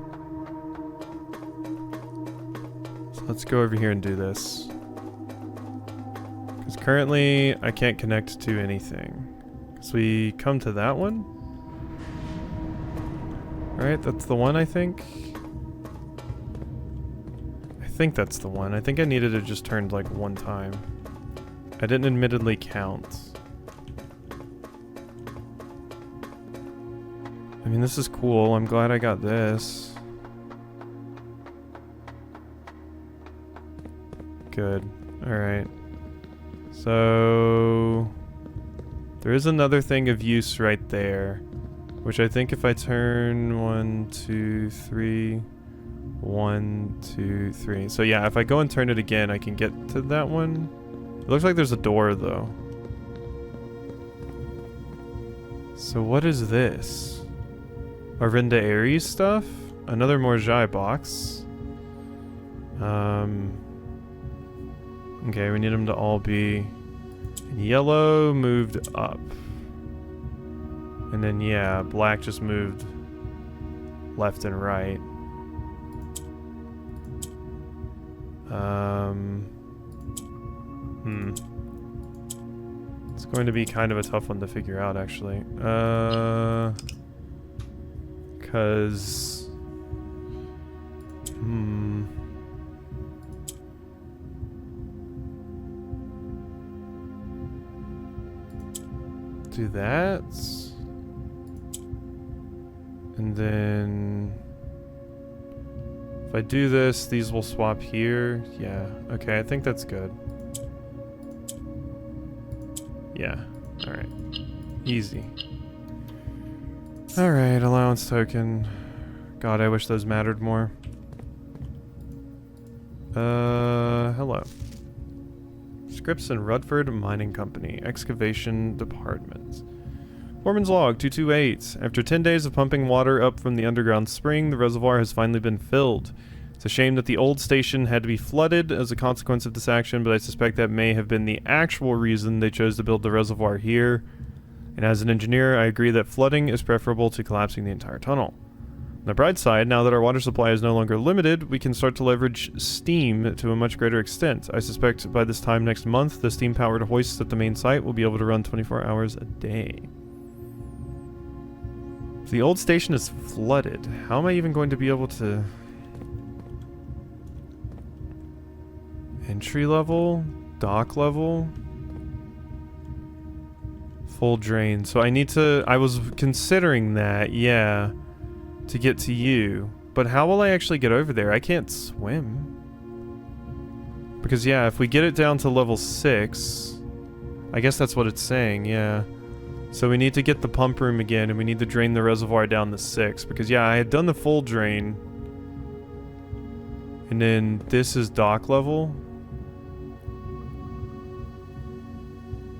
[SPEAKER 1] So let's go over here and do this. Because currently, I can't connect to anything. So we come to that one. Alright, that's the one, I think. I think that's the one. I think I needed it just turned like one time. I didn't admittedly count. I mean, this is cool. I'm glad I got this. Good. Alright. So... there is another thing of use right there. Which I think if I turn 1, 2, 3... 1, 2, 3. So yeah, if I go and turn it again, I can get to that one. It looks like there's a door, though. So what is this? Arvinda Aries stuff? Another Morjai box. Okay, we need them to all be... yellow moved up. And then, yeah, black just moved left and right. It's going to be kind of a tough one to figure out, actually. Because... do that. And then... if I do this, these will swap here. Yeah, okay, I think that's good. Yeah, alright. Easy. Alright, allowance token. God, I wish those mattered more. Hello. Scripps and Rutford Mining Company, Excavation Department. Foreman's log 228. After 10 days of pumping water up from the underground spring, the reservoir has finally been filled. It's a shame that the old station had to be flooded as a consequence of this action, but I suspect that may have been the actual reason they chose to build the reservoir here. And as an engineer, I agree that flooding is preferable to collapsing the entire tunnel. On the bright side, now that our water supply is no longer limited, we can start to leverage steam to a much greater extent. I suspect by this time next month, the steam-powered hoists at the main site will be able to run 24 hours a day. So the old station is flooded. How am I even going to be able to... entry level? Dock level? Full drain. So I need to... I was considering that, yeah, to get to you. But how will I actually get over there? I can't swim. Because, yeah, if we get it down to level 6... I guess that's what it's saying, yeah. So we need to get the pump room again, and we need to drain the reservoir down to 6. Because, yeah, I had done the full drain. And then this is dock level.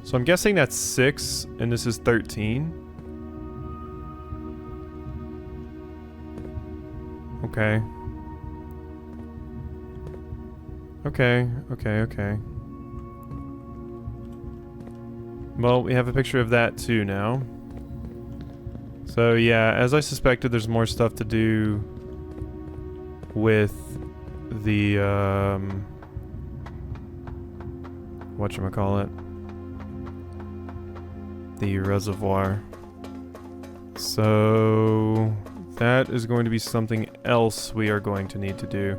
[SPEAKER 1] So I'm guessing that's 6, and this is 13. Okay. Okay. Well, we have a picture of that too now. So yeah, as I suspected, there's more stuff to do with the, whatchamacallit? The reservoir. So That is going to be something else we are going to need to do.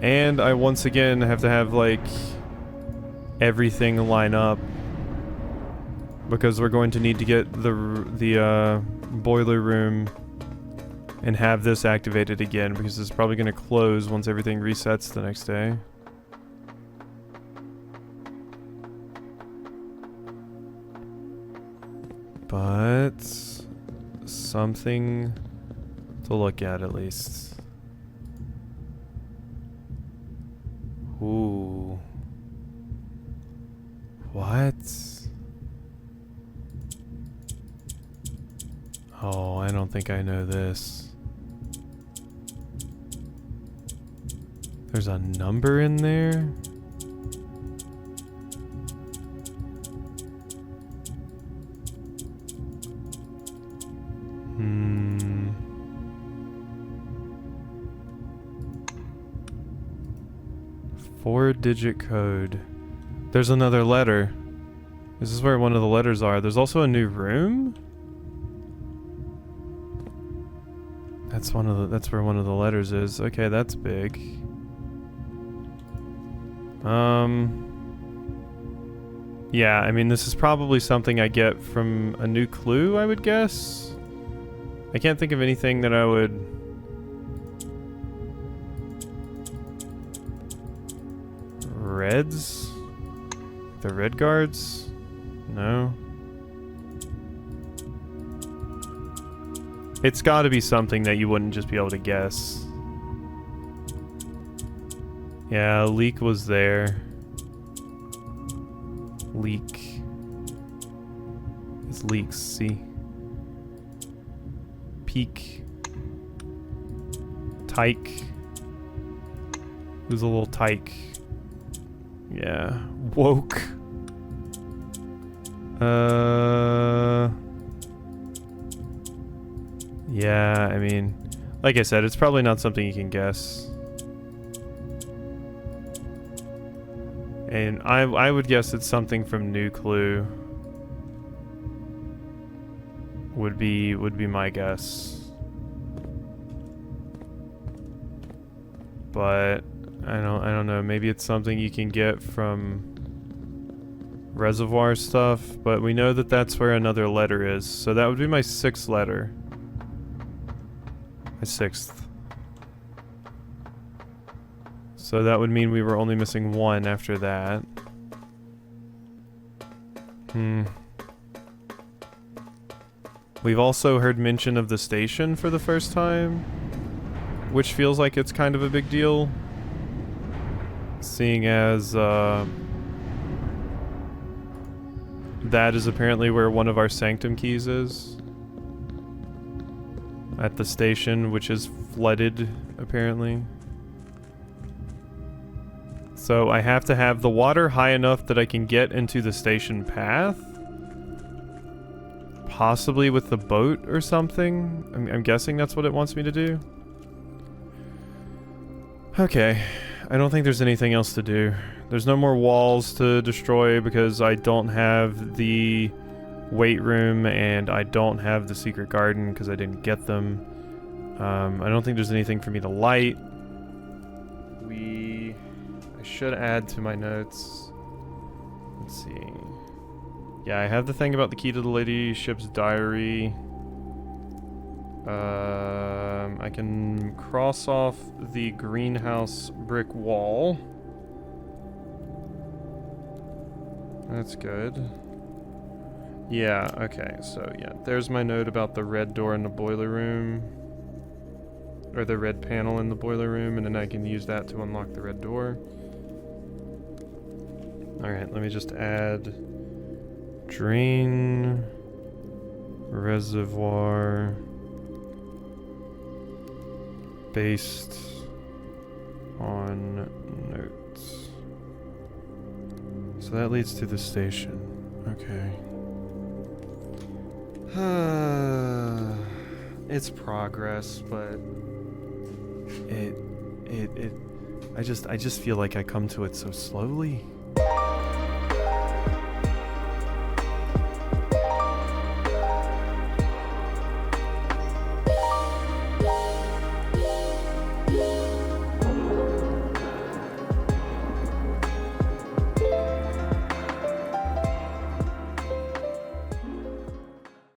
[SPEAKER 1] And I once again have to have, like, everything line up. Because we're going to need to get the boiler room and have this activated again, because it's probably going to close once everything resets the next day. But something to look at least. Ooh. What? Oh, I don't think I know this. There's a number in there? Hmm. Four-digit code. There's another letter. This is where one of the letters are. There's also a new room? That's where one of the letters is. Okay, that's big. Yeah, I mean, this is probably something I get from a new clue, I would guess. I can't think of anything that I would... Reds? The red guards? No. It's gotta be something that you wouldn't just be able to guess. Yeah, leak was there. Leak. It's leaks, see? Peak. Tyke. Who's a little tyke? Yeah. Woke. Yeah, I mean, like I said, it's probably not something you can guess. And I would guess it's something from New Clue. Would be my guess. But I don't know, maybe it's something you can get from reservoir stuff, but we know that that's where another letter is. So that would be my 6th letter. My 6th. So that would mean we were only missing 1 after that. We've also heard mention of the station for the first time, which feels like it's kind of a big deal, seeing as that is apparently where one of our sanctum keys is. At the station, which is flooded, apparently. So I have to have the water high enough that I can get into the station path. Possibly with the boat or something. I'm guessing that's what it wants me to do. Okay. I don't think there's anything else to do. There's no more walls to destroy because I don't have the weight room and I don't have the secret garden because I didn't get them. I don't think there's anything for me to light. I should add to my notes. Let's see. Yeah, I have the thing about the key to the ladyship's diary. I can cross off the greenhouse brick wall. That's good. Yeah, okay, so yeah, there's my note about the red door in the boiler room. Or the red panel in the boiler room, and then I can use that to unlock the red door. Alright, let me just add drain reservoir based on notes. So that leads to the station. Okay. It's progress, but I just feel like I come to it so slowly.